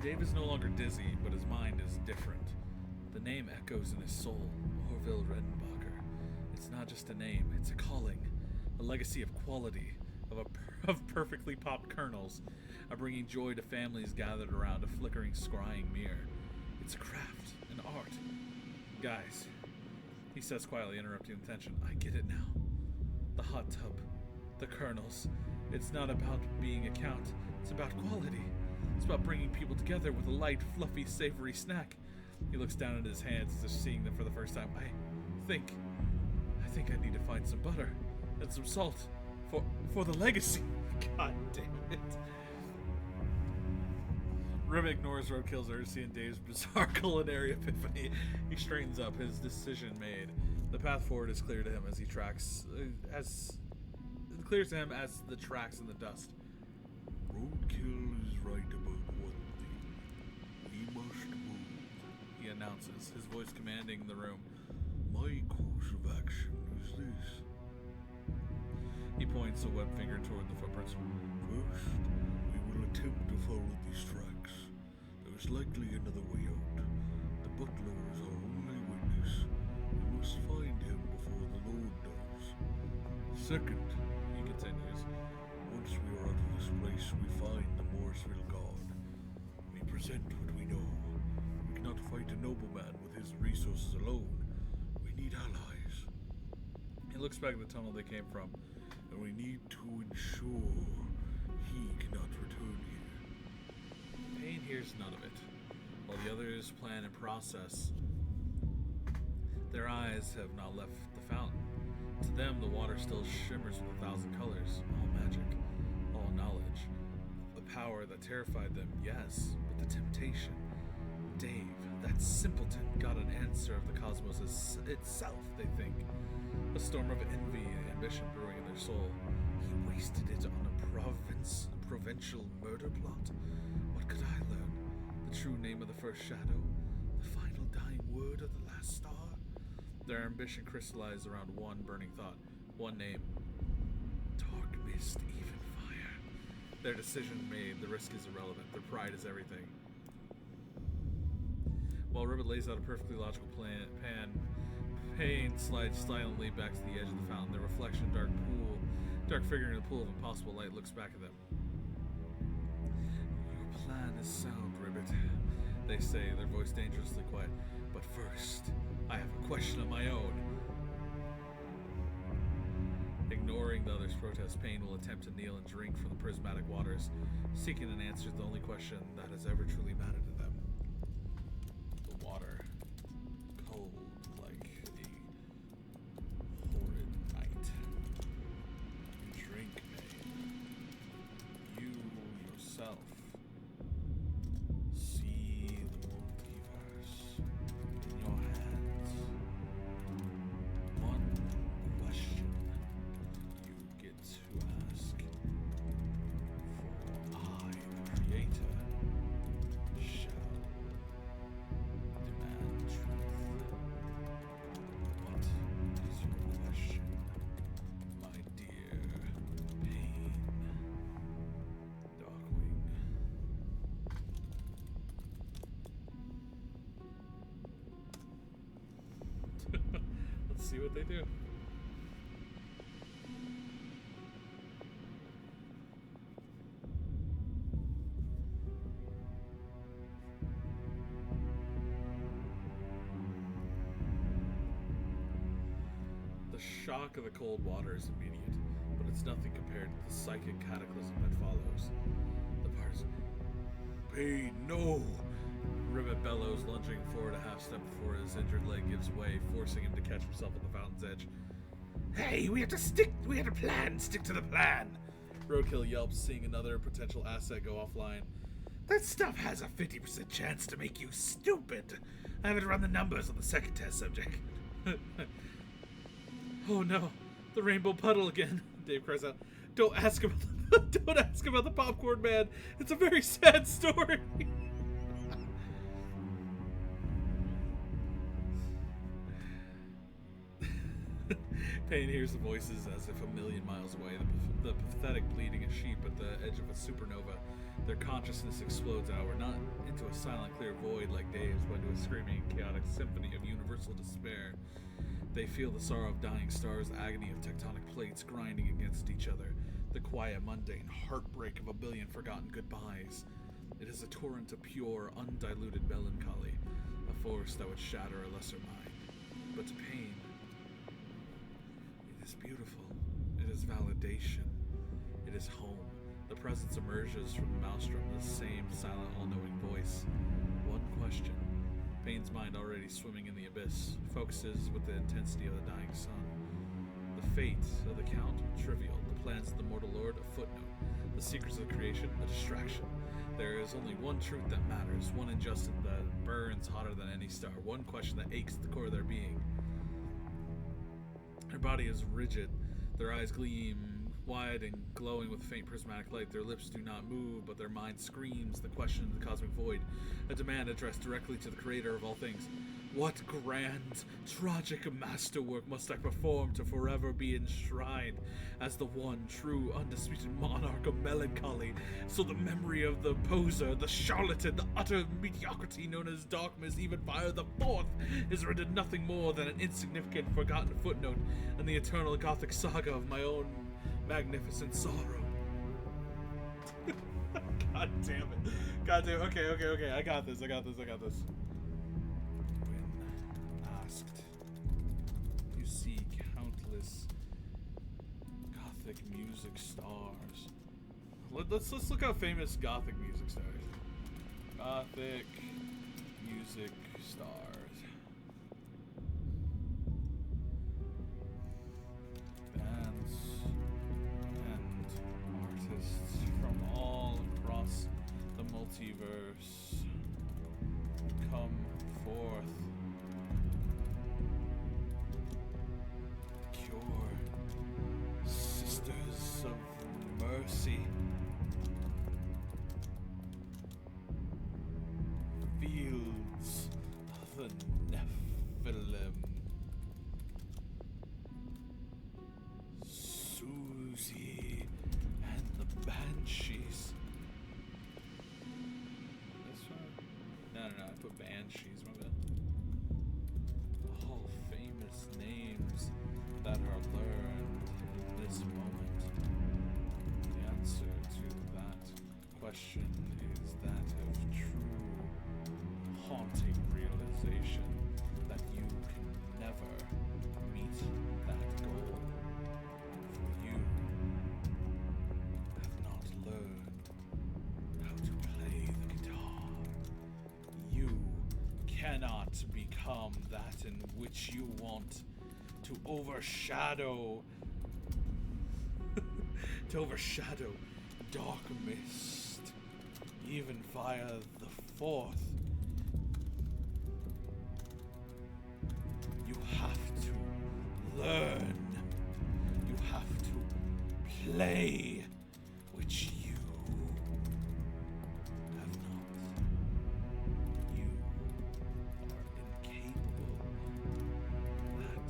Dave is no longer dizzy, but his mind is different. The name echoes in his soul, Orville Redenbacher. It's not just a name, it's a calling, a legacy of quality, of perfectly popped kernels, of bringing joy to families gathered around a flickering, scrying mirror. It's a craft, an art. Guys, he says quietly, interrupting the tension, I get it now. The hot tub, the kernels. It's not about being a count, it's about quality. It's about bringing people together with a light, fluffy, savory snack. He looks down at his hands as if seeing them for the first time. I think I need to find some butter and some salt for the legacy. God damn it. Rim ignores Roadkill's urgency and Dave's bizarre culinary epiphany. He straightens up, his decision made. The path forward is clear to him as he tracks it clears to him as the tracks in the dust. Roadkill is right about one thing. We must move, He announces, his voice commanding the room. My course of action is this. He points a web finger toward the footprints. First, we will attempt to follow these tracks. There is likely another way out. The butler is our only witness. We must find him before the Lord does. Second, He continues. once we are out of this place, we find the Mooresville guard. We present what we know. We cannot fight a nobleman with his resources alone. We need allies. He looks back at the tunnel they came from. And we need to ensure he cannot return here. Payne hears none of it, while the others plan and process. Their eyes have not left the fountain. To them, the water still shimmers with 1,000 colors, all magic, all knowledge. The power that terrified them, yes, but the temptation. Dave, that simpleton, got an answer of the cosmos itself, they think. A storm of envy and ambition brewing in their soul. He wasted it on a provincial murder plot. What could I learn? The true name of the first shadow? The final dying word of the last star? Their ambition crystallized around one burning thought, one name. Dark mist, even fire. Their decision made, the risk is irrelevant, their pride is everything. While Ribbit lays out a perfectly logical plan, Payne slides silently back to the edge of the fountain. Their reflection, dark figure in a pool of impossible light, looks back at them. Your plan is sound, Ribbit, they say, their voice dangerously quiet. But first, I have a question of my own. Ignoring the others' protest, Payne will attempt to kneel and drink from the prismatic waters, seeking an answer to the only question that has ever truly mattered to them. The water, cold like a horrid night. You drink, Payne. You yourself see the multiverse in your hands. One question you get to ask. For I, the Creator, shall demand truth. What is your question, my dear Payne? Darkwing. Let's see what they do. The shock of the cold water is immediate, but it's nothing compared to the psychic cataclysm that follows. The parts. Payne, no! Ribbit bellows, lunging forward a half step before his injured leg gives way, forcing him to catch himself at the fountain's edge. Hey, we had a plan. Stick to the plan. Roadkill yelps, seeing another potential asset go offline. That stuff has a 50% chance to make you stupid. I haven't run the numbers on the second test subject. Oh no, the rainbow puddle again, Dave cries out. Don't ask about Don't ask about the popcorn man. It's a very sad story. Payne hears the voices as if a million miles away, the pathetic bleating of sheep at the edge of a supernova. Their consciousness explodes outward, not into a silent, clear void like Dave's, but into a screaming, chaotic symphony of universal despair. They feel the sorrow of dying stars, agony of tectonic plates grinding against each other, the quiet, mundane heartbreak of a billion forgotten goodbyes. It is a torrent of pure, undiluted melancholy, a force that would shatter a lesser mind. But to Payne, it is beautiful. It is validation. It is home. The presence emerges from the maelstrom, the same silent, all-knowing voice. One question. Payne's mind, already swimming in the abyss, focuses with the intensity of the dying sun. The fate of the Count, trivial. The plans of the mortal lord, a footnote. The secrets of creation, a distraction. There is only one truth that matters, one injustice that burns hotter than any star, one question that aches at the core of their being. Their body is rigid, their eyes gleam wide and glowing with faint prismatic light. Their lips do not move, but their mind screams the question of the cosmic void, a demand addressed directly to the creator of all things. What grand, tragic masterwork must I perform to forever be enshrined as the one true, undisputed monarch of melancholy, so the memory of the poser, the charlatan, the utter mediocrity known as Darkness, even Fire the Fourth, is rendered nothing more than an insignificant, forgotten footnote in the eternal Gothic saga of my own magnificent sorrow. God damn it. God damn it. Okay. I got this. When asked, you see countless Gothic music stars. Let's look up famous Gothic music stars. Gothic music stars. Bands and artists from all across the multiverse come forth. Cure, Sisters of Mercy, Fields of the Nephilim, Susie and the Banshees. This one? No, I put Banshees, my bad. All famous names that are learned in this moment. The answer to that question is that of true, haunting realization that you can never meet that goal. For you have not learned how to play the guitar. You cannot become that in which you want to overshadow dark mist, even via the fourth. You have to learn. You have to play, which you have not. You are incapable. That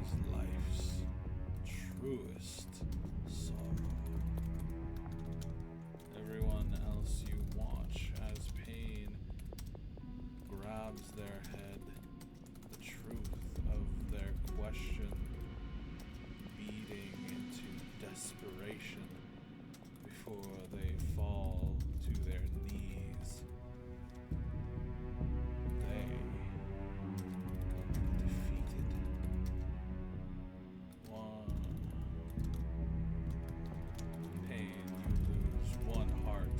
is life's truest sorrow. Everyone else you watch as Payne grabs their head, the truth of their question beating into desperation before they fall to their knees. They defeated. Pain, you lose one heart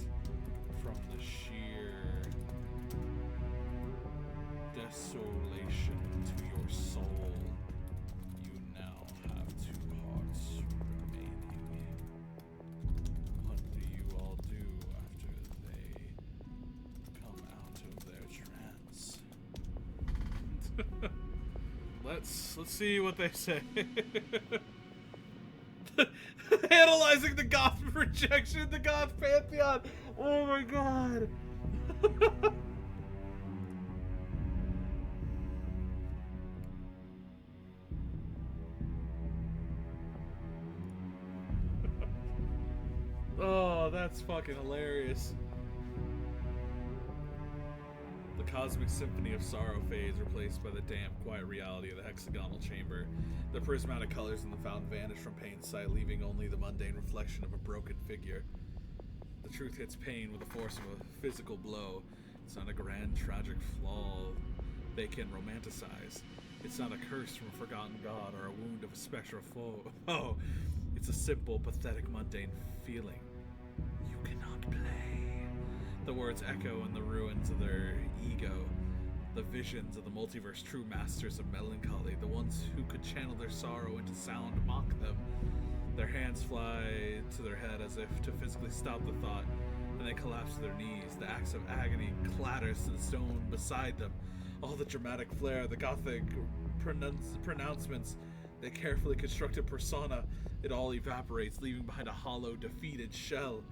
from the sheer desolation to your soul. You now have two hearts remaining. What do you all do after they come out of their trance? Let's see what they say. Analyzing the goth projection, the goth pantheon. Oh my god. Oh, that's fucking hilarious. The cosmic symphony of sorrow fades, replaced by the damp, quiet reality of the hexagonal chamber. The prismatic colors in the fountain vanish from Payne's sight, leaving only the mundane reflection of a broken figure. The truth hits Payne with the force of a physical blow. It's not a grand, tragic flaw they can romanticize. It's not a curse from a forgotten god or a wound of a spectral foe. Oh, it's a simple, pathetic, mundane feeling. You cannot play. The words echo in the ruins of their ego. The visions of the multiverse, true masters of melancholy, the ones who could channel their sorrow into sound, mock them. Their hands fly to their head as if to physically stop the thought, and they collapse to their knees. The axe of agony clatters to the stone beside them. All the dramatic flair, the gothic pronouncements, the carefully constructed persona, it all evaporates, leaving behind a hollow, defeated shell.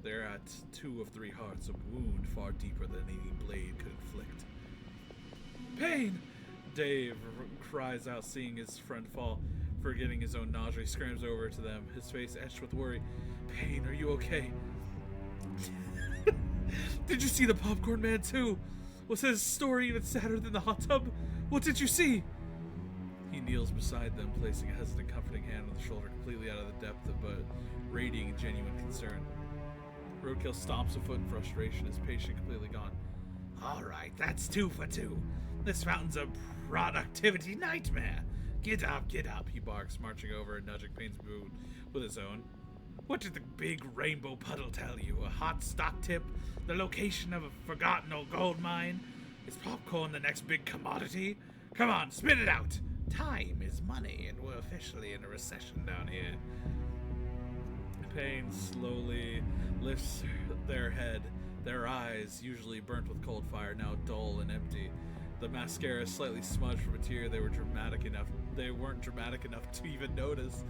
They're at 2 of 3 hearts, a wound far deeper than any blade could inflict. Pain! Dave cries out, seeing his friend fall. Forgetting his own nausea, he scrams over to them, his face etched with worry. Pain, are you okay? Did you see the popcorn man too? Was his story even sadder than the hot tub? What did you see? He kneels beside them, placing a hesitant, comforting hand on the shoulder, completely out of the depth of but radiating genuine concern. Roadkill stomps a foot in frustration, his patient completely gone. Alright, that's 2 for 2. This fountain's a productivity nightmare. Get up, he barks, marching over and nudging Payne's boot with his own. What did the big rainbow puddle tell you? A hot stock tip? The location of a forgotten old gold mine? Is popcorn the next big commodity? Come on, spit it out! Time is money, and we're officially in a recession down here. Payne slowly lifts their head, their eyes, usually burnt with cold fire, now dull and empty. The mascara slightly smudged from a tear. They weren't dramatic enough to even notice.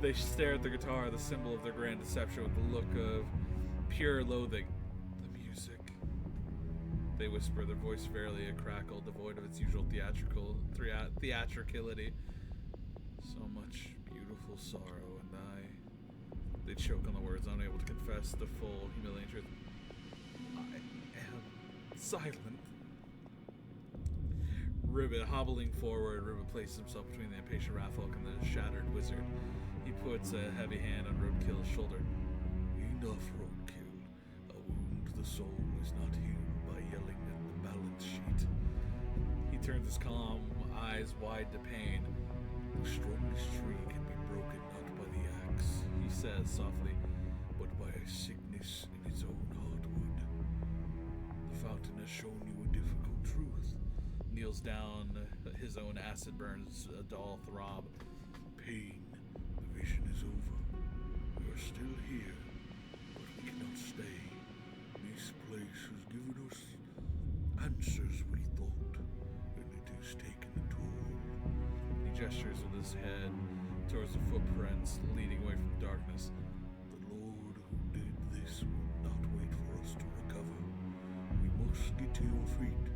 They stare at the guitar, the symbol of their grand deception, with the look of pure loathing. The music. They whisper, their voice barely a crackle, devoid of its usual theatricality. So much beautiful sorrow, and they choke on the words, unable to confess the full, humiliating truth. I am silent. Ribbit, hobbling forward, Ribbit places himself between the impatient Rathfolk and the shattered wizard. He puts a heavy hand on Roadkill's shoulder. Enough, Roadkill. A wound to the soul is not healed by yelling at the balance sheet. He turns his calm eyes wide to Payne. The strongest tree can be broken not by the axe, he says softly, but by a sickness in its own hardwood. The fountain has shown you a difficult truth. Kneels down, his own acid burns a dull throb. Payne, the vision is over. We are still here, but we cannot stay. This place has given us answers we thought, and it has taken a toll. He gestures with his head towards the footprints leading away from the darkness. The Lord who did this will not wait for us to recover. We must get to your feet.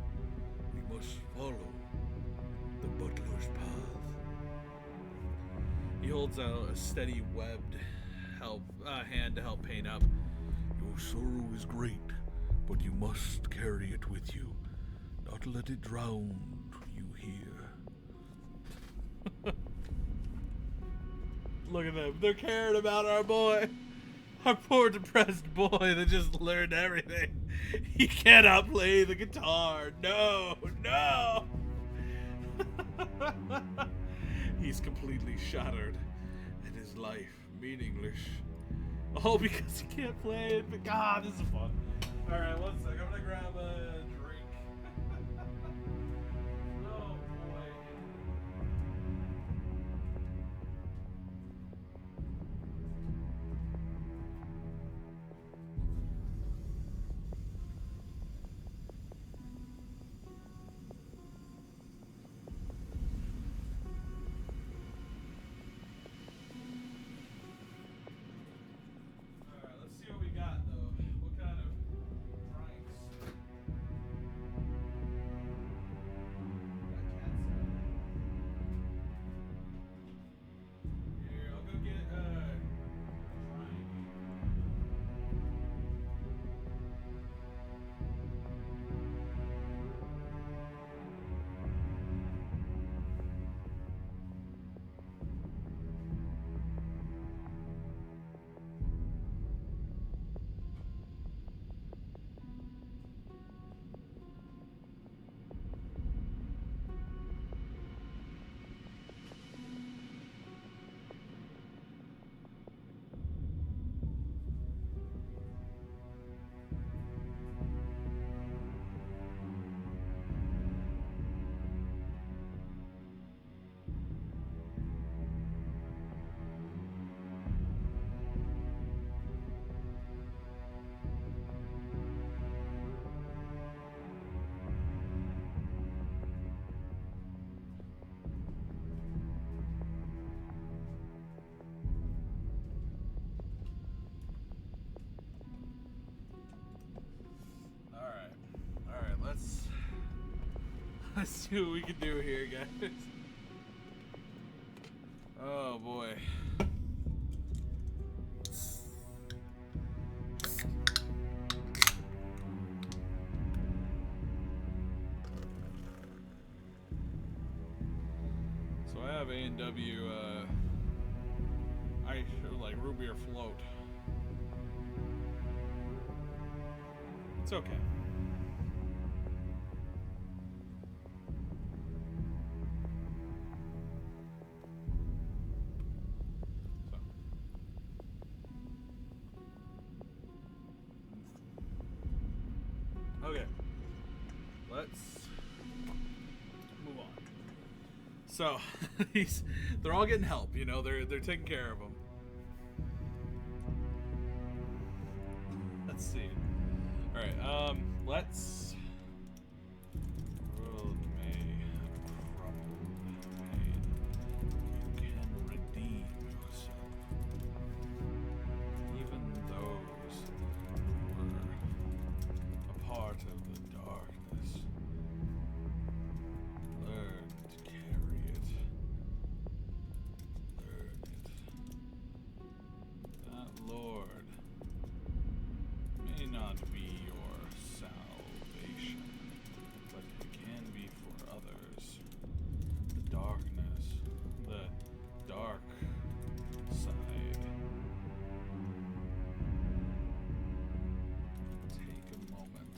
We must follow the butler's path. He holds out a steady, webbed hand to help Payne up. Your sorrow is great, but you must carry it with you. Not let it drown you here. Look at them. They're caring about our boy. Our poor depressed boy that just learned everything. He cannot play the guitar. No. He's completely shattered, and his life meaningless. All because he can't play it. But God, this is fun. All right, one sec. I'm gonna grab a drink. Oh boy. Let's see what we can do here, guys. Oh boy. So I have A&W, I like root beer float. It's okay. Okay, let's move on. So, they're all getting help, you know, they're taking care of them. Let's see. Alright, let's... World may have crumbled, made. You can redeem yourself. Even those who were a part of the darkness. Learn to carry it. Learn it. That Lord may not be your salvation, but it can be for others. The darkness, the dark side. Take a moment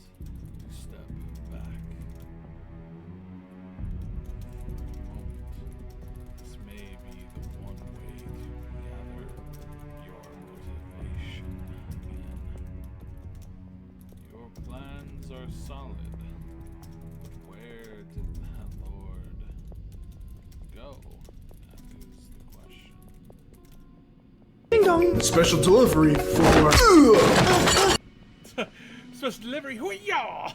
to step back. For a moment, this may be the one way to gather your motivation again. Your plans are solid, but where did that Lord go? That is the question. Ding dong. Special delivery for. Special delivery, hoo-yah!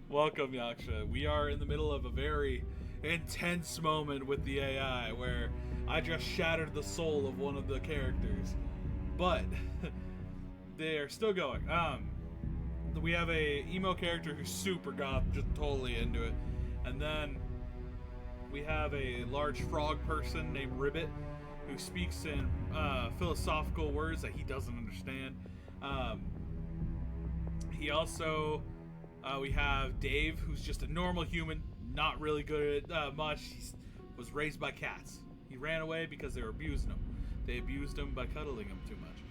Welcome, Yaksha. We are in the middle of a very intense moment with the AI where I just shattered the soul of one of the characters. But they are still going. We have a emo character who's super goth, just totally into it. And then we have a large frog person named Ribbit who speaks in philosophical words that he doesn't understand. He also, we have Dave, who's just a normal human, not really good at much. He was raised by cats. He ran away because they were abusing him. They abused him by cuddling him too much.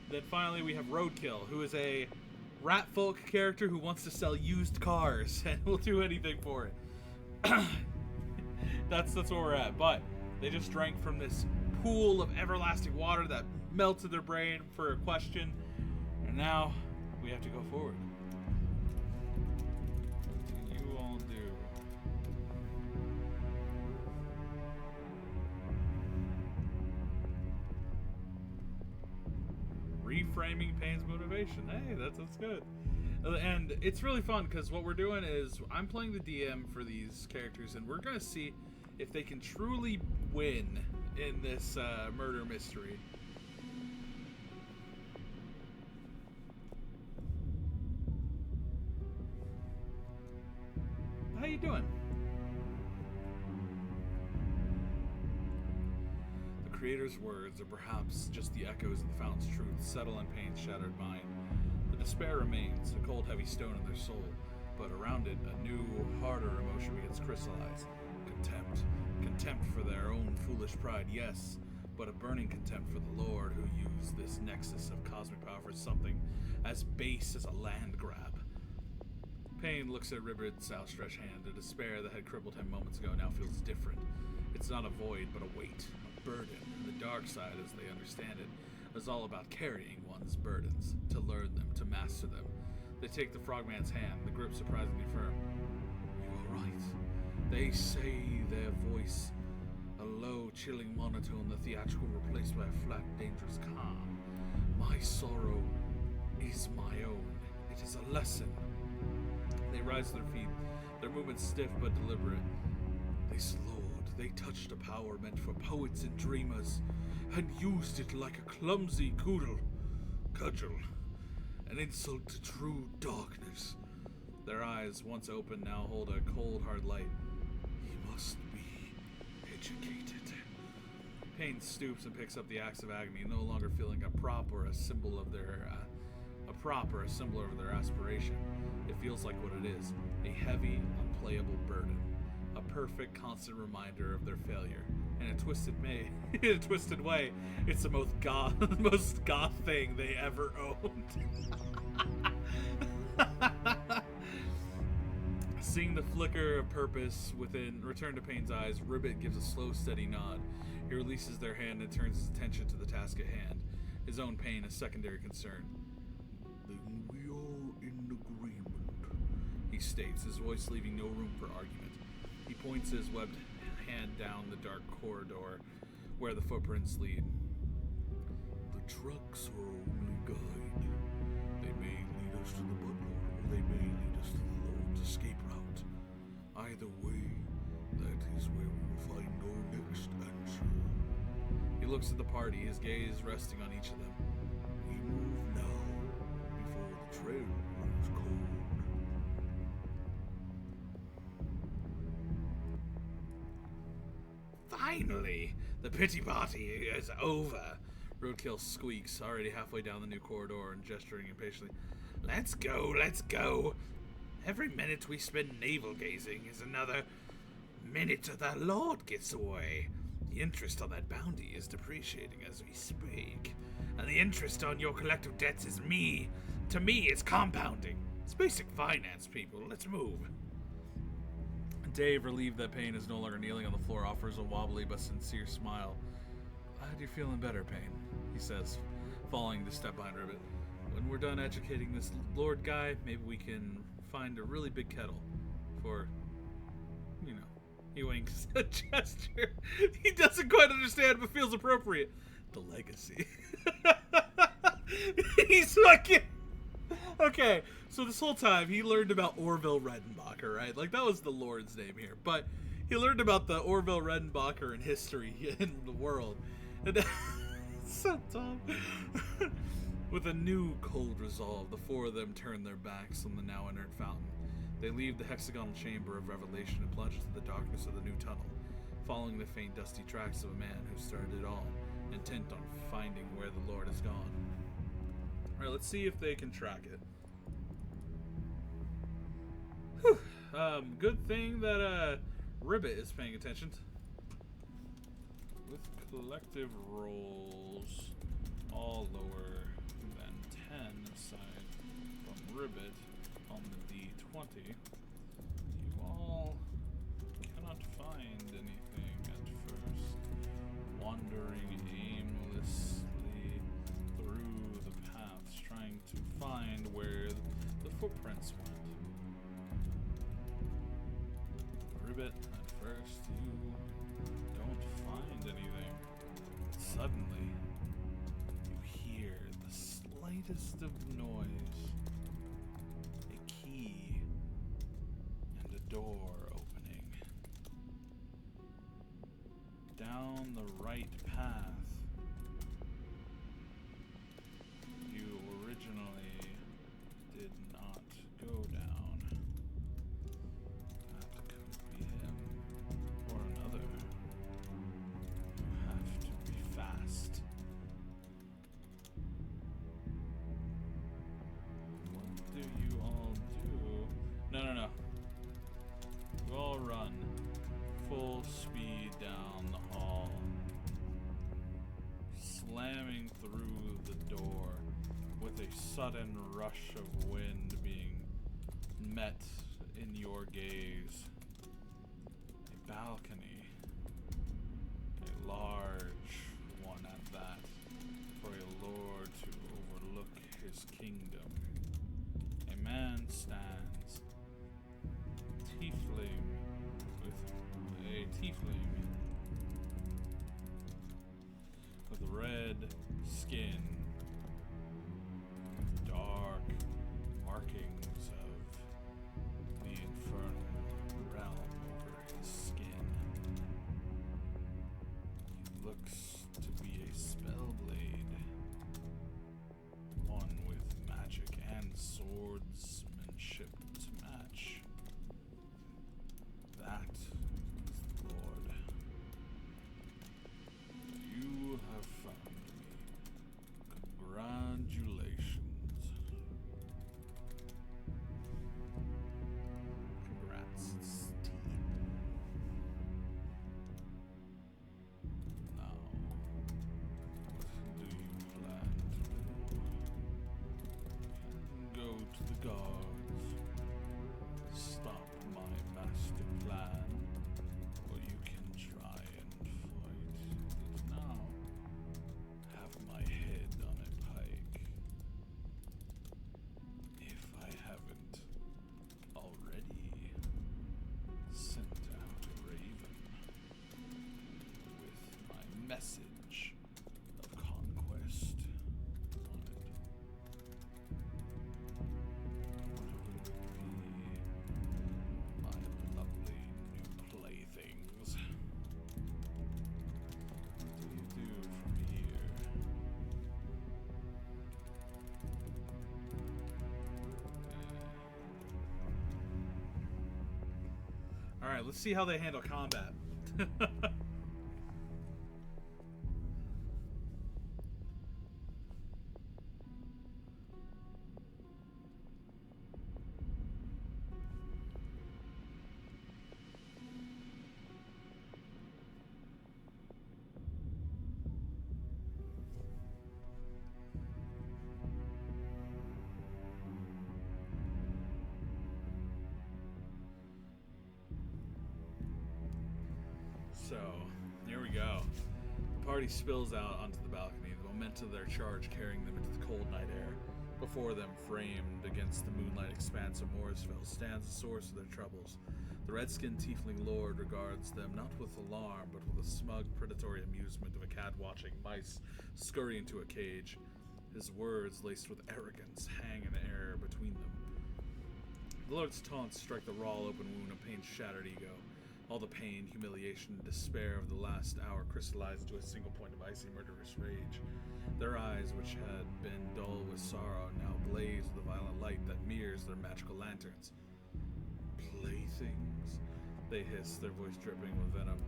Then finally we have Roadkill, who is a rat folk character who wants to sell used cars and will do anything for it. That's where we're at. But they just drank from this pool of everlasting water that melted their brain for a question, and now we have to go forward. What do you all do? Reframing pain's motivation. Hey, that's good. And it's really fun because what we're doing is I'm playing the DM for these characters, and we're gonna see if they can truly win in this murder mystery. How you doing? The creator's words are perhaps just the echoes of the fountain's truth settle in Payne's shattered mind. The despair remains, a cold, heavy stone in their soul, but around it, a new, harder emotion begins to crystallize. Contempt. Contempt for their own foolish pride, yes, but a burning contempt for the Lord who used this nexus of cosmic power for something as base as a land grab. Payne looks at Ribbit's outstretched hand. The despair that had crippled him moments ago now feels different. It's not a void, but a weight, a burden. The dark side, as they understand it, is all about carrying one's burdens, to learn them, to master them. They take the frogman's hand, the grip surprisingly firm. You are right. They say their voice, a low, chilling monotone, the theatrical replaced by a flat, dangerous calm. My sorrow is my own. It is a lesson. They rise to their feet, their movements stiff but deliberate. They slowed. They touched a power meant for poets and dreamers, and used it like a clumsy cudgel, an insult to true darkness. Their eyes, once open, now hold a cold, hard light. He must be educated. Payne stoops and picks up the axe of agony, no longer feeling a prop or a symbol of their aspiration. It feels like what it is: a heavy, unplayable burden, a perfect, constant reminder of their failure. In a twisted way, it's the most goth thing they ever owned. Seeing the flicker of purpose within return to Payne's eyes, Ribbit gives a slow, steady nod. He releases their hand and turns his attention to the task at hand. His own pain a secondary concern. Then we are in agreement, He states, his voice leaving no room for argument. He points his webbed hand down the dark corridor where the footprints lead. The trucks are only guide. They may lead us to the butler, or they may lead us to the Lord's escape route. Either way, that is where we will find our next answer. He looks at the party, his gaze resting on each of them. We move now, before the trail grows cold. Finally, the pity party is over. Roadkill squeaks, already halfway down the new corridor and gesturing impatiently. Let's go, let's go. Every minute we spend navel-gazing is another minute the Lord gets away. The interest on that bounty is depreciating as we speak. And the interest on your collective debts is me. To me, it's compounding. It's basic finance, people. Let's move. Dave, relieved that Payne is no longer kneeling on the floor, offers a wobbly but sincere smile. Glad you're feeling better, Payne, he says, falling to step behind Ribbit. When we're done educating this Lord guy, maybe we can find a really big kettle for, you know, he winks a gesture he doesn't quite understand but feels appropriate. The legacy. He's fucking... Okay, so this whole time he learned about Orville Redenbacher, right? Like, that was the Lord's name here. But he learned about the Orville Redenbacher in history in the world. And so dumb. With a new cold resolve, the four of them turn their backs on the now inert fountain. They leave the hexagonal chamber of revelation and plunge into the darkness of the new tunnel, following the faint dusty tracks of a man who started it all, intent on finding where the Lord has gone. Alright, let's see if they can track it. Whew. Good thing that Ribbit is paying attention. With collective rolls all lower than 10 aside from Ribbit on the D20, you all cannot find anything at first, wandering aimlessly through the paths, trying to find where the footprints went. Ribbit, at first you don't find anything. Suddenly, you hear the slightest of noise. A key and a door opening. Down the right path you originally did not go down. That could be him or another. You have to be fast. What do you all do? No. You all run full speed down the hall, slamming through the door with a sudden rush of wind being met in your gaze. A balcony, a large one at that, for a lord to overlook his kingdom. A man stands, tiefling with red skin, dark markings of the infernal realm over his skin. He looks to be a spellblade, one with magic and swordsmanship to match. Alright, let's see how they handle combat. So, here we go. The party spills out onto the balcony, the momentum of their charge carrying them into the cold night air. Before them, framed against the moonlight expanse of Morrisville, stands the source of their troubles. The red-skinned tiefling lord regards them not with alarm, but with the smug, predatory amusement of a cat watching mice scurry into a cage. His words, laced with arrogance, hang in the air between them. The lord's taunts strike the raw, open wound of pain's shattered ego. All the pain, humiliation, and despair of the last hour crystallized into a single point of icy, murderous rage. Their eyes, which had been dull with sorrow, now blaze with a violent light that mirrors their magical lanterns. Playthings, they hiss, their voice dripping with venom.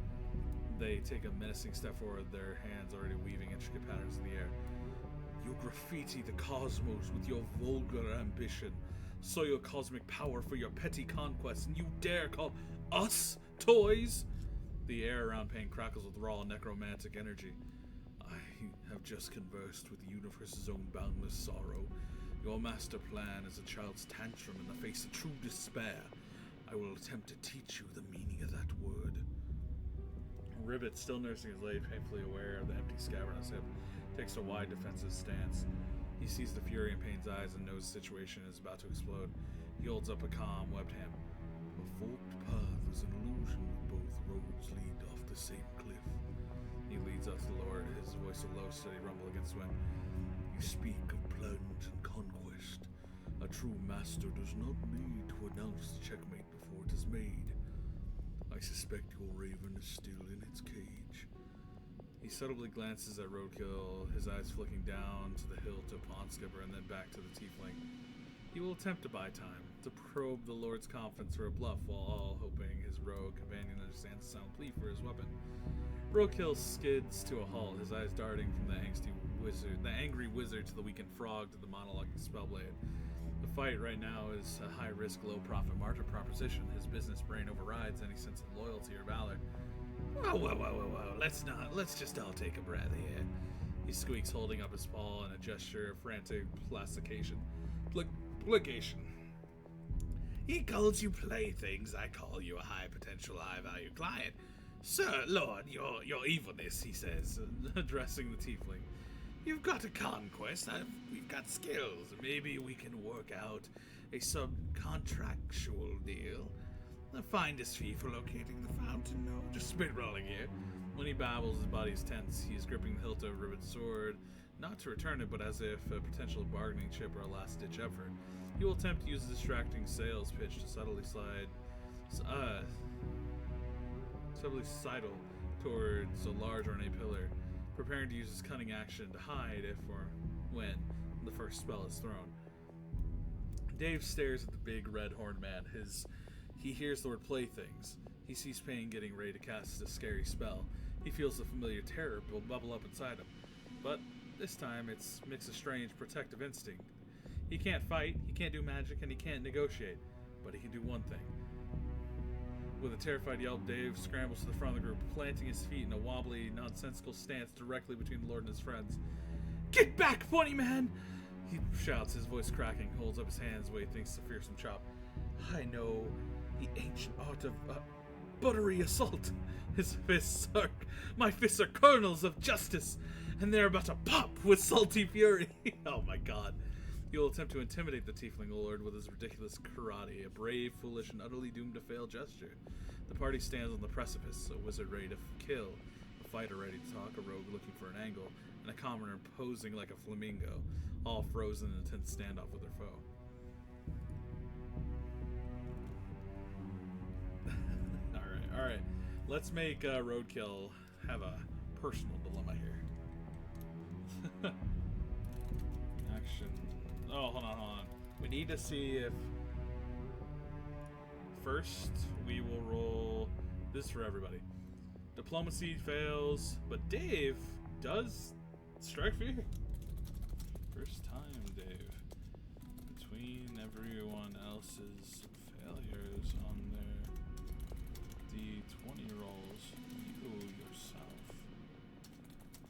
They take a menacing step forward, their hands already weaving intricate patterns in the air. You graffiti the cosmos with your vulgar ambition, sow your cosmic power for your petty conquests, and you dare call us toys? The air around Pain crackles with raw necromantic energy. I have just conversed with the universe's own boundless sorrow. Your master plan is a child's tantrum in the face of true despair. I will attempt to teach you the meaning of that word. Ribbit, still nursing his leg, painfully aware of the empty scabbard on his hip, takes a wide defensive stance. He sees the fury in Pain's eyes and knows the situation is about to explode. He holds up a calm, webbed hand. A forked path is an illusion where both roads lead off the same cliff. He leads up to the Lord, his voice a low, steady rumble against wind. You speak of plunge and conquest. A true master does not need to announce the checkmate before it is made. I suspect your raven is still in its cage. He subtly glances at Roadkill, his eyes flicking down to the hilt of Pondskipper and then back to the tiefling. He will attempt to buy time, to probe the Lord's confidence for a bluff, while all hoping his rogue companion understands the sound plea for his weapon. Roadkill skids to a halt, his eyes darting from the angry wizard to the weakened frog to the monologuing spellblade. The fight right now is a high-risk, low-profit martyr proposition. His business brain overrides any sense of loyalty or valor. Whoa. Let's just all take a breath here. He squeaks, holding up his paw in a gesture of frantic plastication. Pligation. He calls you playthings, I call you a high-potential, high-value client. Sir, Lord, your evilness, he says, addressing the tiefling. You've got a conquest, we've got skills. Maybe we can work out a subcontractual deal. A finder's fee for locating the fountain. No, just spit-rolling here. When he babbles, his body is tense. He is gripping the hilt of Ribbit's sword, not to return it, but as if a potential bargaining chip or a last-ditch effort. He will attempt to use a distracting sales pitch to subtly sidle towards a large ornate pillar, preparing to use his cunning action to hide if or when the first spell is thrown. Dave stares at the big red-horned man. He hears the word playthings. He sees Pain getting ready to cast a scary spell. He feels the familiar terror bubble up inside him. But this time it's mixed a strange protective instinct. He can't fight, he can't do magic, and he can't negotiate. But he can do one thing. With a terrified yelp, Dave scrambles to the front of the group, planting his feet in a wobbly, nonsensical stance directly between the Lord and his friends. Get back, funny man! He shouts, his voice cracking, holds up his hands while he thinks it's a fearsome chop. I know the ancient art of buttery assault. My fists are kernels of justice, and they're about to pop with salty fury. Oh my god. He will attempt to intimidate the tiefling lord with his ridiculous karate, a brave, foolish, and utterly doomed to fail gesture. The party stands on the precipice, a wizard ready to kill, a fighter ready to talk, a rogue looking for an angle, and a commoner posing like a flamingo, all frozen in an intense standoff with their foe. Alright. Let's make Roadkill have a personal dilemma here. Action. Oh, hold on. We need to see if first, we will roll this for everybody. Diplomacy fails, but Dave does strike fear. First time, Dave. Between everyone else's failures on their D20 rolls, you yourself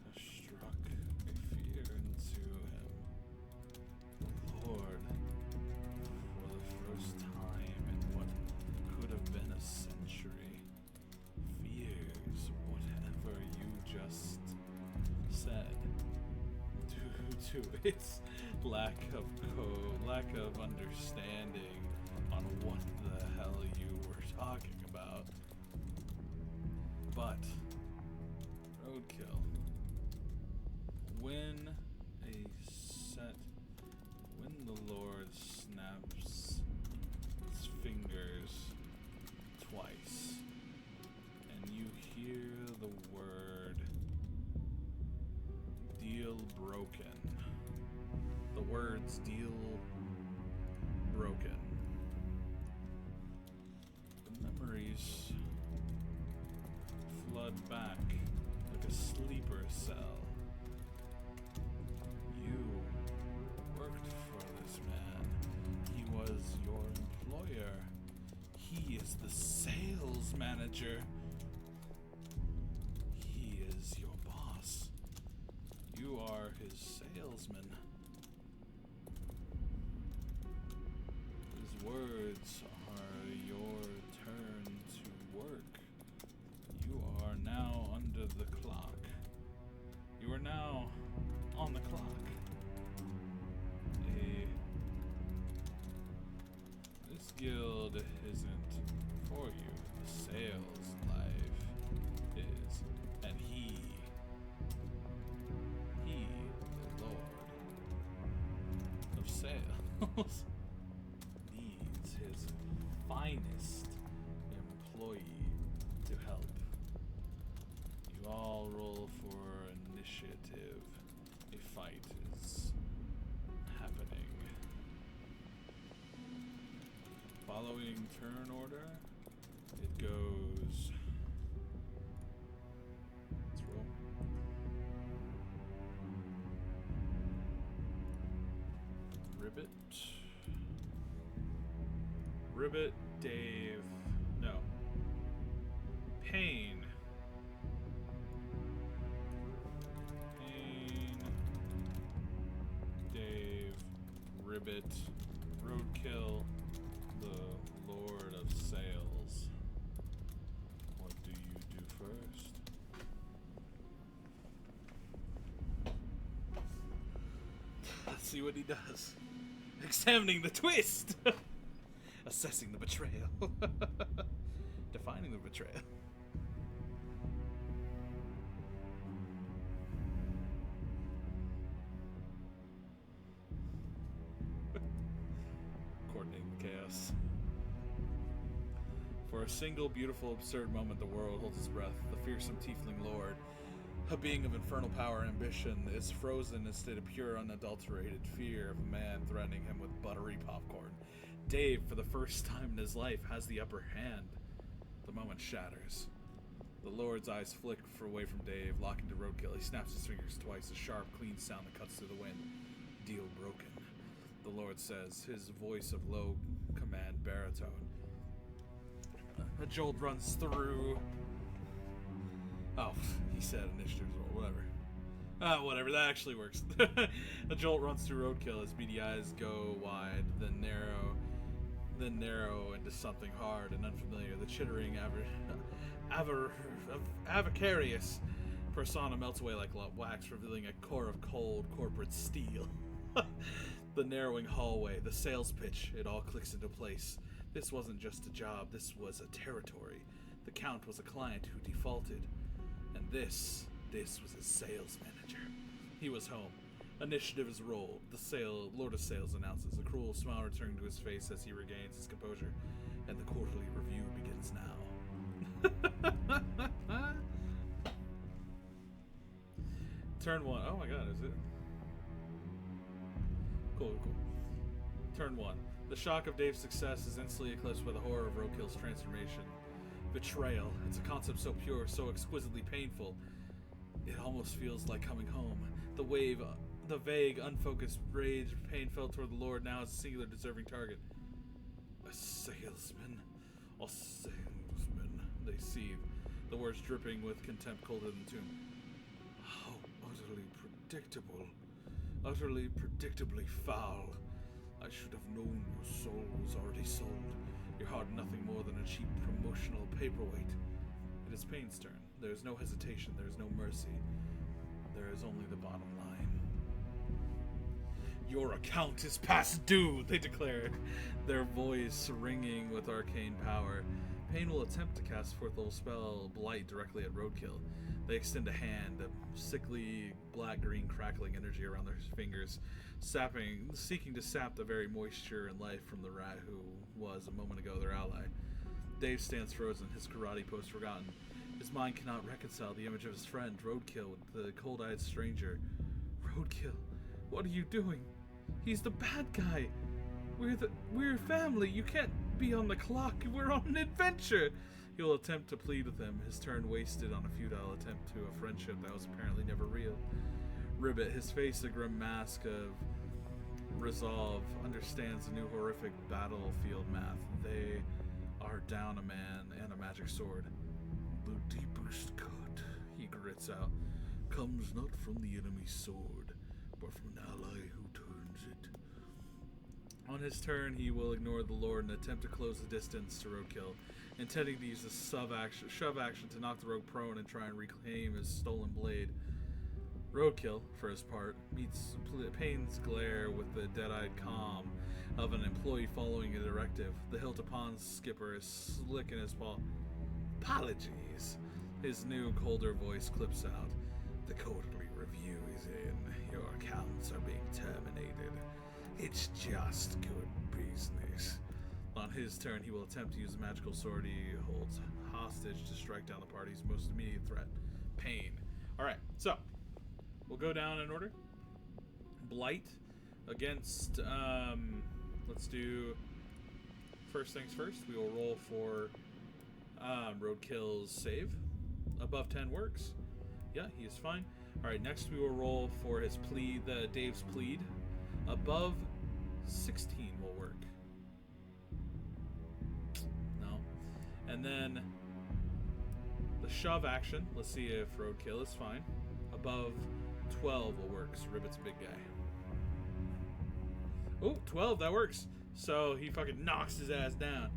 have struck a fear into him. The Lord, for the first time in what could have been a century, fears whatever you just said due to its lack of understanding on what the hell you were talking about. But roadkill, when the Lord snaps his fingers twice and you hear the word deal broken. The words deal broken. The memories flood back like a sleeper cell. You worked for this man. He was your employer. He is the sales manager. He is your boss. You are his salesman. His words are your turn to work. You are now under the clock. You are now on the clock. This guild isn't for you. The sales life is. And he, the Lord of Sales, needs his finest employee to help. You all roll for initiative. A fight is happening. Following turn order, it goes. Let's roll. Ribbit, Dave. No. Pain, Dave, Ribbit, Roadkill, the Lord of Sales. What do you do first? Let's see what he does. Examining the twist! Assessing the betrayal. Defining the betrayal. Coordinating chaos. For a single beautiful, absurd moment, the world holds its breath. The fearsome tiefling lord, a being of infernal power and ambition, is frozen in a state of pure, unadulterated fear of a man threatening him with buttery popcorn. Dave, for the first time in his life, has the upper hand. The moment shatters. The Lord's eyes flick away from Dave, locking to Roadkill. He snaps his fingers twice, a sharp, clean sound that cuts through the wind. Deal broken. The Lord says, his voice of low command baritone. A jolt runs through. Oh, he said initiatives or whatever. Whatever, that actually works. A jolt runs through Roadkill as beady eyes go wide, then narrow into something hard and unfamiliar. The chittering avacarious persona melts away like wax, revealing a core of cold corporate steel. The narrowing hallway, the sales pitch, it all clicks into place. This wasn't just a job, this was a territory. The Count was a client who defaulted. And this was his sales manager. He was home. Initiative is rolled. The Lord of Sales announces, a cruel smile returning to his face as he regains his composure. And the quarterly review begins now. Turn 1. Oh my god, is it? Cool. Turn 1. The shock of Dave's success is instantly eclipsed by the horror of Roadkill's transformation. Betrayal. It's a concept so pure, so exquisitely painful. It almost feels like coming home. The vague, unfocused rage and pain felt toward the Lord now as a singular deserving target. A salesman. A salesman. They seethe, the words dripping with contempt colder than the tomb. How utterly predictable. Utterly predictably foul. I should have known your soul was already sold. Your heart nothing more than a cheap promotional paperweight. It is Payne's turn. There is no hesitation. There is no mercy. There is only the bottom line. Your account is past due, they declare, their voice ringing with arcane power. Payne will attempt to cast fourth level spell Blight directly at Roadkill. They extend a hand, a sickly black-green crackling energy around their fingers, seeking to sap the very moisture and life from the rat who was, a moment ago, their ally. Dave stands frozen, his karate pose forgotten. His mind cannot reconcile the image of his friend, Roadkill, with the cold-eyed stranger. Roadkill, what are you doing? He's the bad guy. We're family. You can't be on the clock. We're on an adventure. He'll attempt to plead with him, his turn wasted on a futile attempt to a friendship that was apparently never real. Ribbit, his face a grim mask of resolve, understands the new horrific battlefield math. They are down a man and a magic sword. The deepest cut, he grits out, comes not from the enemy's sword, but from an ally who turns it. On his turn, he will ignore the Lord and attempt to close the distance to Roadkill, intending to use the shove action to knock the rogue prone and try and reclaim his stolen blade. Roadkill, for his part, meets Payne's glare with the dead-eyed calm of an employee following a directive. The Hilton Pond skipper is slick in his paw. Apologies. His new, colder voice clips out. The quarterly review is in. Your accounts are being terminated. It's just good business. On his turn, he will attempt to use the magical sword he holds hostage to strike down the party's most immediate threat, Payne. Alright, so we'll go down in order. Blight against, let's do first things first. We will roll for Roadkill's save. Above 10 works. Yeah, he is fine. Alright, next we will roll for his plead, Dave's plead. Above 16 will work. No. And then the shove action. Let's see if Roadkill is fine. Above 12 will work, because Ribbit's a big guy. Oh, 12, that works. So he fucking knocks his ass down.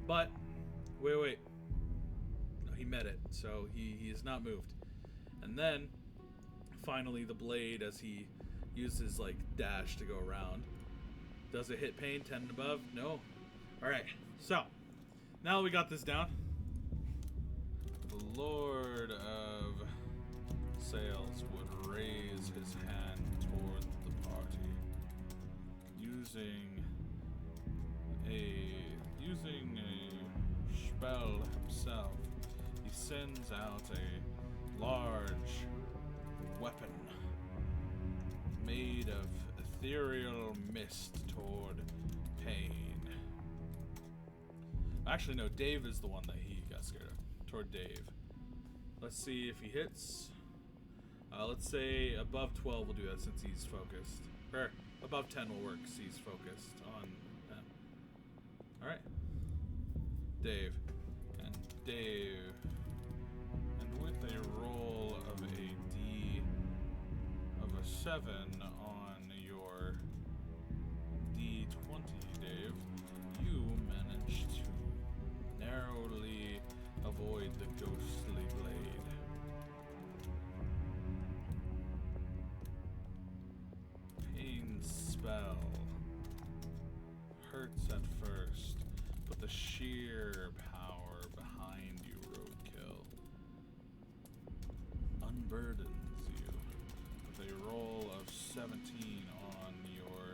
But, wait. No, he met it, so he is not moved. And then, finally, the blade, as he uses, like, dash to go around. Does it hit Payne? 10 and above? No. Alright, so, now that we got this down, the Lord of Sales would raise his hand toward the party. Using a spell himself, he sends out a large weapon made of ethereal mist toward Payne. Actually, no, Dave is the one that he got scared of. Toward Dave. Let's see if he hits. Let's say above 12 will do that since he's focused. Or above 10 will work since he's focused on him. Alright. Dave. And Dave. And with a roll of a D of a 7 on your D20, Dave, you manage to narrowly avoid the ghostly blade. Payne's spell hurts at first, but the sheer power behind you, Roadkill, unburdens you. With a roll of 17 on your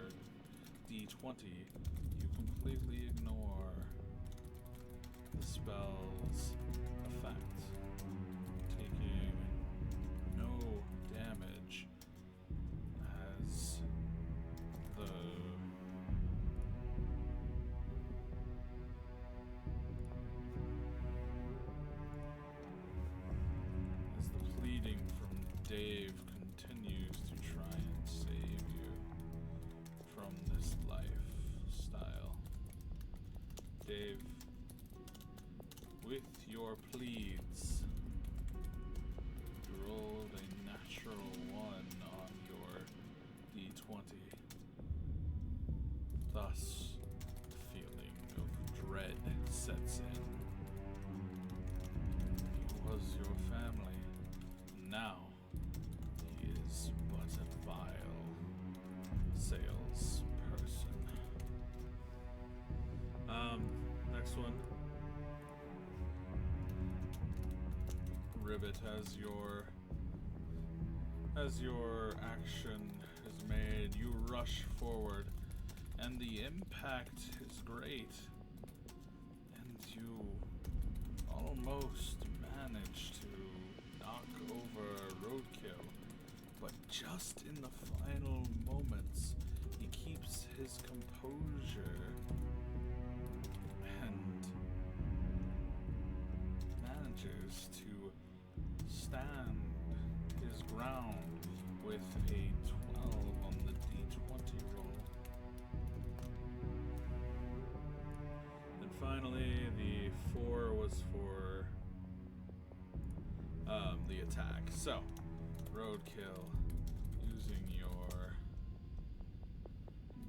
D20, you completely ignore the spell's effect, taking no damage as the reading from Dave continues to try and save you from this lifestyle. Dave, with your pleads, you rolled a natural 1 on your d20. Thus, the feeling of dread sets in. He was your family. Now, he is but a vile salesperson. Next one. Ribbit, as your action is made, you rush forward, and the impact is great, and you almost manage to knock over Roadkill, but just in the final moments, he keeps his composure and manages to stand his ground with a 12 on the d20 roll. And finally, the 4 was for the attack. So, Roadkill, using your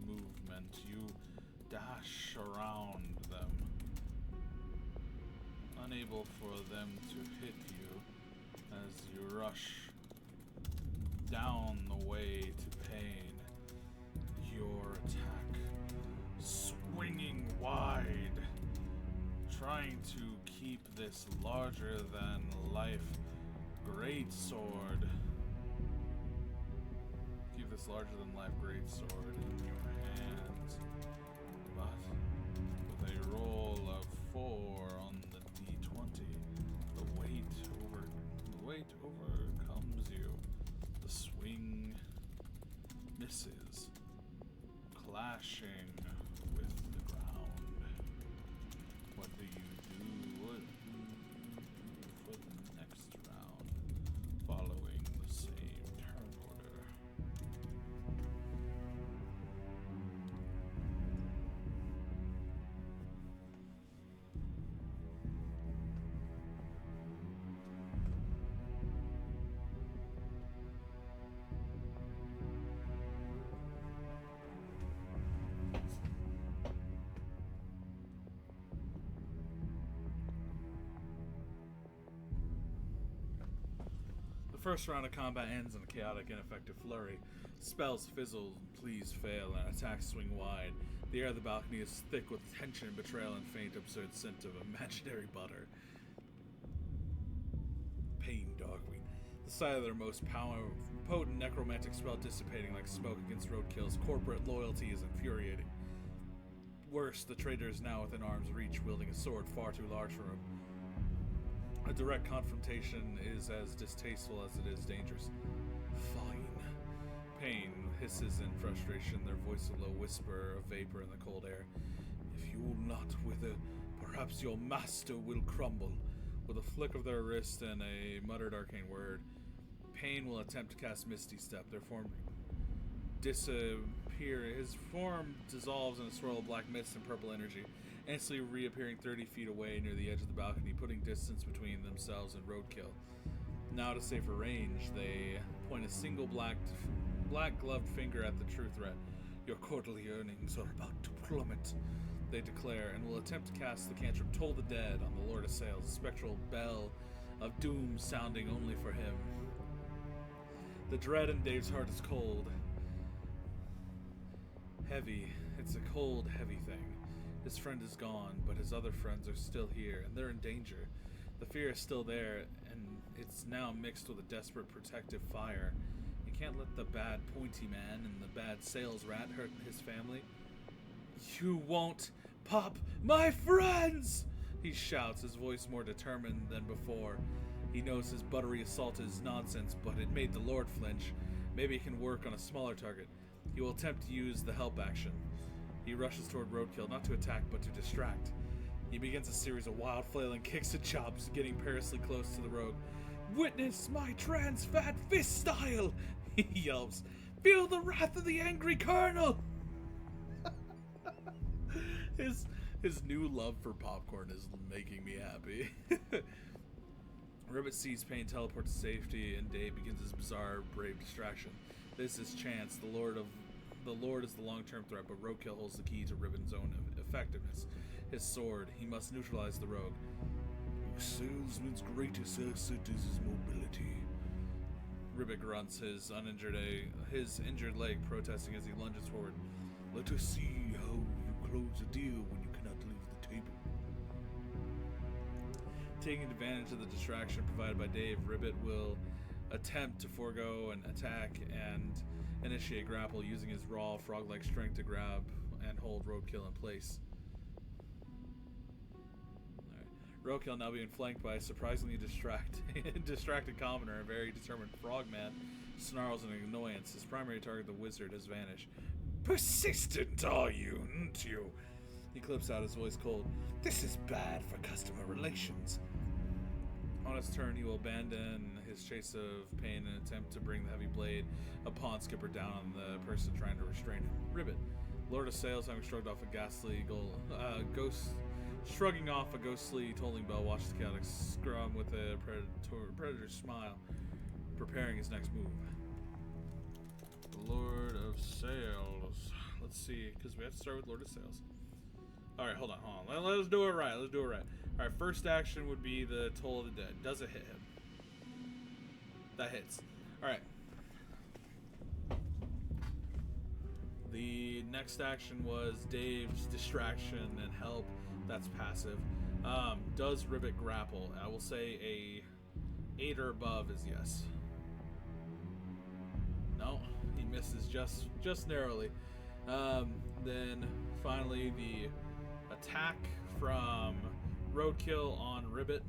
movement, you dash around them, unable for them to hit you as you rush down the way to Pain. Your attack swinging wide, trying to keep this larger than life greatsword. Keep this larger than life greatsword in your hands. But with a roll of 4 on the d20, the weight overcomes you. The swing misses, clashing with the ground. What do you do? What do you do for the next round, following the same turn order? The first round of combat ends in a chaotic, ineffective flurry. Spells fizzle, pleas fail, and attacks swing wide. The air of the balcony is thick with tension, betrayal, and faint, absurd scent of imaginary butter. Pain Darkwing. The sight of their most potent necromantic spell dissipating like smoke against Roadkill's corporate loyalty is infuriating. Worse, the traitor is now within arm's reach, wielding a sword far too large for him. A direct confrontation is as distasteful as it is dangerous. Fine. Pain hisses in frustration, their voice a low whisper of vapor in the cold air. If you will not wither, perhaps your master will crumble. With a flick of their wrist and a muttered arcane word, Pain will attempt to cast Misty Step. Their form disappear. His form dissolves in a swirl of black mist and purple energy, instantly reappearing 30 feet away near the edge of the balcony, putting distance between themselves and Roadkill. Now, to safer range, they point a single black-gloved finger at the true threat. Your quarterly earnings are about to plummet, they declare, and will attempt to cast the cantrip Toll the Dead on the Lord of Sales, a spectral bell of doom sounding only for him. The dread in Dave's heart is cold. Heavy. It's a cold, heavy thing. His friend is gone, but his other friends are still here, and they're in danger. The fear is still there, and it's now mixed with a desperate protective fire. He can't let the bad pointy man and the bad sales rat hurt his family. You won't pop my friends! He shouts, his voice more determined than before. He knows his buttery assault is nonsense, but it made the Lord flinch. Maybe it can work on a smaller target. He will attempt to use the help action. He rushes toward Roadkill, not to attack, but to distract. He begins a series of wild, flailing kicks and chops, getting perilously close to the rogue. Witness my trans fat fist style! He yelps. Feel the wrath of the angry colonel! His new love for popcorn is making me happy. Ribbit sees Pain teleport to safety, and Dave begins his bizarre, brave distraction. This is Chance, the Lord is the long-term threat, but Roadkill holds the key to Ribbon's own effectiveness. His sword. He must neutralize the rogue. A salesman's greatest asset is his mobility. Ribbit grunts, his injured leg protesting as he lunges forward. Let us see how you close a deal when you cannot leave the table. Taking advantage of the distraction provided by Dave, Ribbit will attempt to forego an attack and initiate grapple using his raw frog-like strength to grab and hold Roadkill in place. Roadkill now being flanked by a surprisingly distracted commoner, a very determined frogman, snarls in annoyance. His primary target, the wizard, has vanished. Persistent, are you, aren't you? He clips out, his voice cold. This is bad for customer relations. On his turn, he will abandon his chase of Pain and attempt to bring the heavy blade upon Skipper down on the person trying to restrain him. Ribbit, Lord of Sales, having shrugging off a ghostly tolling bell, watches the chaotic scrum with a predator's smile, preparing his next move. Lord of Sales. Let's see, because we have to start with Lord of Sales. Alright, hold on. Let's do it right. Alright, first action would be the Toll of the Dead. Does it hit him? That hits. Alright. The next action was Dave's distraction and help. That's passive. Does Ribbit grapple? I will say a 8 or above is yes. No, he misses just narrowly. Then finally the attack from Roadkill on Ribbit.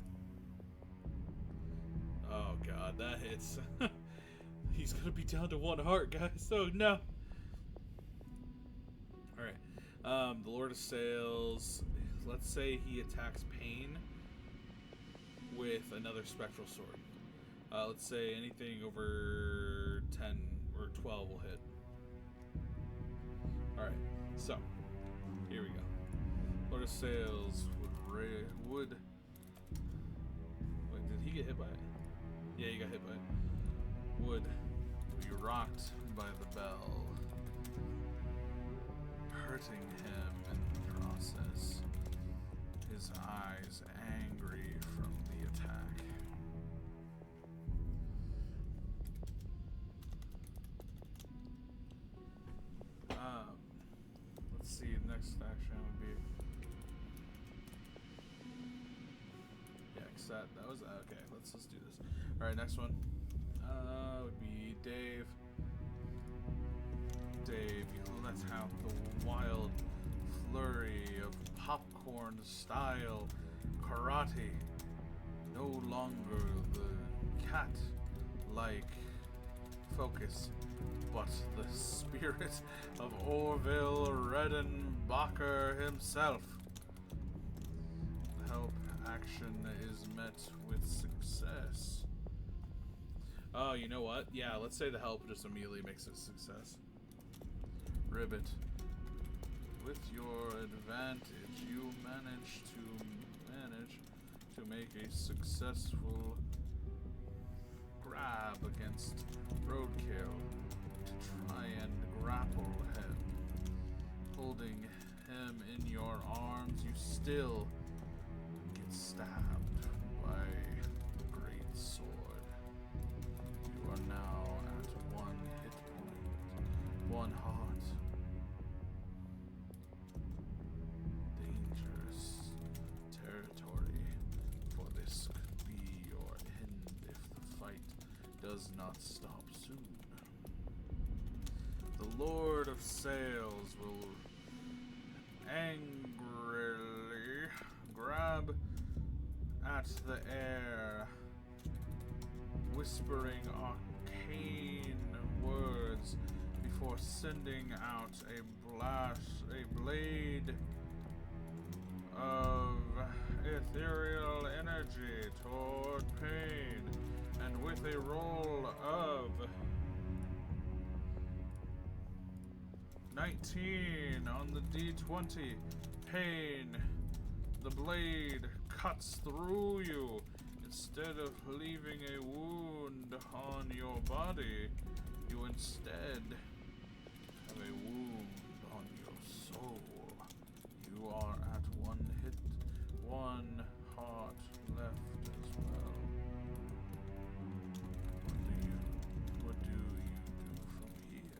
Oh god, that hits. He's gonna be down to 1 heart, guys. Oh no. Alright. The Lord of Sales, let's say he attacks Pain with another spectral sword. Let's say anything over 10 or 12 will hit. Alright, so here we go. Lord of Sales would wait, did he get hit by it? Yeah, he got hit by it. Would be rocked by the bell, hurting him in the process. His eyes angry from the attack. Let's see, next action would be... Yeah, cause that was... Okay, let's do this. Alright, next one. Would be Dave. Dave, you let out the wild flurry of popcorn-style karate. No longer the cat-like focus, but the spirit of Orville Redenbacher himself. The help action is met with success. Oh, you know what? Yeah, let's say the help just immediately makes it a success. Ribbit. With your advantage, you manage to make a successful grab against Roadkill to try and grapple him. Holding him in your arms, you still get stabbed by the great sword. You are now at 1 hit point, 1 heart. Dangerous territory, for this could be your end if the fight does not stop soon. The Lord of Sales will angrily grab at the air, whispering arcane words before sending out a blade of ethereal energy toward Pain. with a roll of 19 on the D20. Pain. The blade cuts through you. Instead of leaving a wound on your body, you instead have a wound on your soul. You are at one hit, one heart left as well. What do you do from here?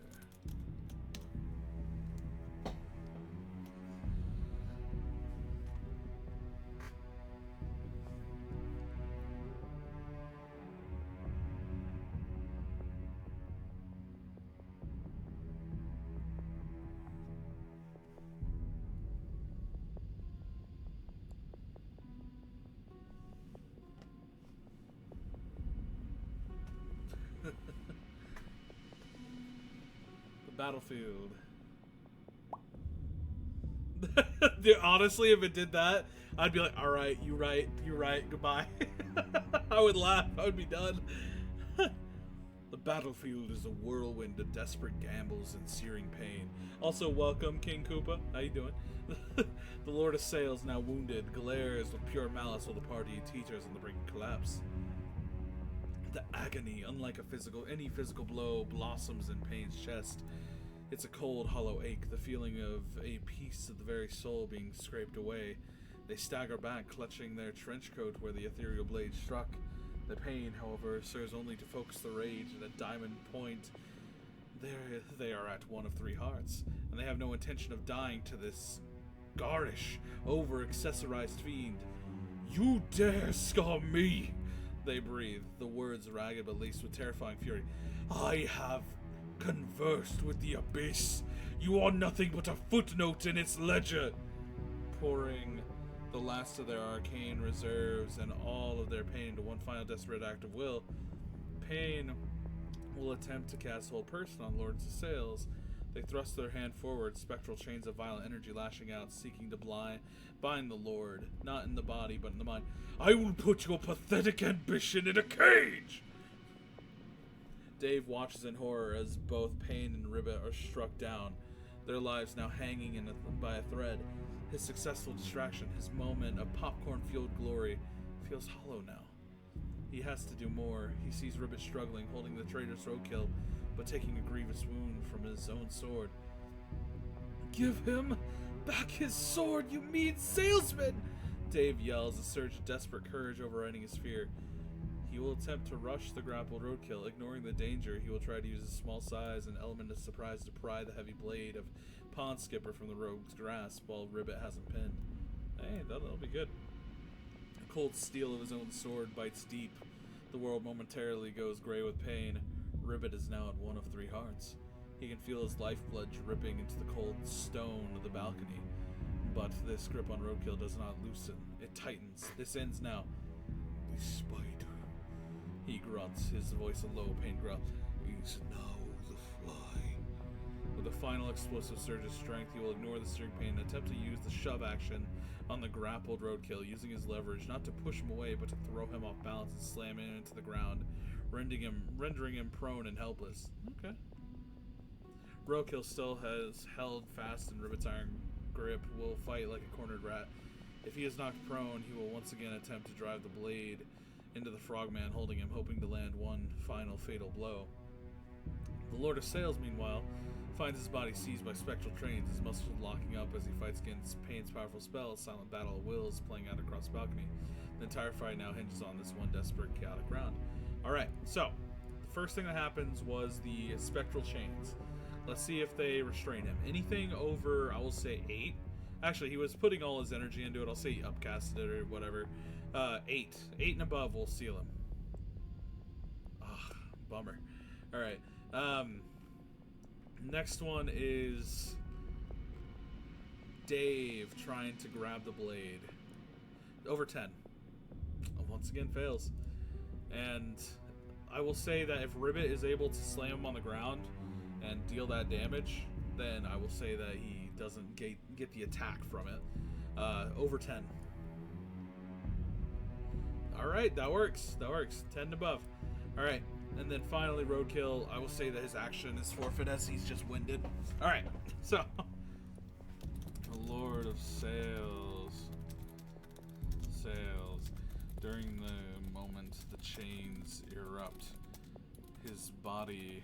The battlefield. Dude, honestly, if it did that, I'd be like, alright, you're right, goodbye. I would laugh, I would be done. The battlefield is a whirlwind of desperate gambles and searing pain. Also, welcome, King Koopa. How you doing? The Lord of Sails, now wounded, glares with pure malice while the party teeters on the brink of collapse. The agony, unlike any physical blow, blossoms in Pain's chest. It's a cold, hollow ache, the feeling of a piece of the very soul being scraped away. They stagger back, clutching their trench coat where the ethereal blade struck. The pain, however, serves only to focus the rage at a diamond point. They are at one of 3 hearts, and they have no intention of dying to this garish, over-accessorized fiend. You dare scar me! They breathe, the words ragged but laced with terrifying fury. I have conversed with the abyss. You are nothing but a footnote in its ledger. Pouring the last of their arcane reserves and all of their pain into one final desperate act of will, Pain will attempt to cast Hold Person on Lords of Sails. They thrust their hand forward, spectral chains of violent energy lashing out, seeking to bind the Lord, not in the body, but in the mind. I will put your pathetic ambition in a cage! Dave watches in horror as both Pain and Ribbit are struck down, their lives now hanging by a thread. His successful distraction, his moment of popcorn-fueled glory, feels hollow now. He has to do more. He sees Ribbit struggling, holding the traitor's roadkill, but taking a grievous wound from his own sword. Give him back his sword, you mean salesman! Dave yells, a surge of desperate courage overriding his fear. He will attempt to rush the grappled roadkill. Ignoring the danger, he will try to use his small size and element of surprise to pry the heavy blade of Pond Skipper from the rogue's grasp while Ribbit has him pinned. Hey, that'll be good. The cold steel of his own sword bites deep. The world momentarily goes gray with pain. Ribbit is now at one of 3 hearts. He can feel his lifeblood dripping into the cold stone of the balcony. But this grip on roadkill does not loosen. It tightens. This ends now. The spider, he grunts, his voice a low, pained growl, is now the fly. With a final explosive surge of strength, he will ignore the searing pain and attempt to use the shove action on the grappled roadkill, using his leverage not to push him away, but to throw him off balance and slam him into the ground, rendering him prone and helpless. Okay. Roadkill still has held fast in Ribbit's iron grip, will fight like a cornered rat. If he is knocked prone, he will once again attempt to drive the blade into the frogman holding him, hoping to land one final fatal blow. The Lord of Sails, meanwhile, finds his body seized by spectral trains, his muscles locking up as he fights against Pain's powerful spell. A silent battle of wills playing out across the balcony. The entire fight now hinges on this one desperate, chaotic round. Alright, so, the first thing that happens was the spectral chains. Let's see if they restrain him. Anything over, I will say 8. Actually, he was putting all his energy into it. I'll say he upcasted it or whatever. 8. 8 and above will seal him. Ugh, bummer. Alright. Next one is Dave trying to grab the blade. Over 10. Once again fails. And I will say that if Ribbit is able to slam him on the ground and deal that damage, then I will say that he doesn't get the attack from it. Over 10. Alright, that works. 10 and above. Alright, and then finally Roadkill, I will say that his action is forfeit as he's just winded. Alright, so... The Lord of Sails. During the moment the chains erupt, his body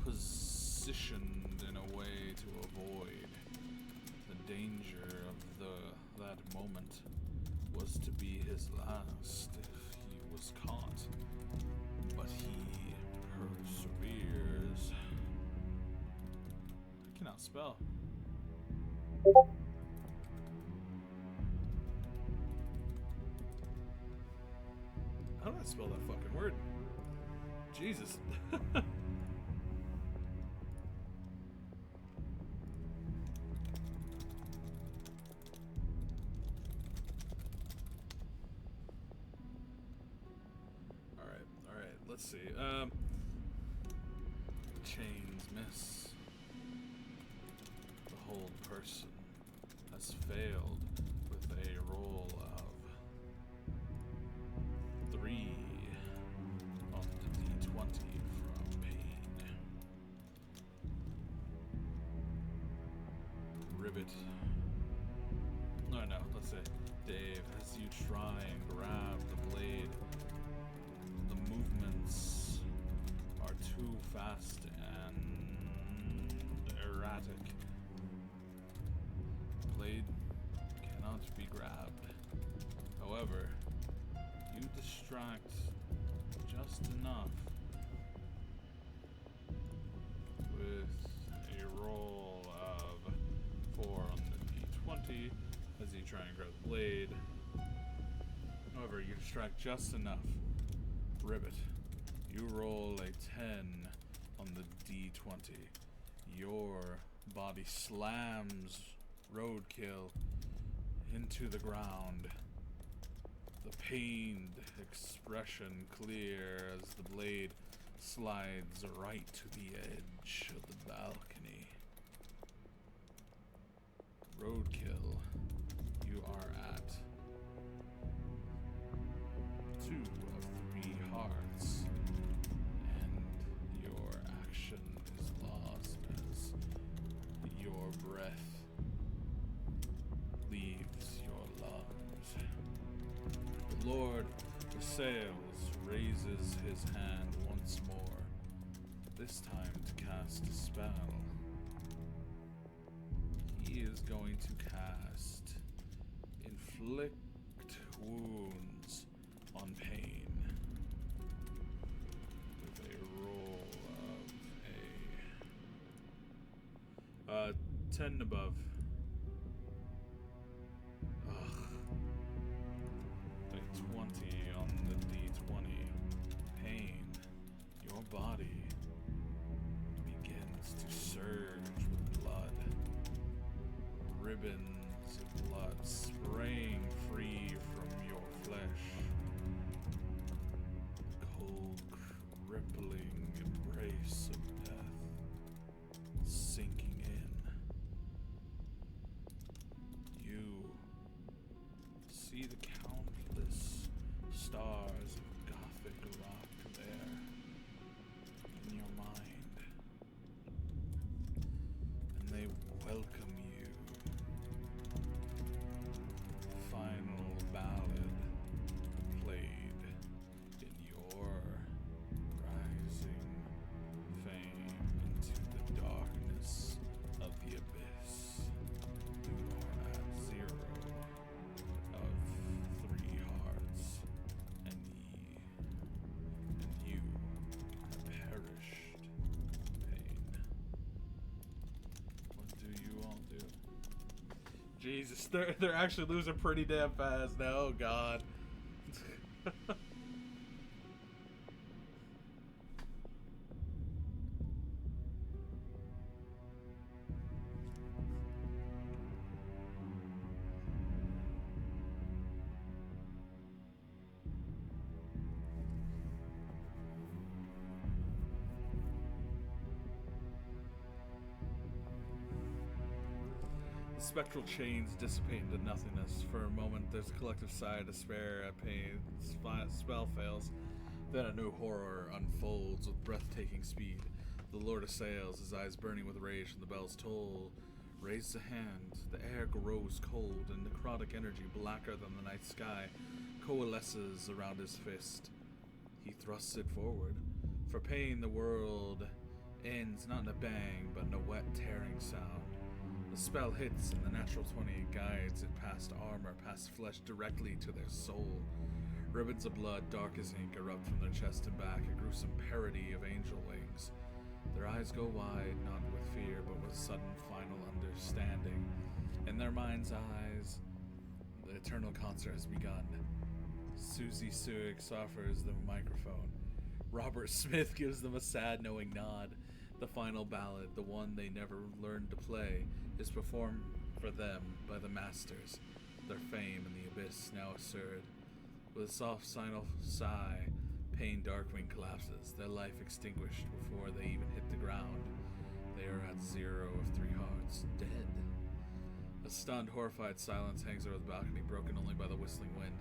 positioned in a way to avoid the danger of that moment was to be his last if he was caught. But he perseveres. I cannot spell. How do I spell that fucking word? Jesus. Alright, let's see. Chains miss. The whole person has failed with a roll of 3 on the D20 from pain. Ribbit. No, let's say Dave, as you try and grab the blade, the movements are too fast and erratic. Blade cannot be grabbed. However, you distract just enough with a roll of 4 on the D20 as you try and grab the blade. However, you distract just enough. Ribbit, you roll a 10 on the D20. Your body slams Roadkill into the ground. The pained expression clear as the blade slides right to the edge of the balcony. Roadkill, you are at 2 of 3 hearts, and your action is lost as your breath leaves your lungs. The Lord of Sails raises his hand once more, this time to cast a spell. He is going to cast Inflict Wounds on Pain with a roll of a 10 and above. A 20 on the D20. Pain. Your body begins to surge with blood. Ribbons of blood spraying free from your flesh. The cold, crippling embrace of death sinking in. You see the countless stars of Gothic rock there in your mind, and they welcome you. Final ballad played in your rising fame into the darkness of the abyss. You are at 0 of 3 hearts, and you have perished in pain. What do you all do? Jesus, they're actually losing pretty damn fast now. Oh God. The spectral chains dissipate into nothingness. For a moment, there's a collective sigh of despair at pain. Spell fails. Then a new horror unfolds with breathtaking speed. The Lord assails, his eyes burning with rage, and the bell's toll raises a hand. The air grows cold, and necrotic energy blacker than the night sky coalesces around his fist. He thrusts it forward. For pain, the world ends not in a bang, but in a wet, tearing sound. The spell hits, and the natural 20 guides it past armor, past flesh, directly to their soul. Ribbons of blood, dark as ink, erupt from their chest and back, a gruesome parody of angel wings. Their eyes go wide, not with fear, but with sudden final understanding. In their mind's eyes, the eternal concert has begun. Susie Suix offers them a microphone. Robert Smith gives them a sad, knowing nod. The final ballad, the one they never learned to play, is performed for them by the masters. Their fame in the abyss now assured. With a soft final sigh, Pain Darkwing collapses, their life extinguished before they even hit the ground. They are at 0 of 3 hearts, dead. A stunned, horrified silence hangs over the balcony, broken only by the whistling wind.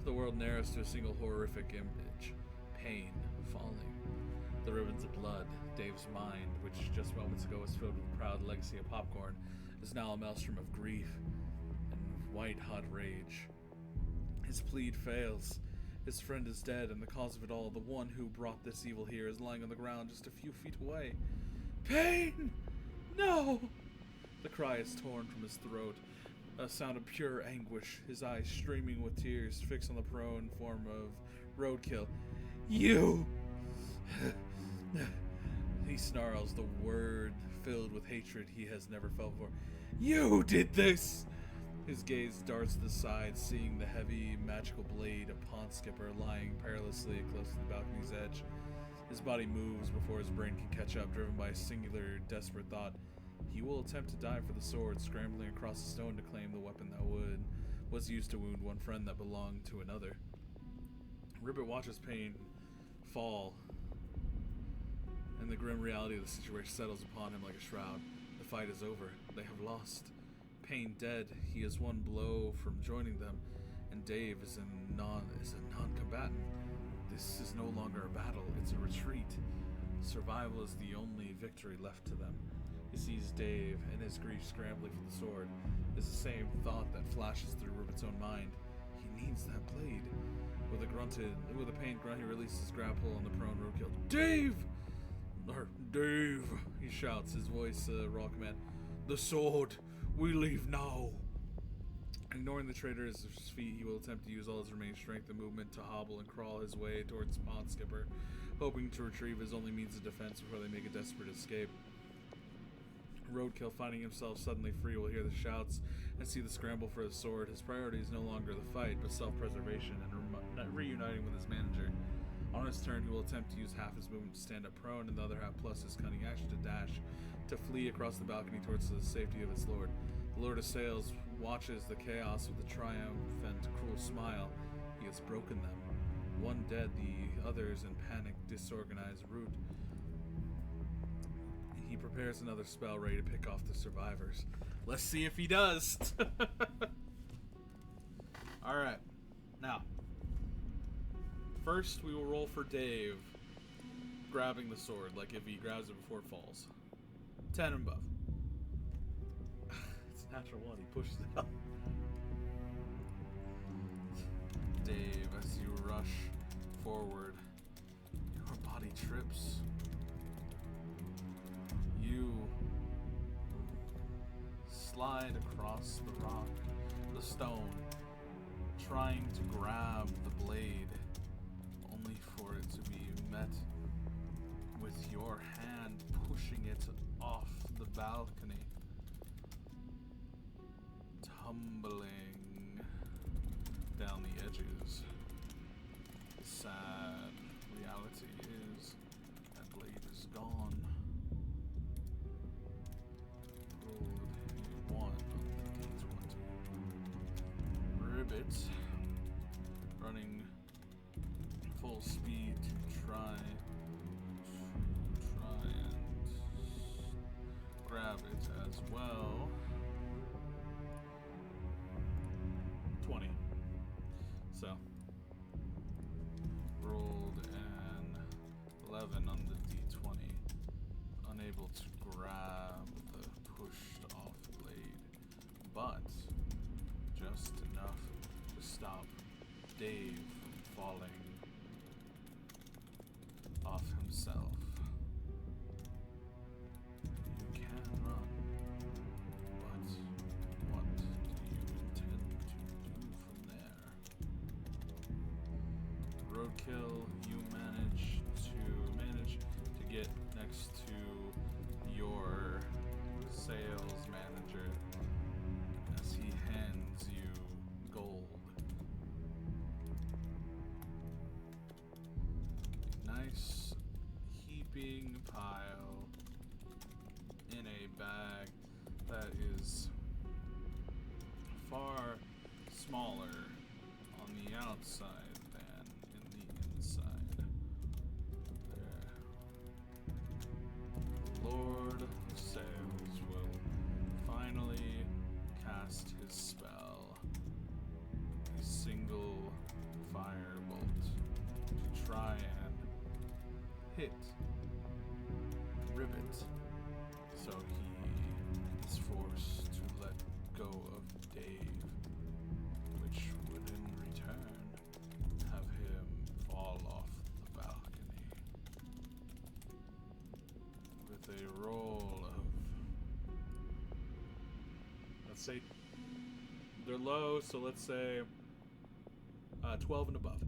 The world narrows to a single horrific image. Pain falling. The ribbons of blood. Dave's mind, which just moments ago was filled with a proud legacy of popcorn, is now a maelstrom of grief and white-hot rage. His plead fails. His friend is dead, and the cause of it all, the one who brought this evil here, is lying on the ground just a few feet away. Pain! No! The cry is torn from his throat, a sound of pure anguish, his eyes streaming with tears, fixed on the prone form of Roadkill. You! He snarls, the word filled with hatred he has never felt before. You did this! His gaze darts to the side, seeing the heavy, magical blade of Pond Skipper lying perilously close to the balcony's edge. His body moves before his brain can catch up, driven by a singular, desperate thought. He will attempt to dive for the sword, scrambling across the stone to claim the weapon that was used to wound one friend that belonged to another. Ribbit watches Pain fall, and the grim reality of the situation settles upon him like a shroud. The fight is over. They have lost. Pain dead. He is one blow from joining them, and Dave is a non-combatant. This is no longer a battle, it's a retreat. Survival is the only victory left to them. He sees Dave, and his grief scrambling for the sword. It's the same thought that flashes through Ribbit's own mind. He needs that blade. With a pained grunt, he releases his grapple on the prone Roadkill. Dave! Dave! He shouts, his voice raw command. The sword! We leave now! Ignoring the traitor at his feet, he will attempt to use all his remaining strength and movement to hobble and crawl his way towards Pond Skipper, hoping to retrieve his only means of defense before they make a desperate escape. Roadkill, finding himself suddenly free, will hear the shouts and see the scramble for his sword. His priority is no longer the fight, but self-preservation and reuniting with his manager. On his turn, he will attempt to use half his movement to stand up prone, and the other half plus his cunning action to dash, to flee across the balcony towards the safety of its lord. The Lord assails, watches the chaos with a triumphant, cruel smile. He has broken them. One dead, the others in panic, disorganized rout. He prepares another spell ready to pick off the survivors. Let's see if he does. Alright. Now, first we will roll for Dave grabbing the sword, like if he grabs it before it falls. 10 and above. It's a natural one, he pushes it up. Dave, as you rush forward, your body trips. You slide across the rock, the stone, trying to grab the blade, only for it to be met with your hand pushing it off the balcony, tumbling down the edges. The sad reality is that blade is gone. Rolled a 1 on the D20. Ribbit running full speed to try and grab it as well. 20. So just enough to stop Dave from falling off himself. You can run, but what do you intend to do from there? Roadkill, you manage to get next to your sales manager as he hands you gold. Nice heaping pile in a bag that is far smaller on the outside than in the inside. There. The Lord of Sales will finally cast his spell. A single firebolt to try and hit Ribbit, so he is forced to let go of Dave, which would in return have him fall off the balcony. With a roll of, let's say, they're low, so let's say 12 and above.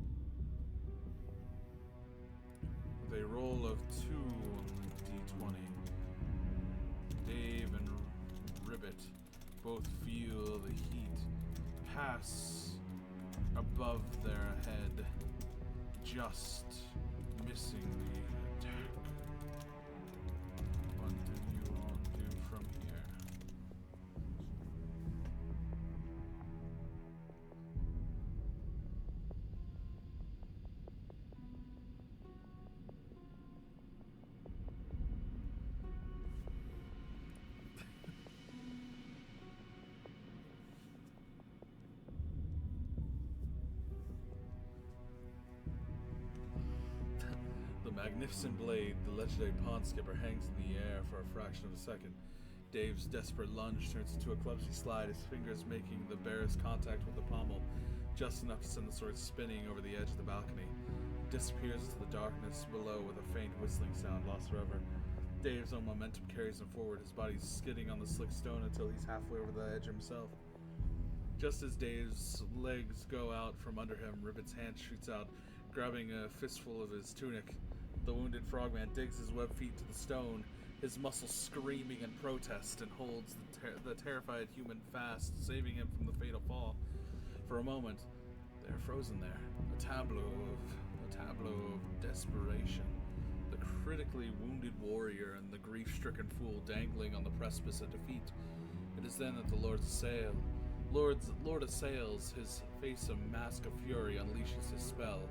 With a roll of 2 on the d20, Dave and Ribbit both feel the heat pass above their head, just missing the attack. What do you all do from here? The magnificent blade, the legendary pawn skipper, hangs in the air for a fraction of a second. Dave's desperate lunge turns into a clumsy slide, his fingers making the barest contact with the pommel, just enough to send the sword spinning over the edge of the balcony. It disappears into the darkness below with a faint whistling sound, lost forever. Dave's own momentum carries him forward, his body skidding on the slick stone until he's halfway over the edge himself. Just as Dave's legs go out from under him, Ribbit's hand shoots out, grabbing a fistful of his tunic. The wounded frogman digs his web feet to the stone, his muscles screaming in protest, and holds the terrified human fast, saving him from the fatal fall. For a moment, they are frozen there, a tableau of desperation. The critically wounded warrior and the grief-stricken fool dangling on the precipice of defeat. It is then that the Lord of Sales, his face a mask of fury, unleashes his spell.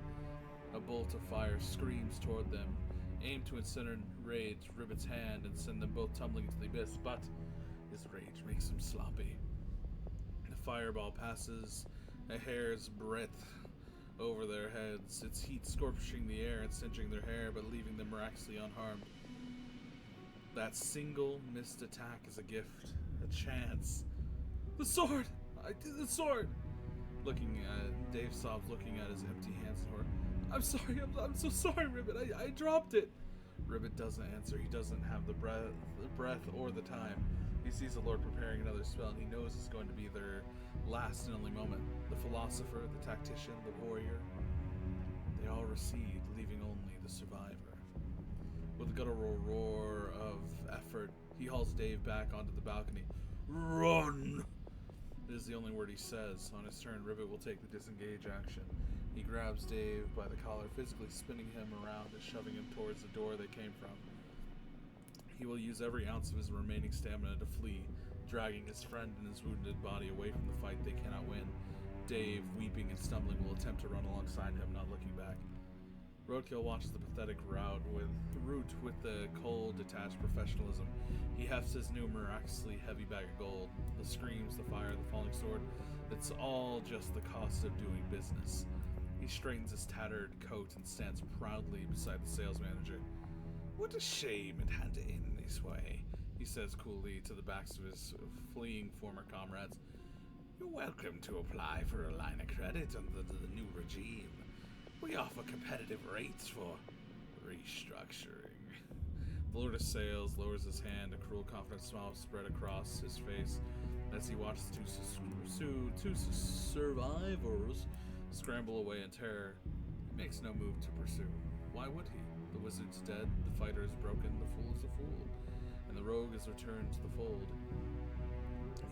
A bolt of fire screams toward them, aimed to incinerate Ribbit's hand and send them both tumbling into the abyss, but his rage makes him sloppy. The fireball passes a hair's breadth over their heads, its heat scorching the air and singeing their hair, but leaving them miraculously unharmed. That single missed attack is a gift, a chance. The sword! I did the sword! Dave sobs, looking at his empty hands in horror. I'm sorry, I'm so sorry, Ribbit. I dropped it. Ribbit doesn't answer. He doesn't have the breath or the time. He sees the Lord preparing another spell, and he knows it's going to be their last and only moment. The philosopher, the tactician, the warrior, they all recede, leaving only the survivor. With a guttural roar of effort, he hauls Dave back onto the balcony. Run! It is the only word he says. On his turn, Ribbit will take the disengage action. He grabs Dave by the collar, physically spinning him around and shoving him towards the door they came from. He will use every ounce of his remaining stamina to flee, dragging his friend and his wounded body away from the fight they cannot win. Dave, weeping and stumbling, will attempt to run alongside him, not looking back. Roadkill watches the pathetic rout with the cold, detached professionalism. He hefts his new miraculously heavy bag of gold. The screams, the fire, the falling sword, it's all just the cost of doing business. He straightens his tattered coat and stands proudly beside the sales manager. What a shame it had to end this way, he says coolly to the backs of his fleeing former comrades. Your welcome to apply for a line of credit under the new regime. We offer competitive rates for restructuring. The Lord of Sales lowers his hand, a cruel, confident smile spread across his face as he watches two survivors scramble away in terror. He makes no move to pursue. Why would he? The wizard's dead, the fighter is broken, the fool is a fool, and the rogue is returned to the fold.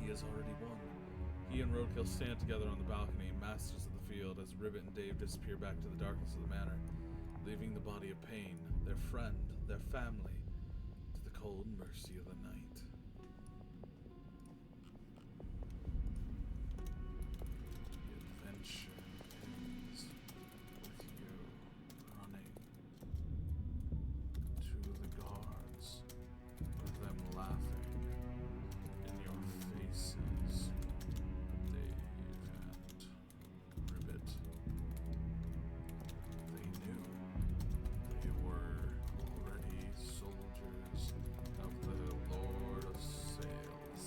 He has already won. He and Roadkill stand together on the balcony, masters of the field, as Ribbit and Dave disappear back to the darkness of the manor, leaving the body of Pain, their friend, their family, to the cold mercy of the night. The adventure ends with you running to the guards, with them laughing in your faces. Dave and Ribbit. They knew they were already soldiers of the Lord of Sales.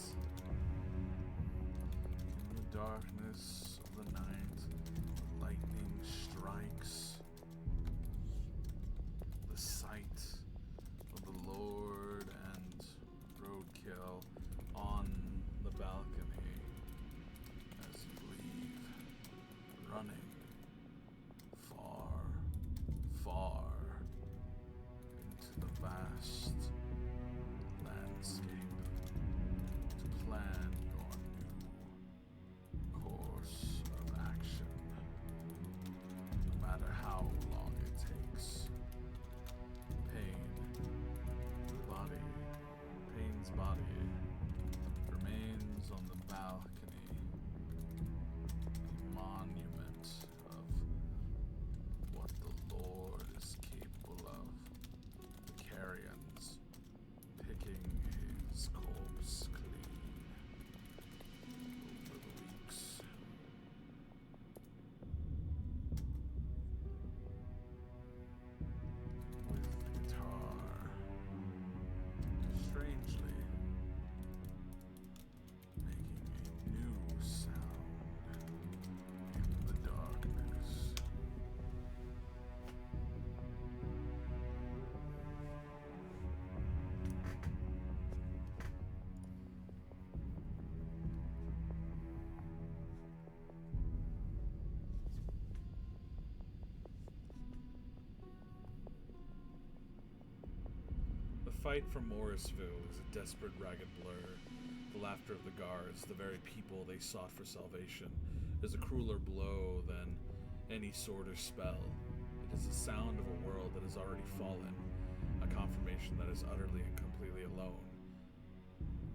In the darkness of the night, lightning strikes. The sight of the Lord and Roadkill on the balcony as you leave, running far, far into the vast landscape to plan your new course of action, no matter how long it takes. Pain's body remains on the balcony, a monument of what the Lord is capable of. The Carrions picking his corpse clean over the weeks. With the guitar strangely making a new sound in the darkness. The fight for Morrisville is a desperate, ragged blur. The laughter of the guards, the very people they sought for salvation, is a crueler blow than any sword or spell. It is the sound of a world that has already fallen, a confirmation that is utterly and completely alone.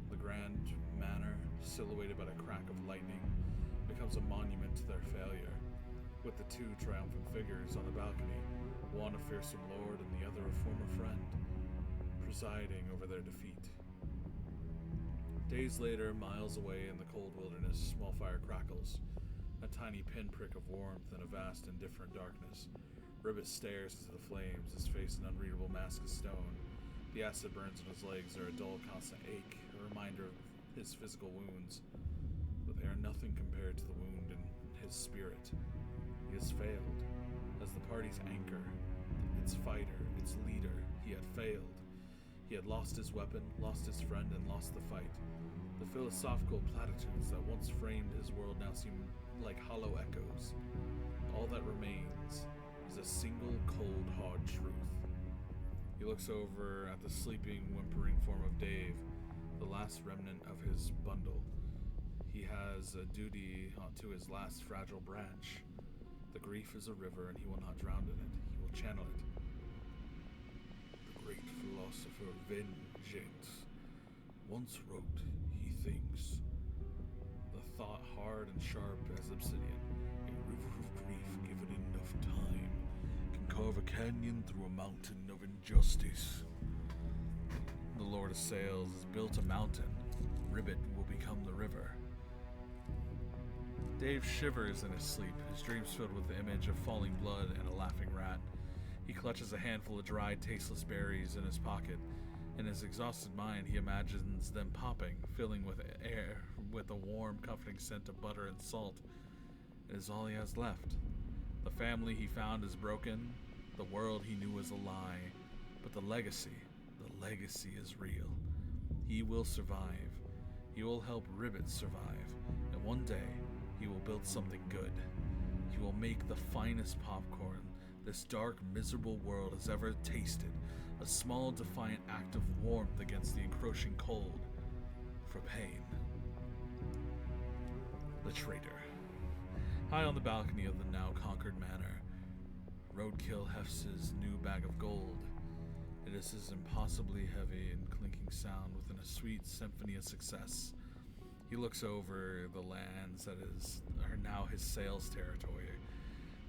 The grand manor, silhouetted by the crack of lightning, becomes a monument to their failure, with the two triumphant figures on the balcony, one a fearsome lord and the other a former friend, presiding over their defeat. Days later, miles away in the cold wilderness, small fire crackles, a tiny pinprick of warmth in a vast indifferent darkness. Ribbit stares into the flames, his face an unreadable mask of stone. The acid burns in his legs are a dull, constant ache, a reminder of his physical wounds, but they are nothing compared to the wound in his spirit. He has failed. As the party's anchor, its fighter, its leader, he had failed. He had lost his weapon, lost his friend, and lost the fight. The philosophical platitudes that once framed his world now seem like hollow echoes. All that remains is a single, cold, hard truth. He looks over at the sleeping, whimpering form of Dave, the last remnant of his bundle. He has a duty to his last fragile branch. The grief is a river, and he will not drown in it. He will channel it. The great philosopher Vengeance once wrote, he thinks, the thought hard and sharp as obsidian, a river of grief given enough time can carve a canyon through a mountain of injustice. The Lord of Sales has built a mountain. Ribbit will become the river. Dave shivers in his sleep, his dreams filled with the image of falling blood and a laughing rat. He clutches a handful of dried, tasteless berries in his pocket, In his exhausted mind, he imagines them popping, filling with air, with a warm, comforting scent of butter and salt. It is all he has left. The family he found is broken. The world he knew was a lie. But the legacy is real. He will survive. He will help Ribbit survive. And one day, he will build something good. He will make the finest popcorn this dark, miserable world has ever tasted. A small, defiant act of warmth against the encroaching cold. For Pain. The traitor. High on the balcony of the now conquered manor, Roadkill hefts his new bag of gold. It is his impossibly heavy and clinking sound within a sweet symphony of success. He looks over the lands that are now his sales territory.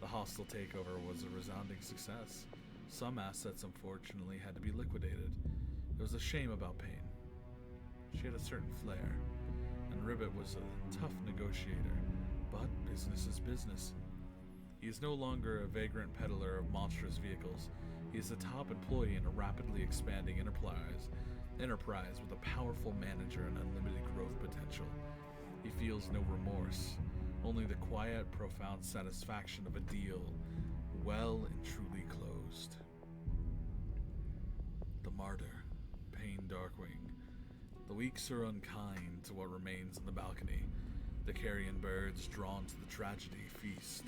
The hostile takeover was a resounding success. Some assets, unfortunately, had to be liquidated. It was a shame about Pain. She had a certain flair, and Ribbit was a tough negotiator, but business is business. He is no longer a vagrant peddler of monstrous vehicles. He is the top employee in a rapidly expanding enterprise with a powerful manager and unlimited growth potential. He feels no remorse, only the quiet, profound satisfaction of a deal well and truly closed. The Martyr, Pain Darkwing. The weeks are unkind to what remains on the balcony. The carrion birds, drawn to the tragedy, feast.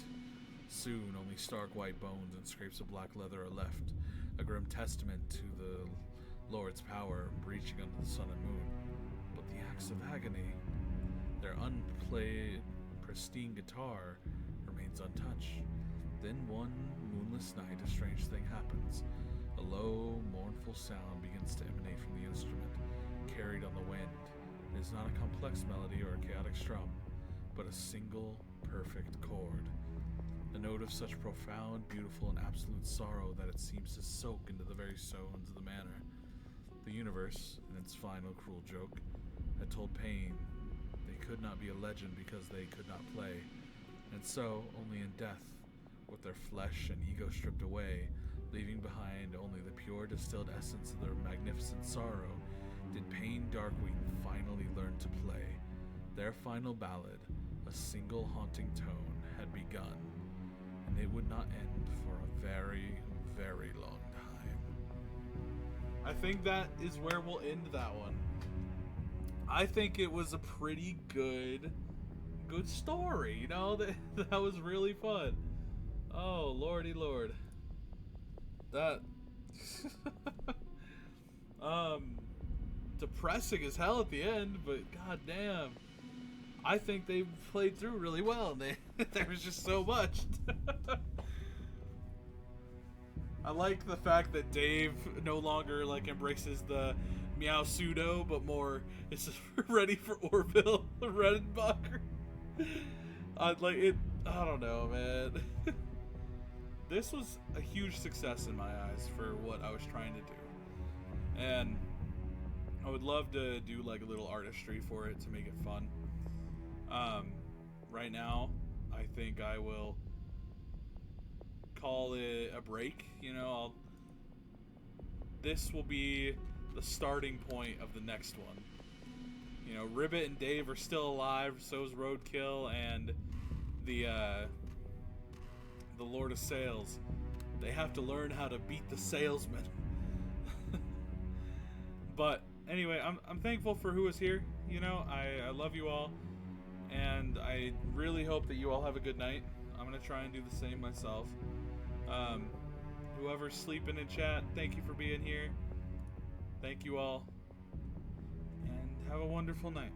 Soon, only stark white bones and scrapes of black leather are left, a grim testament to the Lord's power breaching under the sun and moon. But the acts of agony, their unplayed, pristine guitar remains untouched. Then one moonless night, a strange thing happens. A low, mournful sound begins to emanate from the instrument, carried on the wind. It is not a complex melody or a chaotic strum, but a single, perfect chord. A note of such profound, beautiful, and absolute sorrow that it seems to soak into the very stones of the manor. The universe, in its final cruel joke, had told Pain they could not be a legend because they could not play, and so, only in death, with their flesh and ego stripped away, leaving behind only the pure distilled essence of their magnificent sorrow, did Pain Darkwing finally learn to play. Their final ballad, a single haunting tone, had begun, and it would not end for a very, very long time. I think that is where we'll end that one. I think it was a pretty good story, you know? That was really fun. Oh, lordy lord. That depressing as hell at the end, but goddamn, I think they played through really well. There was just so much. I like the fact that Dave no longer embraces the meow pseudo, but more is ready for Orville Redenbacher. I don't know, man. This was a huge success in my eyes for what I was trying to do. And I would love to do a little artistry for it to make it fun. Right now, I think I will call it a break. This will be the starting point of the next one. Ribbit and Dave are still alive, so is Roadkill, and the Lord of Sales. They have to learn how to beat the salesman. But anyway, I'm thankful for who is here. I love you all, and I really hope that you all have a good night. I'm gonna try and do the same myself. Whoever's sleeping in chat, thank you for being here. Thank you all, and have a wonderful night.